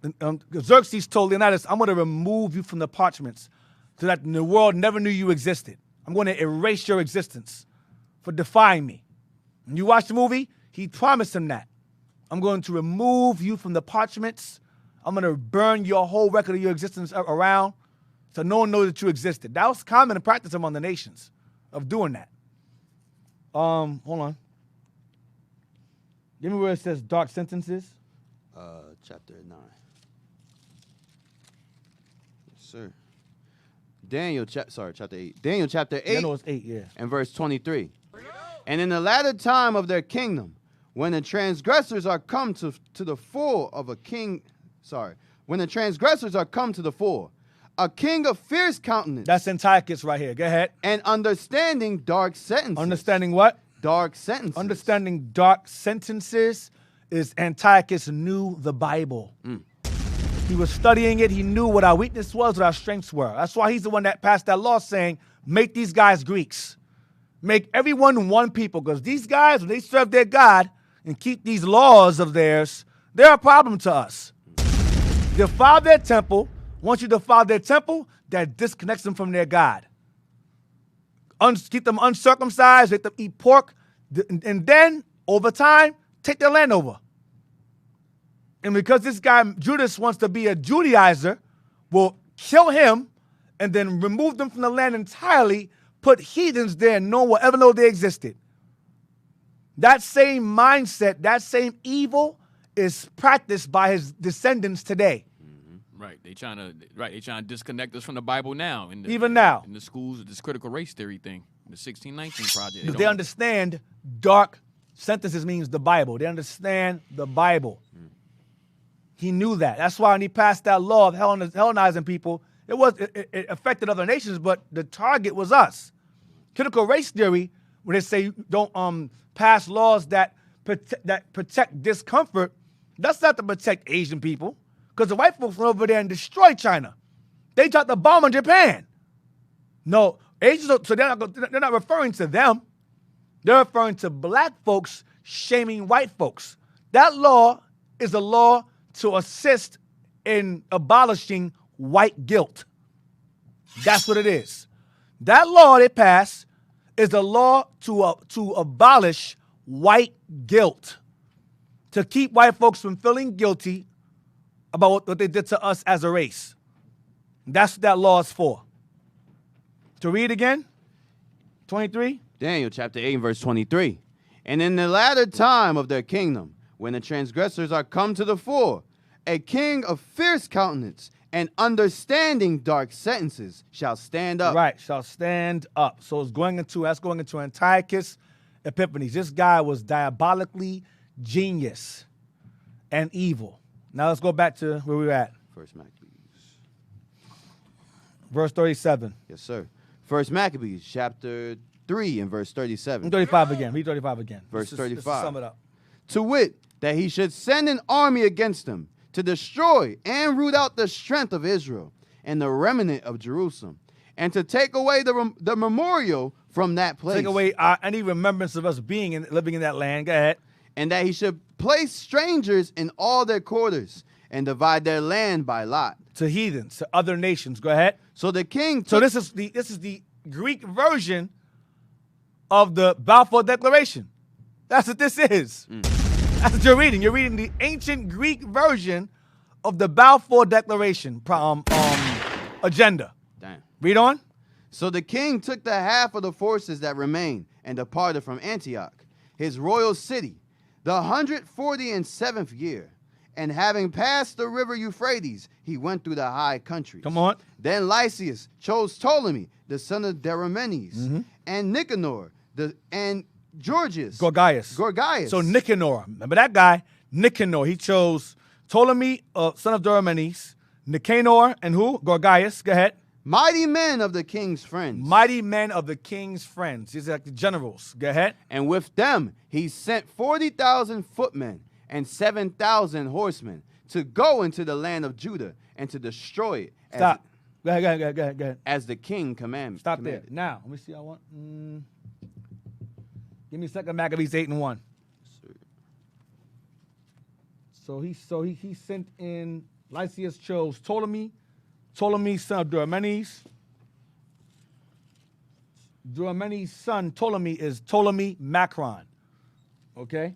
Xerxes told Leonidas, I'm going to remove you from the parchments so that the world never knew you existed. I'm going to erase your existence for defying me. When you watch the movie, he promised him that. I'm going to remove you from the parchments. I'm going to burn your whole record of your existence around so no one knows that you existed. That was common in practice among the nations of doing that. Hold on. Give me where it says dark sentences. Chapter 9. Yes, sir. chapter 8. Daniel chapter 8. I know it's 8, yeah. And verse 23. And in the latter time of their kingdom, when the transgressors are come to the fore of a king, when the transgressors are come to the fore, a king of fierce countenance. That's Antiochus right here. Go ahead. And understanding dark sentences. Understanding what? Dark sentences. Understanding dark sentences is Antiochus knew the Bible. He was studying it. He knew what our weakness was, what our strengths were. That's why he's the one that passed that law saying, make these guys Greeks. Make everyone one people. Because these guys, when they serve their God and keep these laws of theirs, they're a problem to us. Defile their temple. Once you defile their temple, that disconnects them from their God. Keep them uncircumcised, make them eat pork, and then, over time, take their land over. And because this guy, Judas, wants to be a Judaizer, will kill him and then remove them from the land entirely, put heathens there, and no one will ever know they existed. That same mindset, that same evil is practiced by his descendants today. Right, they trying to disconnect us from the Bible now. Even now. In the schools, this critical race theory thing, the 1619 project. Because they understand dark sentences means the Bible. They understand the Bible. He knew that. That's why when he passed that law of Hellenizing people, it affected other nations, but the target was us. Critical race theory, where they say don't pass laws that protect discomfort, that's not to protect Asian people. Because the white folks went over there and destroyed China. They dropped the bomb on Japan. No, Asians, so they're not referring to them. They're referring to black folks shaming white folks. That law is a law to assist in abolishing white guilt. That's what it is. That law they passed is a law to abolish white guilt, to keep white folks from feeling guilty about what they did to us as a race. That's what that law is for. To read again, 23. Daniel chapter 8 and verse 23. And in the latter time of their kingdom, when the transgressors are come to the fore, a king of fierce countenance and understanding dark sentences shall stand up. Right, shall stand up. So that's going into Antiochus Epiphanes. This guy was diabolically genius and evil. Now let's go back to where we were at. First Maccabees. Verse 37. Yes, sir. First Maccabees, chapter 3 and verse 37. 35 again. Read 35 again. Verse 35. Let's sum it up. To wit, that he should send an army against them to destroy and root out the strength of Israel and the remnant of Jerusalem, and to take away the memorial from that place. Take away any remembrance of us living in that land. Go ahead. And that he should place strangers in all their quarters and divide their land by lot. To heathens, to other nations. Go ahead. So the king So this is the Greek version of the Balfour Declaration. That's what this is. That's what you're reading. You're reading the ancient Greek version of the Balfour Declaration agenda. Damn. Read on. So the king took the half of the forces that remained and departed from Antioch, his royal city, the 147th year. And having passed the river Euphrates, he went through the high countries. Come on. Then Lysias chose Ptolemy, the son of Deramenes, and Nicanor, and Gorgias. Gorgias. So Nicanor, remember that guy? Nicanor. He chose Ptolemy, son of Deramenes, Nicanor, and who? Gorgias. Go ahead. Mighty men of the king's friends. Mighty men of the king's friends. These are like the generals. Go ahead. And with them he sent 40,000 footmen and 7,000 horsemen to go into the land of Judah and to destroy it. Stop. Go ahead. As the king commanded. Stop there. Now, let me see. I want. Give me 2 Maccabees 8 and 1. So he sent in. Lysias chose Ptolemy, son of Deramenes. Deramenes' son Ptolemy is Ptolemy Macron. Okay.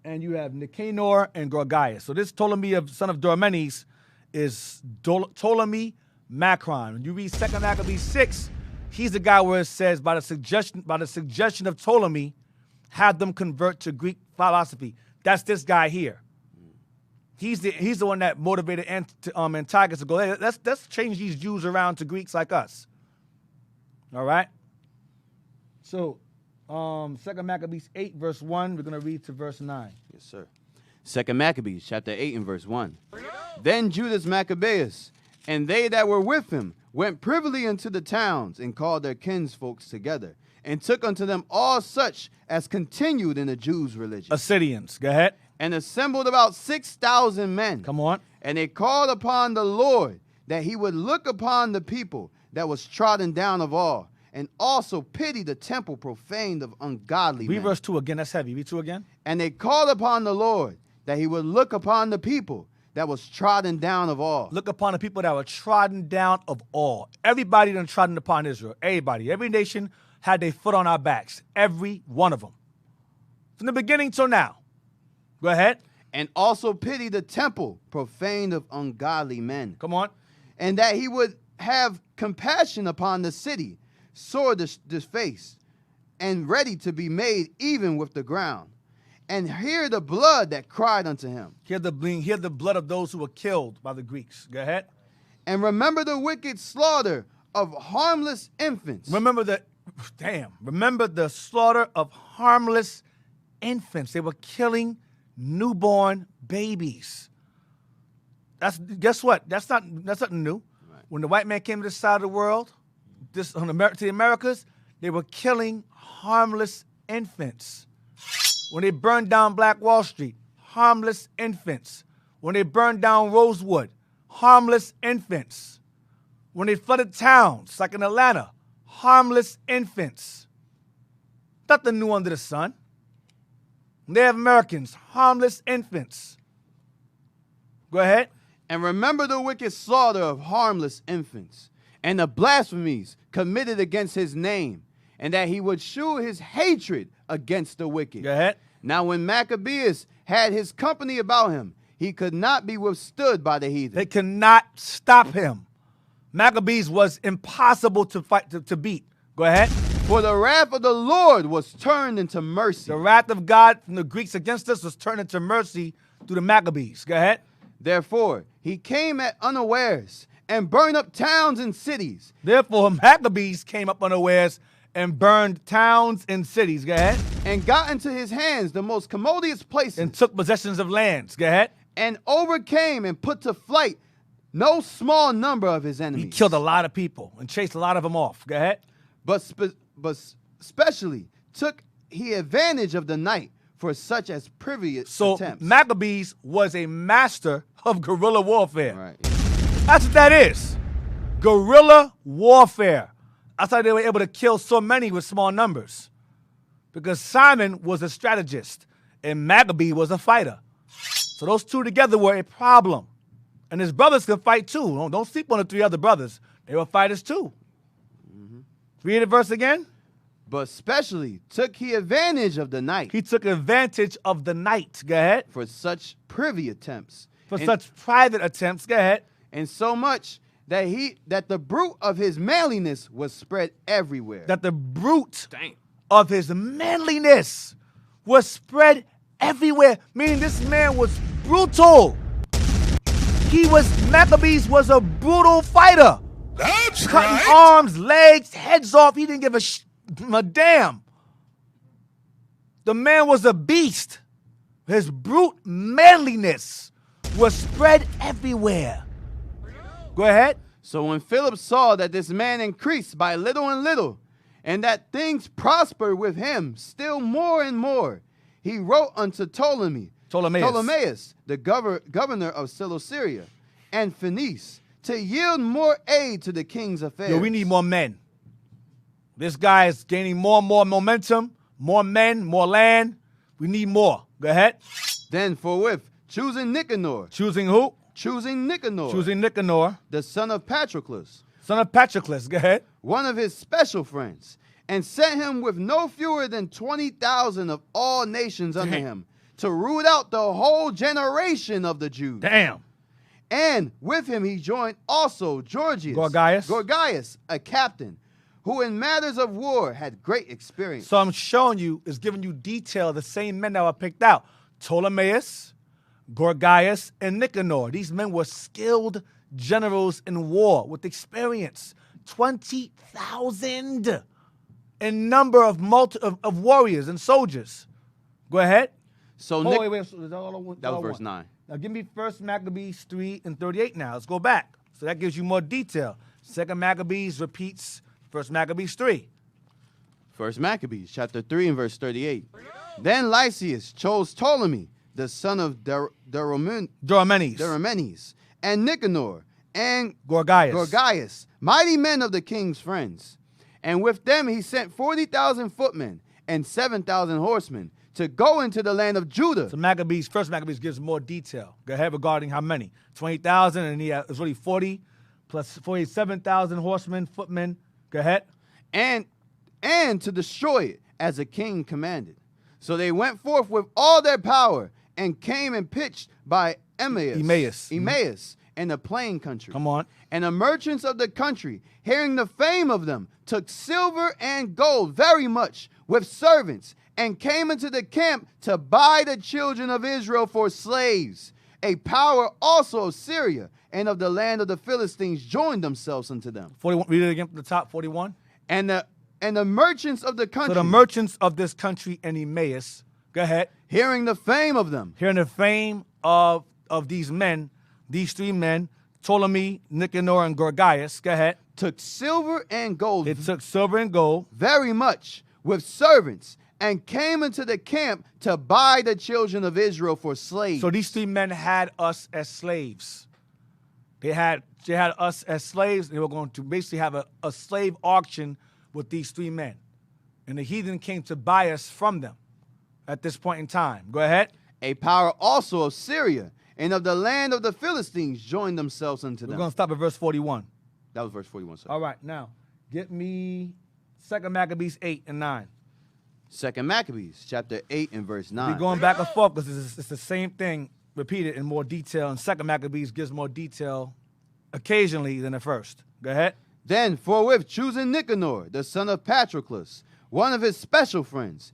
And you have Nicanor and Gorgias. So this Ptolemy son of Deramenes is Ptolemy Macron. When you read 2 Maccabees 6, he's the guy where it says by the suggestion of Ptolemy, have them convert to Greek philosophy. That's this guy here. He's the one that motivated Antiochus to go, hey, let's change these Jews around to Greeks like us. All right? So, 2 Maccabees 8, verse 1, we're going to read to verse 9. Yes, sir. 2 Maccabees, chapter 8 and verse 1. Then Judas Maccabeus and they that were with him went privily into the towns and called their kinsfolks together and took unto them all such as continued in the Jews' religion. Assyrians, go ahead. And assembled about 6,000 men. Come on. And they called upon the Lord that he would look upon the people that was trodden down of all, and also pity the temple profaned of ungodly men. Read verse 2 again. That's heavy. Read 2 again. And they called upon the Lord that he would look upon the people that was trodden down of all. Look upon the people that were trodden down of all. Everybody done trodden upon Israel. Everybody. Every nation had their foot on our backs. Every one of them. From the beginning till now. Go ahead. And also pity the temple profaned of ungodly men. Come on. And that he would have compassion upon the city, sore defaced, and ready to be made even with the ground. And hear the blood that cried unto him. Hear the blood of those who were killed by the Greeks. Go ahead. And remember the wicked slaughter of harmless infants. Remember the slaughter of harmless infants. They were killing newborn babies. Guess what? That's nothing new. Right. When the white man came to this side of the world, to the Americas, they were killing harmless infants. When they burned down Black Wall Street, harmless infants. When they burned down Rosewood, harmless infants. When they flooded towns, like in Atlanta, harmless infants. Nothing new under the sun. Native Americans, harmless infants. Go ahead. And remember the wicked slaughter of harmless infants, and the blasphemies committed against his name, and that he would shew his hatred against the wicked. Go ahead. Now when Maccabeus had his company about him, he could not be withstood by the heathen. They could not stop him. Maccabees was impossible to fight, to beat. Go ahead. For the wrath of the Lord was turned into mercy. The wrath of God from the Greeks against us was turned into mercy through the Maccabees. Go ahead. Therefore, he came at unawares and burned up towns and cities. Therefore, Maccabees came up unawares and burned towns and cities. Go ahead. And got into his hands the most commodious places. And took possessions of lands. Go ahead. And overcame and put to flight no small number of his enemies. He killed a lot of people and chased a lot of them off. Go ahead. But specially took he advantage of the night for such as previous attempts. So Maccabees was a master of guerrilla warfare. Right. That's what that is. Guerrilla warfare. That's how they were able to kill so many with small numbers. Because Simon was a strategist and Maccabee was a fighter. So those two together were a problem. And his brothers could fight too. Don't sleep on the three other brothers. They were fighters too. Mm-hmm. Read the verse again. But specially took he advantage of the night. He took advantage of the night. Go ahead. For such privy attempts. For such private attempts. Go ahead. And so much that the bruit of his manliness was spread everywhere. That the bruit of his manliness was spread everywhere. Meaning this man was brutal. Maccabees was a brutal fighter. That's Cutting right. arms, legs, heads off. He didn't give a damn. The man was a beast. His brute manliness was spread everywhere. Go ahead. So when Philip saw that this man increased by little and little, and that things prospered with him still more and more, he wrote unto Ptolemaeus, the governor of Cilicia and Phoenice, to yield more aid to the king's affairs. Yo, we need more men. This guy is gaining more and more momentum, more men, more land. We need more. Go ahead. Then forthwith, choosing Nicanor. Choosing who? Choosing Nicanor. Choosing Nicanor. The son of Patroclus. Son of Patroclus. Go ahead. One of his special friends. And sent him with no fewer than 20,000 of all nations under him to root out the whole generation of the Jews. Damn. And with him he joined also Gorgias, a captain, who in matters of war had great experience. So I'm showing you, is giving you detail of the same men that were picked out. Ptolemaeus, Gorgias, and Nicanor. These men were skilled generals in war with experience. 20,000 in number of warriors and soldiers. Go ahead. So wait. That was verse 9. Now give me 1 Maccabees 3 and 38 now. Let's go back. So that gives you more detail. 2 Maccabees repeats 1 Maccabees 3. 1 Maccabees, chapter 3 and verse 38. Then Lysias chose Ptolemy, the son of Doromenes, and Nicanor, and Gorgias, mighty men of the king's friends. And with them he sent 40,000 footmen and 7,000 horsemen to go into the land of Judah. So Maccabees, 1 Maccabees gives more detail. Go ahead regarding how many. 20,000, and he was really 40 plus 47,000 horsemen, footmen. Go ahead. And to destroy it as the king commanded. So they went forth with all their power and came and pitched by Emmaus in the plain country. Come on. And the merchants of the country, hearing the fame of them, took silver and gold very much with servants, and came into the camp to buy the children of Israel for slaves. A power also of Syria and of the land of the Philistines joined themselves unto them. 41. Read it again from the top. 41. And the merchants of the country. So the merchants of this country and Emmaus. Go ahead. Hearing the fame of them. Hearing the fame of these men, these three men, Ptolemy, Nicanor, and Gorgias. Go ahead. Took silver and gold. It took silver and gold. Very much with servants, and came into the camp to buy the children of Israel for slaves. So these three men had us as slaves. They had us as slaves. They were going to basically have a slave auction with these three men. And the heathen came to buy us from them at this point in time. Go ahead. A power also of Syria and of the land of the Philistines joined themselves unto them. We're going to stop at verse 41. That was verse 41, sir. All right, now, get me 2 Maccabees 8 and 9. 2 Maccabees, chapter 8 and verse 9. We're going back and forth because it's the same thing repeated in more detail, and 2 Maccabees gives more detail occasionally than the first. Go ahead. Then, forthwith choosing Nicanor, the son of Patroclus, one of his special friends,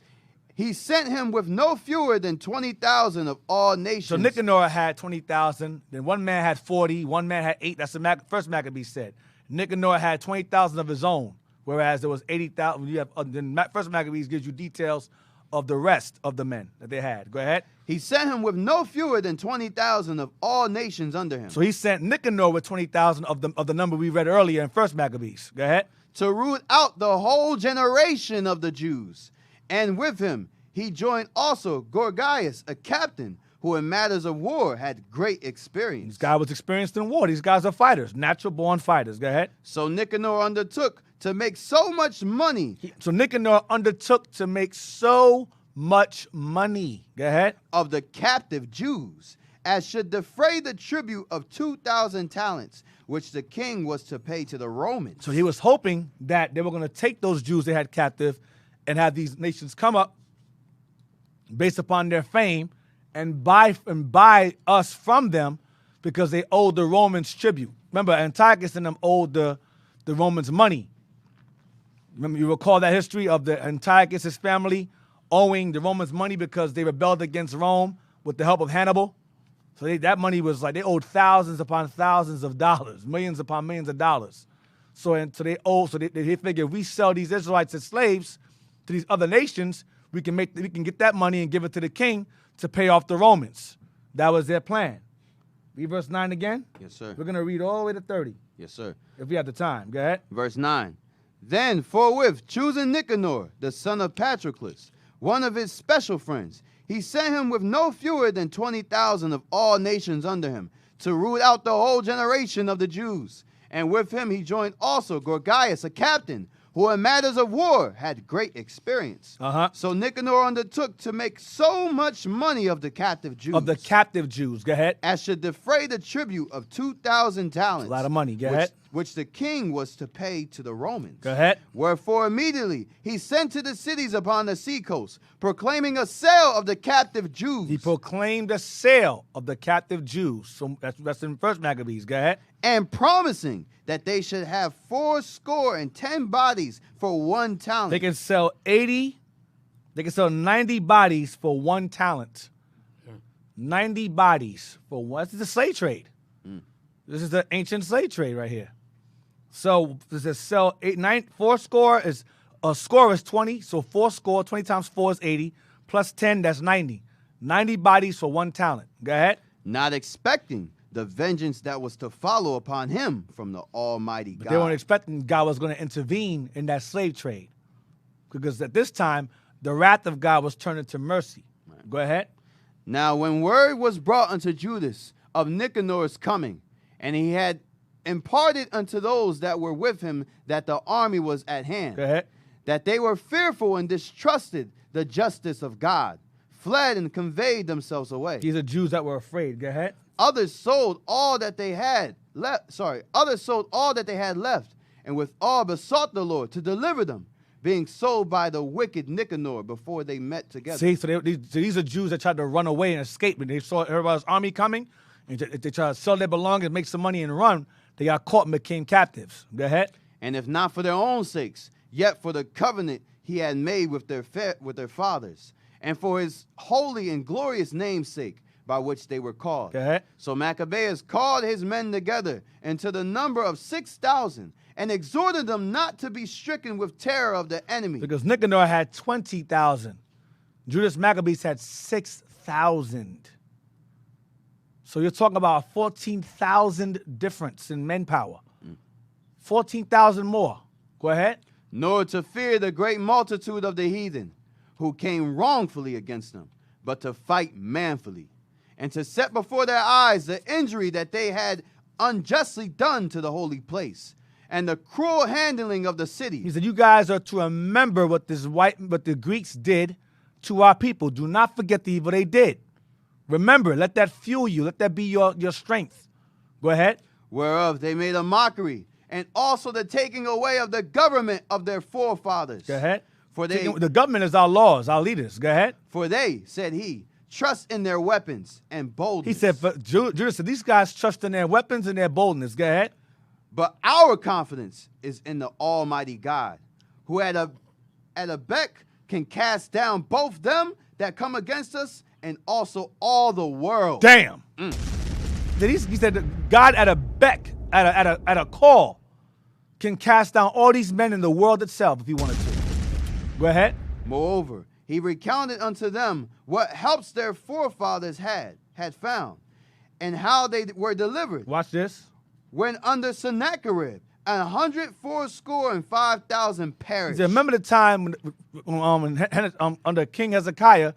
he sent him with no fewer than 20,000 of all nations. So Nicanor had 20,000. Then one man had 40. One man had 8. That's the first Maccabees said. Nicanor had 20,000 of his own, whereas there was 80,000. You have then first Maccabees gives you details of the rest of the men that they had. Go ahead. He sent him with no fewer than 20,000 of all nations under him. So he sent Nicanor with 20,000 of the number we read earlier in first Maccabees. Go ahead. To root out the whole generation of the Jews. And with him he joined also Gorgias, a captain, who in matters of war had great experience. This guy was experienced in war. These guys are fighters, natural-born fighters. Go ahead. So Nicanor undertook to make so much money. So Nicanor undertook to make so much money. Go ahead. Of the captive Jews, as should defray the tribute of 2,000 talents, which the king was to pay to the Romans. So he was hoping that they were going to take those Jews they had captive and have these nations come up based upon their fame and buy us from them because they owed the Romans tribute. Remember, Antiochus and them owed the Romans money. Remember, you recall that history of the Antiochus' family owing the Romans money because they rebelled against Rome with the help of Hannibal. So that money was like they owed thousands upon thousands of dollars, millions upon millions of dollars. So they figure if we sell these Israelites as slaves to these other nations, we can get that money and give it to the king to pay off the Romans. That was their plan. Read verse 9 again. Yes, sir. We're going to read all the way to 30. Yes, sir. If we have the time. Go ahead. Verse 9. Then forthwith choosing Nicanor, the son of Patroclus, one of his special friends, he sent him with no fewer than 20,000 of all nations under him to root out the whole generation of the Jews. And with him he joined also Gorgias, a captain, who in matters of war had great experience. So Nicanor undertook to make so much money of the captive Jews. Of the captive Jews. Go ahead. As should defray the tribute of 2,000 talents. That's a lot of money. Go ahead. Which the king was to pay to the Romans. Go ahead. Wherefore immediately he sent to the cities upon the seacoast, proclaiming a sale of the captive Jews. He proclaimed a sale of the captive Jews. So that's in First Maccabees. Go ahead. And promising that they should have 80 bodies for 1 talent. They can sell 90 bodies for 1 talent. 90 bodies for what? This is the slave trade. This is the ancient slave trade right here. So does it sell 4 score is a score is 20, so 4 score, 20 times 4 is 80, plus 10, that's 90. 90 bodies for 1 talent. Go ahead. Not expecting the vengeance that was to follow upon him from the Almighty God. They weren't expecting God was going to intervene in that slave trade. Because at this time, the wrath of God was turned into mercy. Right. Go ahead. Now, when word was brought unto Judas of Nicanor's coming, and he had imparted unto those that were with him that the army was at hand, go ahead, that they were fearful and distrusted the justice of God, fled and conveyed themselves away. These are Jews that were afraid. Go ahead. Others sold all that they had left. Others sold all that they had left, and with all besought the Lord to deliver them, being sold by the wicked Nicanor before they met together. See, so these are Jews that tried to run away and escape. When they saw everybody's army coming, and they tried to sell their belongings, make some money, and run, they got caught and became captives. Go ahead. And if not for their own sakes, yet for the covenant he had made with their fathers, and for his holy and glorious name's sake, by which they were called. Go ahead. So Maccabeus called his men together into the number of 6,000, and exhorted them not to be stricken with terror of the enemy. Because Nicanor had 20,000. Judas Maccabees had 6,000. So you're talking about a 14,000 difference in manpower. 14,000 more. Go ahead. Nor to fear the great multitude of the heathen who came wrongfully against them, but to fight manfully, and to set before their eyes the injury that they had unjustly done to the holy place, and the cruel handling of the city. He said, you guys are to remember what the Greeks did to our people. Do not forget the evil they did. Remember, let that fuel you. Let that be your strength. Go ahead. Whereof they made a mockery, and also the taking away of the government of their forefathers. Go ahead. For the government is our laws, our leaders. Go ahead. For they, said he, trust in their weapons and boldness. He said, Judas said, these guys trust in their weapons and their boldness. Go ahead. But our confidence is in the Almighty God, who at a beck can cast down both them that come against us and also all the world. Damn. He said that God at a beck, at a call, can cast down all these men in the world itself if he wanted to. Go ahead. Moreover, he recounted unto them what helps their forefathers had found, and how they were delivered. Watch this. When under Sennacherib, 185,000 perished. Remember the time when under King Hezekiah,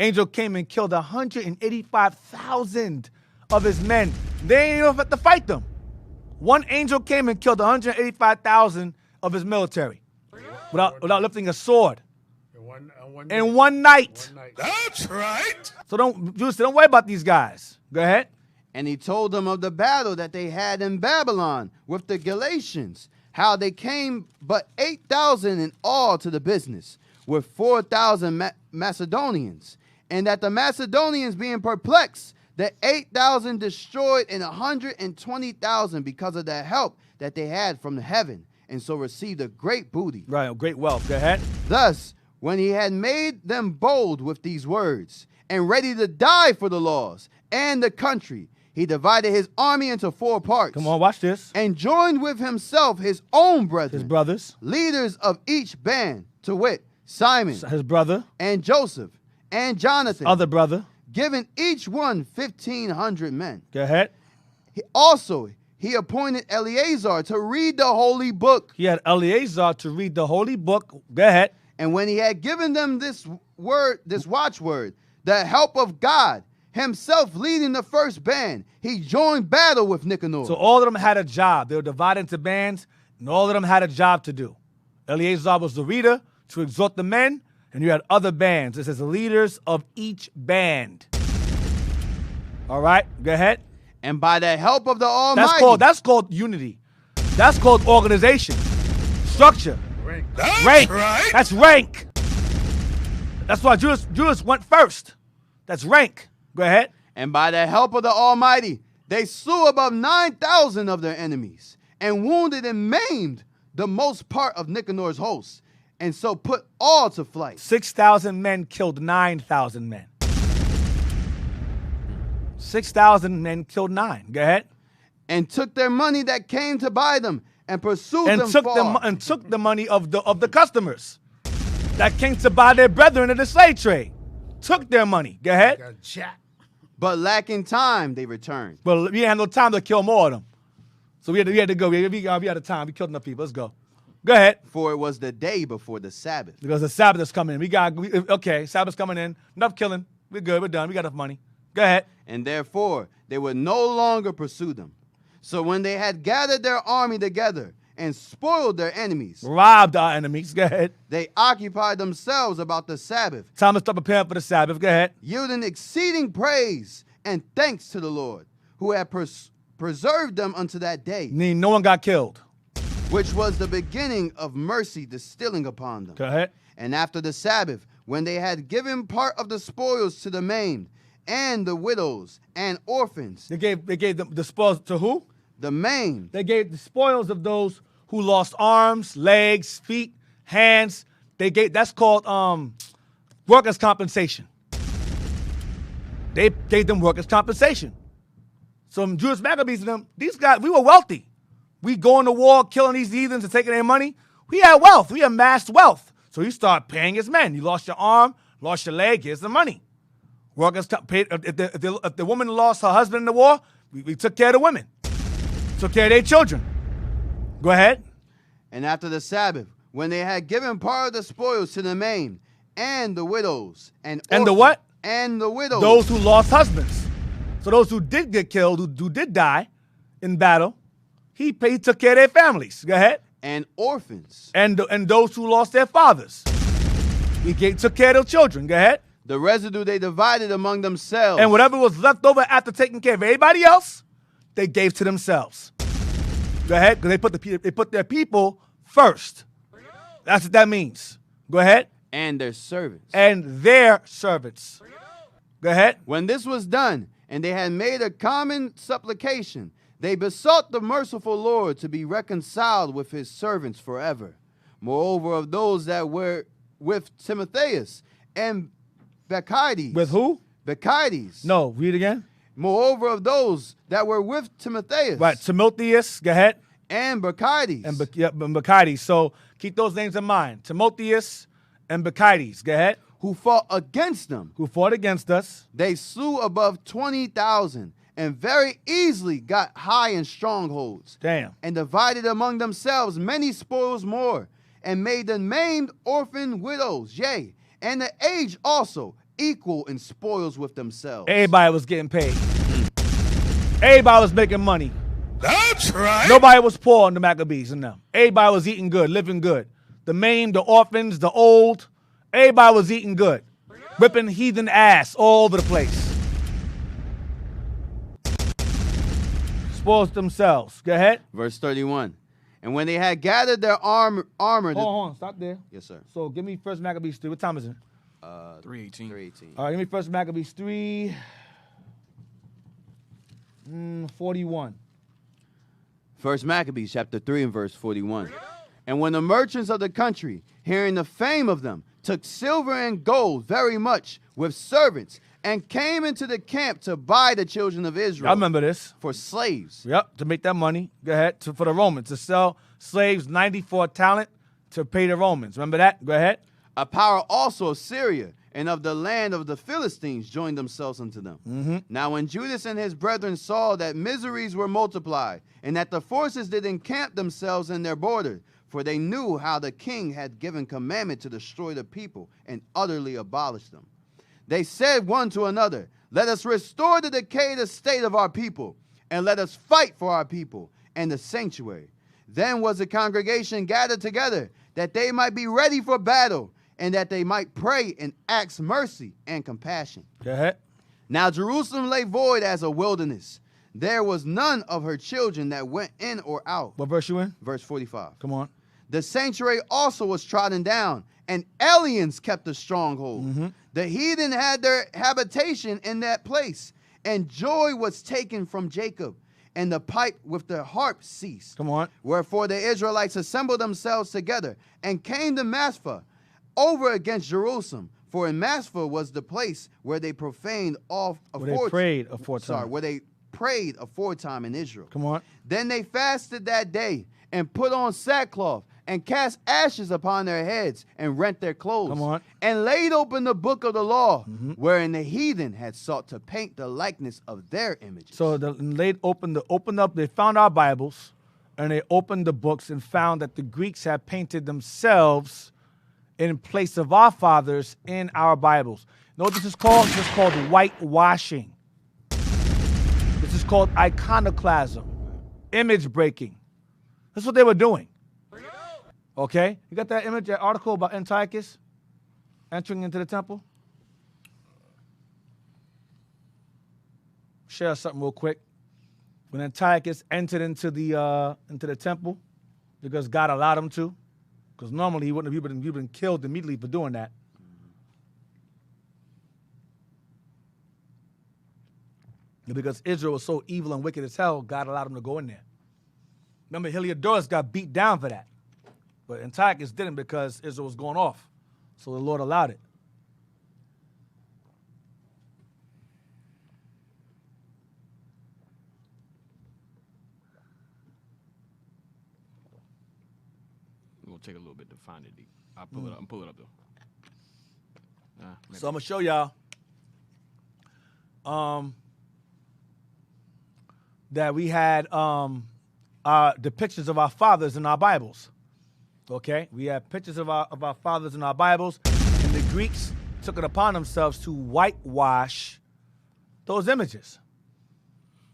angel came and killed 185,000 of his men. They ain't even have to fight them. One angel came and killed 185,000 of his military without lifting a sword. In one night. That's right. So don't worry about these guys. Go ahead. And he told them of the battle that they had in Babylon with the Galatians, how they came but 8,000 in all to the business, with 4,000 Macedonians, and that the Macedonians being perplexed, the 8,000 destroyed and 120,000 because of the help that they had from heaven, and so received a great booty. Right, great wealth. Go ahead. Thus, when he had made them bold with these words, and ready to die for the laws and the country, he divided his army into 4 parts. Come on, watch this. And joined with himself his own brethren, his brothers, leaders of each band, to wit, Simon, his brother, and Joseph, and Jonathan, other brother, giving each one 1,500 men. Go ahead. He appointed Eleazar to read the holy book. He had Eleazar to read the holy book. Go ahead. And when he had given them this watchword, the help of God, himself leading the first band, he joined battle with Nicanor. So all of them had a job. They were divided into bands, and all of them had a job to do. Eleazar was the reader to exhort the men, and you had other bands. It says the leaders of each band. All right, go ahead. And by the help of the Almighty. That's called unity. That's called organization, structure, rank. Right. That's rank. That's why Judas went first. That's rank. Go ahead. And by the help of the Almighty, they slew above 9,000 of their enemies, and wounded and maimed the most part of Nicanor's hosts, and so put all to flight. 6,000 men killed 9,000 men. 6,000 men killed 9. Go ahead. And took their money that came to buy them and pursued them far. And took the money of the customers that came to buy their brethren in the slave trade. Took their money. Go ahead. But lacking time, they returned. But we had no time to kill more of them. So we had to go. We had time. We killed enough people. Let's go. Go ahead. For it was the day before the Sabbath. Because the Sabbath is coming in. Okay, Sabbath's coming in. Enough killing. We're good. We're done. We got enough money. Go ahead. And therefore, they would no longer pursue them. So when they had gathered their army together and spoiled their enemies, robbed our enemies, go ahead, they occupied themselves about the Sabbath. Time to start preparing for the Sabbath, go ahead. Yielding exceeding praise and thanks to the Lord, who had preserved them unto that day. No one got killed. Which was the beginning of mercy distilling upon them. Go ahead. And after the Sabbath, when they had given part of the spoils to the maimed, and the widows and orphans. They gave the spoils to who? The maimed. They gave the spoils of those who lost arms, legs, feet, hands. That's called workers' compensation. They gave them workers' compensation. So Jewish Maccabees and them, these guys, we were wealthy. We going to war, killing these heathens and taking their money. We had wealth. We amassed wealth. So you start paying his men. You lost your arm, lost your leg, here's the money. Workers paid. If the woman lost her husband in the war, we took care of the women. Took care of their children. Go ahead. And after the Sabbath, when they had given part of the spoils to the maimed, and the widows, and the what? And the widows. Those who lost husbands. So those who did get killed, who did die in battle, he took care of their families. Go ahead. And orphans. And those who lost their fathers. He took care of their children. Go ahead. The residue they divided among themselves. And whatever was left over after taking care of everybody else, they gave to themselves. Go ahead, because they put their people first. That's what that means. Go ahead. And their servants. And their servants. Go ahead. When this was done, and they had made a common supplication, they besought the merciful Lord to be reconciled with his servants forever. Moreover, of those that were with Timotheus and Bacchides. With who? Bacchides. No, read again. Moreover, of those that were with Timotheus. Right, Timotheus, go ahead. And Bacchides. And Bacchides. So keep those names in mind. Timotheus and Bacchides, go ahead. Who fought against them. Who fought against us. They slew above 20,000 and very easily got high in strongholds. Damn. And divided among themselves many spoils more, and made the maimed, orphan, widows, yea, and the aged also, equal in spoils with themselves. Everybody was getting paid. Everybody was making money. That's right. Nobody was poor in the Maccabees and them. Everybody was eating good, living good. The maimed, the orphans, the old, everybody was eating good. Whipping heathen ass all over the place. Spoils themselves. Go ahead. Verse 31. And when they had gathered their armor. Hold on, stop there. Yes, sir. So give me First Maccabees 3. What time is it? 3:18. 3:18. All right, give me First Maccabees 3. 41. First Maccabees chapter 3 and verse 41. And when the merchants of the country, hearing the fame of them, took silver and gold very much with servants, and came into the camp to buy the children of Israel. I remember this. For slaves. Yep, to make that money. Go ahead. For the Romans, to sell slaves 90 for a talent to pay the Romans. Remember that? Go ahead. A power also of Syria and of the land of the Philistines joined themselves unto them. Mm-hmm. Now when Judas and his brethren saw that miseries were multiplied, and that the forces did encamp themselves in their border, for they knew how the king had given commandment to destroy the people and utterly abolish them, they said one to another, let us restore the decayed estate of our people, and let us fight for our people and the sanctuary. Then was the congregation gathered together, that they might be ready for battle, and that they might pray and ask mercy and compassion. Go ahead. Now Jerusalem lay void as a wilderness. There was none of her children that went in or out. What verse you in? Verse 45. Come on. The sanctuary also was trodden down, and aliens kept the stronghold. Mm-hmm. The heathen had their habitation in that place, and joy was taken from Jacob, and the pipe with the harp ceased. Come on. Wherefore the Israelites assembled themselves together, and came to Maspha over against Jerusalem, For in Masphah was the place where they profaned off Where they prayed aforetime. Sorry, where they prayed aforetime in Israel. Come on. Then they fasted that day and put on sackcloth and cast ashes upon their heads and rent their clothes. Come on. And laid open the book of the law, wherein the heathen had sought to paint the likeness of their images. So they opened up. They found our Bibles, and they opened the books and found that the Greeks had painted themselves in place of our fathers in our Bibles. You know what this is called? This is called whitewashing. This is called iconoclasm, image breaking. That's what they were doing. Okay? You got that image, that article about Antiochus entering into the temple? Share something real quick. When Antiochus entered into the temple, because God allowed him to, because normally he wouldn't have been killed immediately for doing that. And because Israel was so evil and wicked as hell, God allowed him to go in there. Remember, Heliodorus got beat down for that. But Antiochus didn't because Israel was going off. So the Lord allowed it. It'll take a little bit to find it deep. I'll pull it up. I'm pull it up though. So I'm gonna show y'all that we had depictions of our fathers in our Bibles. Okay, we have pictures of our fathers in our Bibles, and the Greeks took it upon themselves to whitewash those images.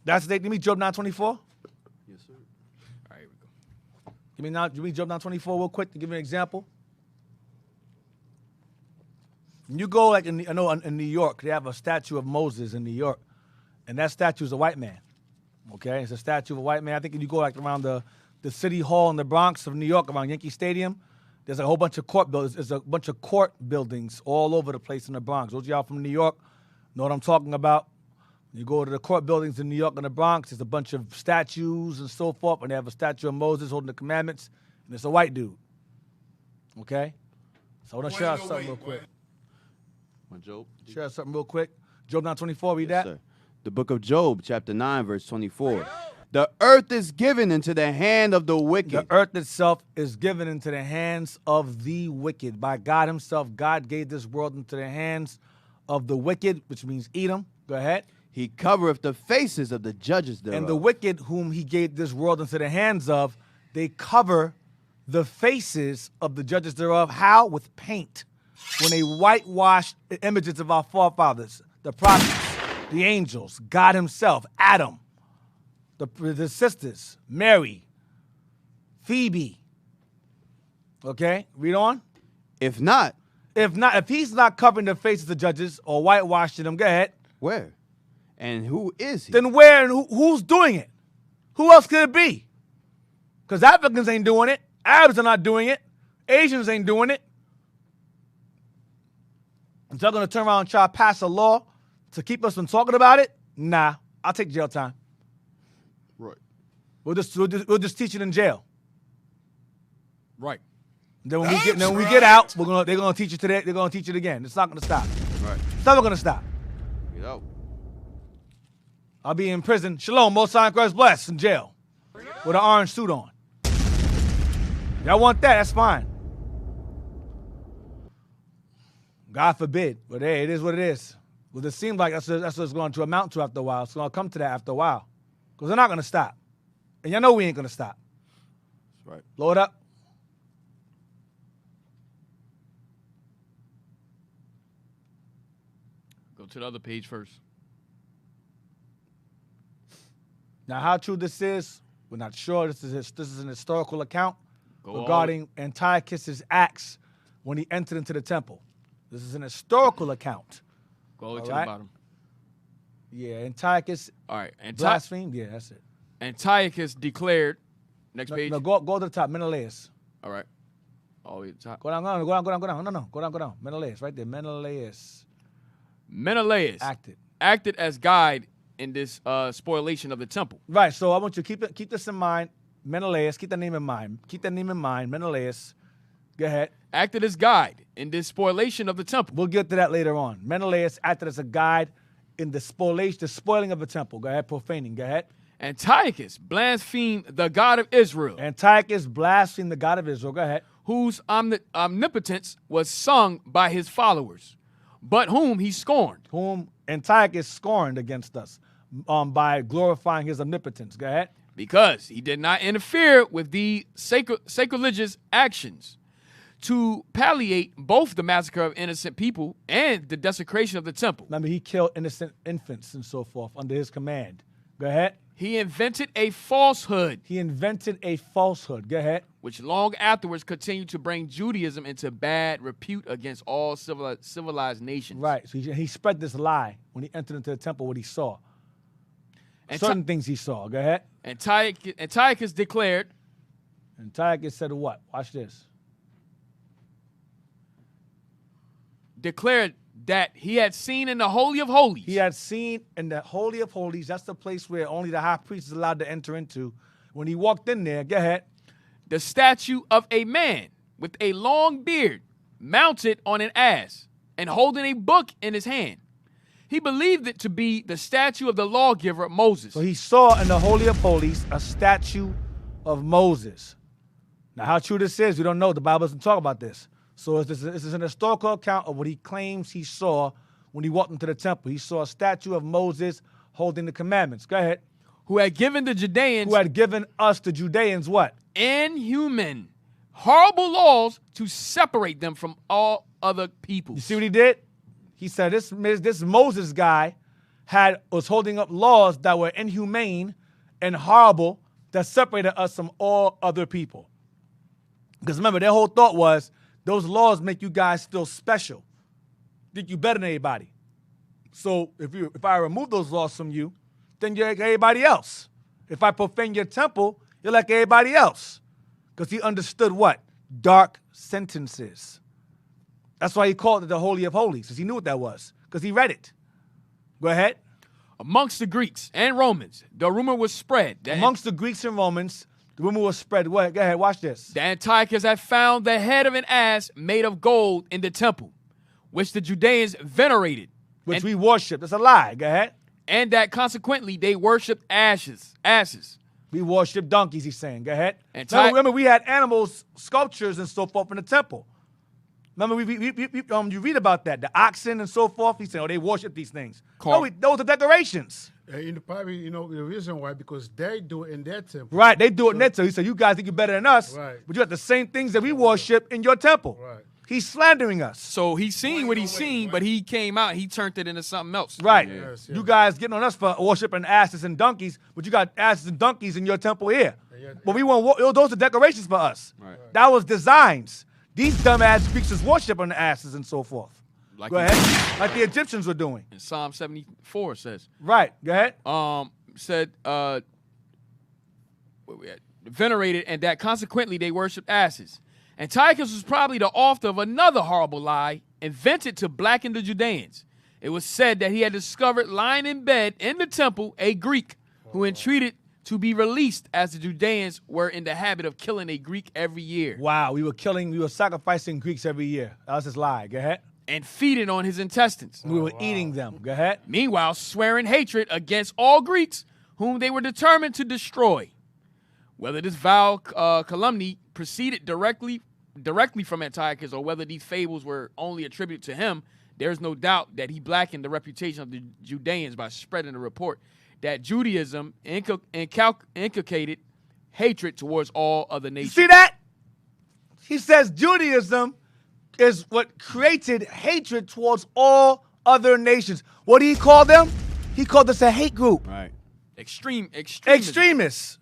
That's the. Give me Job 9:24. Yes, sir. All right, here we go. Give me Job 9:24 real quick to give you an example. When you go like in New York, they have a statue of Moses in New York, and that statue is a white man. Okay, it's a statue of a white man. I think if you go like around the City Hall in the Bronx of New York, around Yankee Stadium, there's a whole bunch of court buildings. There's a bunch of court buildings all over the place in the Bronx. Those of y'all from New York know what I'm talking about. You go to the court buildings in New York and the Bronx, there's a bunch of statues and so forth, and they have a statue of Moses holding the commandments, and it's a white dude. Okay? So I want to share something real quick. Job. Share something real quick. Job 9:24, read that. Sir. The book of Job, chapter 9, verse 24. The earth is given into the hand of the wicked. The earth itself is given into the hands of the wicked. By God himself, God gave this world into the hands of the wicked, which means Edom. Go ahead. He covereth the faces of the judges thereof. And the wicked whom he gave this world into the hands of, they cover the faces of the judges thereof. How? With paint. When they whitewashed the images of our forefathers, the prophets, the angels, God himself, Adam, the sisters, Mary, Phoebe. Okay, read on. If he's not covering the faces of the judges or whitewashing them, go ahead. Where? And who is he? Then where and who's doing it? Who else could it be? Because Africans ain't doing it. Arabs are not doing it. Asians ain't doing it. If they're going to turn around and try to pass a law to keep us from talking about it, nah, I'll take jail time. Right. We'll just teach it in jail. Right. Then when we get out, they're gonna teach it today. They're gonna teach it again. It's not gonna stop. Right. It's never gonna stop. Get out. I'll be in prison. Shalom, Most High in Christ bless, in jail with an orange suit on. Y'all want that? That's fine. God forbid. But hey, it is what it is. Well, it seems like that's what it's going to amount to after a while. It's going to come to that after a while. Because they're not going to stop. And y'all know we ain't going to stop. That's right. Blow it up. Go to the other page first. Now, how true this is, we're not sure. This is an historical account regarding Antiochus' acts when he entered into the temple. This is an historical account. Go all the way to the bottom. Yeah, Antiochus. All right. Blasphemed. Yeah, that's it. Antiochus declared. Next page. No, go to the top. Menelaus. All right. All the way to the top. Go down. No. Go down. Menelaus, right there. Menelaus acted as guide in this spoliation of the temple. Right. So I want you to keep this in mind. Menelaus. Keep that name in mind. Menelaus. Go ahead. acted as guide in the spoilation of the temple. We'll get to that later on. Menelaus acted as a guide in the spoiling of the temple. Go ahead, profaning. Go ahead. Antiochus blasphemed the God of Israel. Antiochus blasphemed the God of Israel. Go ahead. Whose omnipotence was sung by his followers, but whom he scorned. Whom Antiochus scorned against us by glorifying his omnipotence. Go ahead. Because he did not interfere with the sacrilegious actions to palliate both the massacre of innocent people and the desecration of the temple. Remember, he killed innocent infants and so forth under his command. Go ahead. He invented a falsehood. He invented a falsehood. Go ahead. Which long afterwards continued to bring Judaism into bad repute against all civilized nations. Right. So he spread this lie when he entered into the temple, what he saw. Certain things he saw. Go ahead. Antiochus declared. Antiochus said what? Watch this. Declared that he had seen in the Holy of Holies. He had seen in the Holy of Holies. That's the place where only the high priest is allowed to enter into. When he walked in there, go ahead. The statue of a man with a long beard mounted on an ass and holding a book in his hand. He believed it to be the statue of the lawgiver Moses. So he saw in the Holy of Holies a statue of Moses. Now, how true this is, we don't know. The Bible doesn't talk about this. So this is an historical account of what he claims he saw when he walked into the temple. He saw a statue of Moses holding the commandments. Go ahead. Who had given the Judeans. Who had given us, the Judeans, what? Inhuman, horrible laws to separate them from all other peoples. You see what he did? He said this Moses guy was holding up laws that were inhumane and horrible that separated us from all other people. Because remember, their whole thought was, those laws make you guys feel special, think you better than anybody. So if I remove those laws from you, then you're like everybody else. If I profane your temple, you're like everybody else. Because he understood what? Dark sentences. That's why he called it the Holy of Holies, because he knew what that was, because he read it. Go ahead. Amongst the Greeks and Romans, the rumor was spread. Amongst the Greeks and Romans, the rumor was spread. What? Go ahead, watch this. The Antiochus had found the head of an ass made of gold in the temple, which the Judeans venerated. Which we worship. That's a lie. Go ahead. And that consequently they worshipped asses. We worship donkeys, he's saying. Go ahead. Remember, we had animals, sculptures and so forth in the temple. Remember, you read about that. The oxen and so forth. He said, oh, they worship these things. No, those are decorations. In the Bible, you know, the reason why, because they do it in their temple. Right, they do it in their temple. He said, you guys think you're better than us, right, but you have the same things that we worship in your temple. Right. He's slandering us. So he's seen what he's seen, but he came out, he turned it into something else. Right. Yes. You guys getting on us for worshiping asses and donkeys, but you got asses and donkeys in your temple here. But we want those are decorations for us. Right. That was designs. These dumbass Greeks is worshiping the asses and so forth. Like go ahead. Like the Egyptians were doing. And Psalm 74 says. Right. Go ahead. Said, venerated, and that consequently they worshiped asses. Antiochus was probably the author of another horrible lie invented to blacken the Judeans. It was said that he had discovered lying in bed in the temple a Greek who entreated to be released, as the Judeans were in the habit of killing a Greek every year. Wow, we were sacrificing Greeks every year. That was his lie. Go ahead. And feeding on his intestines. We were eating them. Go ahead. Meanwhile, swearing hatred against all Greeks whom they were determined to destroy. Whether this vile calumny proceeded directly from Antiochus or whether these fables were only attributed to him, there's no doubt that he blackened the reputation of the Judeans by spreading the report that Judaism inculcated hatred towards all other nations. See that? He says Judaism is what created hatred towards all other nations. What did he call them? He called us a hate group. Right. Extremists.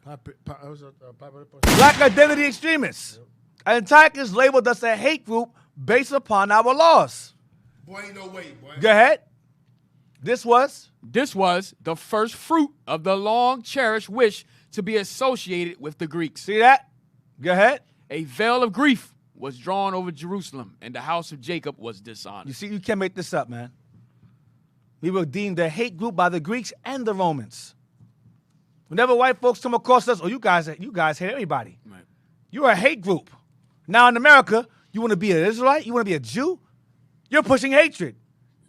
Black identity extremists. Antiochus labeled us a hate group based upon our laws. Boy, ain't no way, boy. Go ahead. This was the first fruit of the long-cherished wish to be associated with the Greeks. See that? Go ahead. A veil of grief was drawn over Jerusalem, and the house of Jacob was dishonored. You see, you can't make this up, man. We were deemed a hate group by the Greeks and the Romans. Whenever white folks come across us, oh, you guys hate everybody. Right. You're a hate group. Now in America, You want to be an Israelite? You want to be a Jew? You're pushing hatred.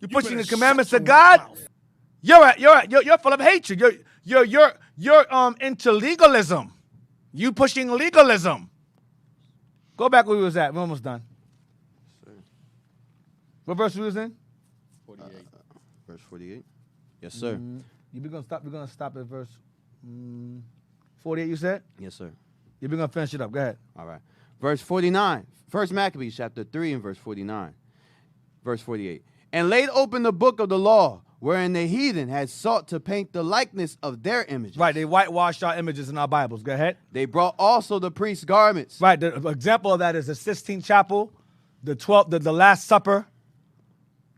You're pushing the commandments of God. You're full of hatred. You're into legalism. You pushing legalism. Go back where we was at. We're almost done. What verse we was in? 48. Verse 48. Yes, sir. We're gonna stop at verse 48. You said? Yes, sir. We're gonna finish it up. Go ahead. All right. Verse 49. First Maccabees chapter 3 and verse 49. Verse 48. And laid open the book of the law, wherein the heathen had sought to paint the likeness of their images. Right, they whitewashed our images in our Bibles. Go ahead. They brought also the priest's garments. Right, the example of that is the Sistine Chapel, the Last Supper,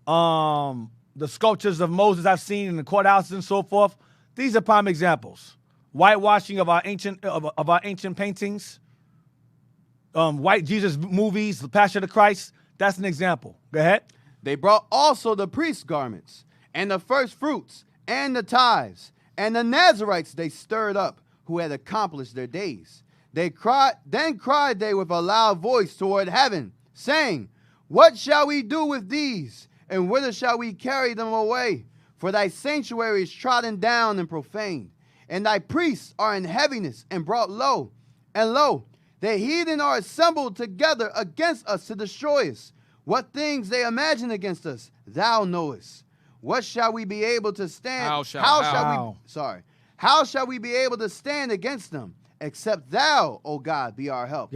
the sculptures of Moses I've seen in the courthouses and so forth. These are prime examples. Whitewashing of our ancient paintings, white Jesus movies, The Passion of Christ. That's an example. Go ahead. They brought also the priest's garments, and the first fruits, and the tithes, and the Nazarites they stirred up, who had accomplished their days. Then cried they with a loud voice toward heaven, saying, What shall we do with these? And whither shall we carry them away? For thy sanctuary is trodden down and profaned, and thy priests are in heaviness and brought low. And lo, the heathen are assembled together against us to destroy us. What things they imagine against us, thou knowest. What shall we be able to stand? How shall we be able to stand against them? Except thou, O God, be our help.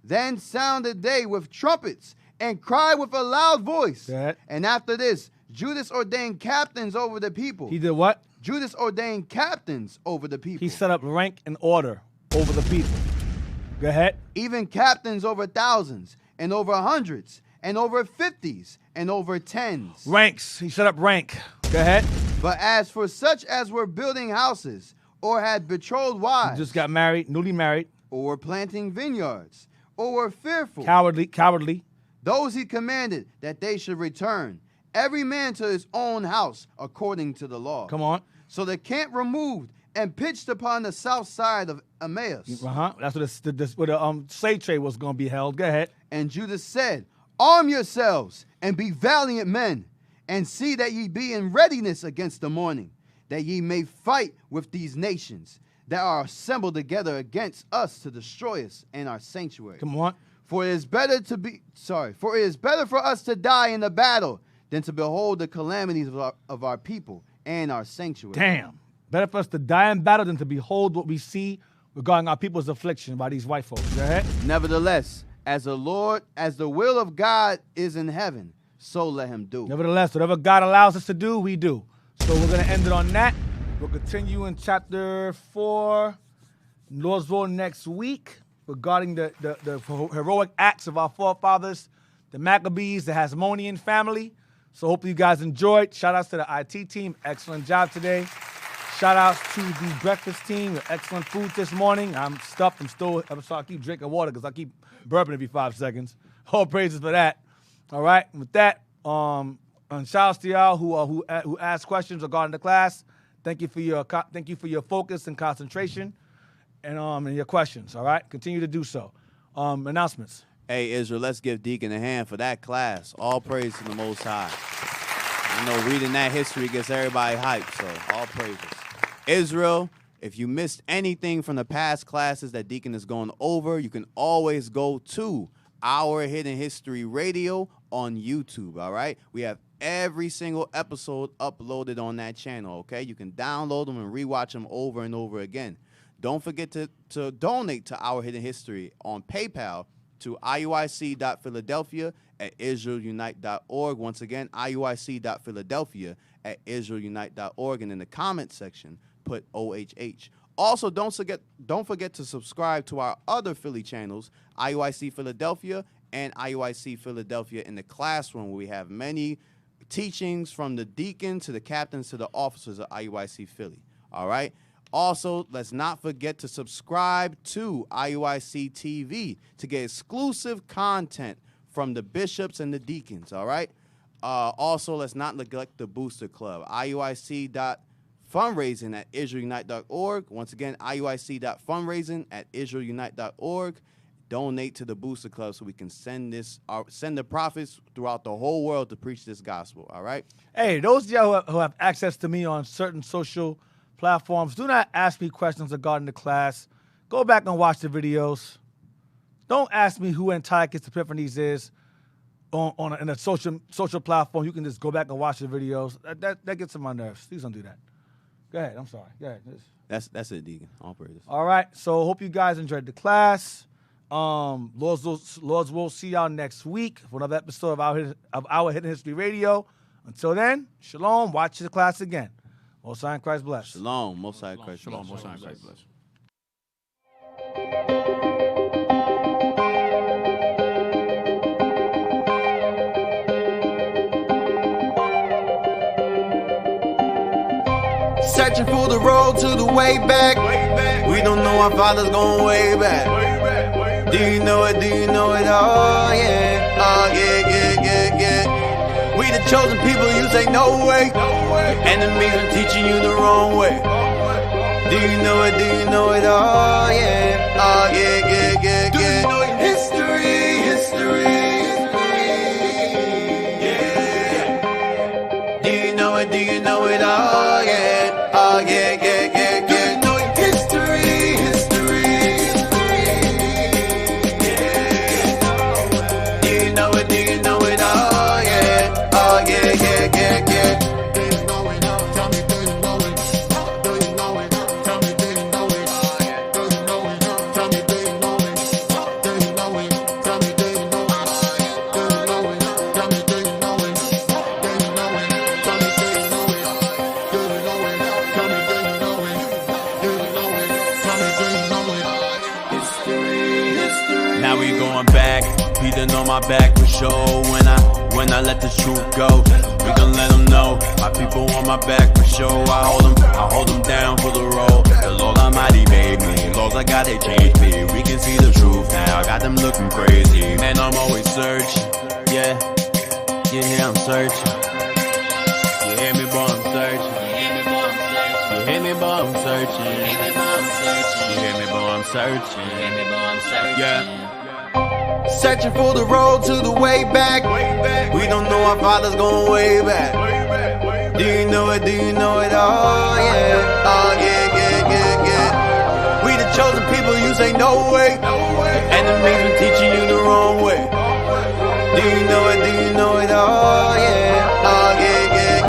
Then sounded they with trumpets and cried with a loud voice. And after this, Judas ordained captains over the people. He did what? Judas ordained captains over the people. He set up rank and order over the people. Go ahead. Even captains over thousands and over hundreds and over 50s and over 10s. Ranks. He set up rank. Go ahead. But as for such as were building houses or had betrothed wives. Just got married, newly married. Or were planting vineyards. Or were fearful. Cowardly. Those he commanded that they should return, every man to his own house according to the law. Come on. So the camp removed and pitched upon the south side of Emmaus. That's where the slave trade was going to be held. Go ahead. And Judas said, Arm yourselves and be valiant men, and see that ye be in readiness against the morning, that ye may fight with these nations that are assembled together against us to destroy us and our sanctuary. Come on. For it is better for us to die in the battle than to behold the calamities of our people and our sanctuary. Damn. Better for us to die in battle than to behold what we see regarding our people's affliction by these white folks. Go ahead. Nevertheless, as the will of God is in heaven, so let him do. Nevertheless, whatever God allows us to do, we do. So we're going to end it on that. We'll continue in chapter 4, Lord's will, next week, regarding the heroic acts of our forefathers, the Maccabees, the Hasmonean family. So hopefully you guys enjoyed. Shout outs to the IT team. Excellent job today. Shout outs to the breakfast team with excellent food this morning. I'm stuffed. I keep drinking water because I keep burping every 5 seconds. All praises for that. All right. With that, and shout outs to y'all who asked questions regarding the class. Thank you for your focus and concentration and your questions. All right. Continue to do so. Announcements. Hey, Israel, let's give Deacon a hand for that class. All praise to the Most High. I know reading that history gets everybody hyped, so all praises. Israel, if you missed anything from the past classes that Deacon is going over, you can always go to Our Hidden History Radio on YouTube, all right? We have every single episode uploaded on that channel, okay? You can download them and rewatch them over and over again. Don't forget to donate to Our Hidden History on PayPal to iuic.philadelphia@israelunite.org. Once again, iuic.philadelphia@israelunite.org. And in the comment section, put OHH. Also, don't forget to subscribe to our other Philly channels, IUIC Philadelphia and IUIC Philadelphia in the Classroom, where we have many teachings from the deacon to the captains to the officers of IUIC Philly. All right? Also, let's not forget to subscribe to IUIC TV to get exclusive content from the bishops and the deacons, all right? Also, let's not neglect the Booster Club, IUIC.fundraising@israelunite.org. Once again, IUIC.fundraising@israelunite.org. donate to the Booster Club so we can send the prophets throughout the whole world to preach this gospel. All right. Hey, those of y'all who have access to me on certain social platforms, do not ask me questions regarding the class. Go back and watch the videos. Don't ask me who Antiochus Epiphanes is in a social platform. You can just go back and watch the videos. That gets on my nerves. Please don't do that. Go ahead. I'm sorry. Go ahead. That's it, Deacon. All praises. All right. So hope you guys enjoyed the class. Lords will see y'all next week for another episode of our Hidden History Radio. Until then, shalom. Watch the class again. Most High in Christ bless. Shalom. Most High in Christ bless. Shalom. Most High in Christ bless. Searching for the road to the way back. We don't know our father's going way back. Do you know it? Do you know it? Oh yeah. Oh yeah. We the chosen people, you say no way. Enemies are teaching you the wrong way. Do you know it? Do you know it? Oh yeah. Oh yeah. Do you know it? History. Yeah. Do you know it? Do you know it? Oh yeah. Oh yeah. Do you know it? History. Yeah. Do you know it? Do you know it? Oh yeah. Oh yeah. Do you know it? Tell me, do you know it? Do you know it? Tell me, do you know it? Do you know it? Tell me, do you know it? Do you know it? Tell me, do you know it? Do you know it? Tell me, do you know it? Do you know it? Tell me, do you know it? Do you know it? Tell me, do you know it? Do you know it? Tell me, do you know it? History. Now we going back, Peter on my back for sure. When I let the truth go, we gon' let them know. My people on my back for sure. I hold them down for the road. The Lord Almighty made me. Laws I got, they changed me. We can see the truth now. I got them looking crazy. Man, I'm always searching. Yeah, I'm searching. You hear me, boy, I'm searching. You hear me, boy, I'm searching. You hear me, boy, I'm searching. Yeah. Searching for the road to the way back. We don't know our father's going way back. Do you know it? Do you know it? Oh yeah. Oh yeah. We the chosen people, you say no way. Enemies been teaching you the wrong way. Do you know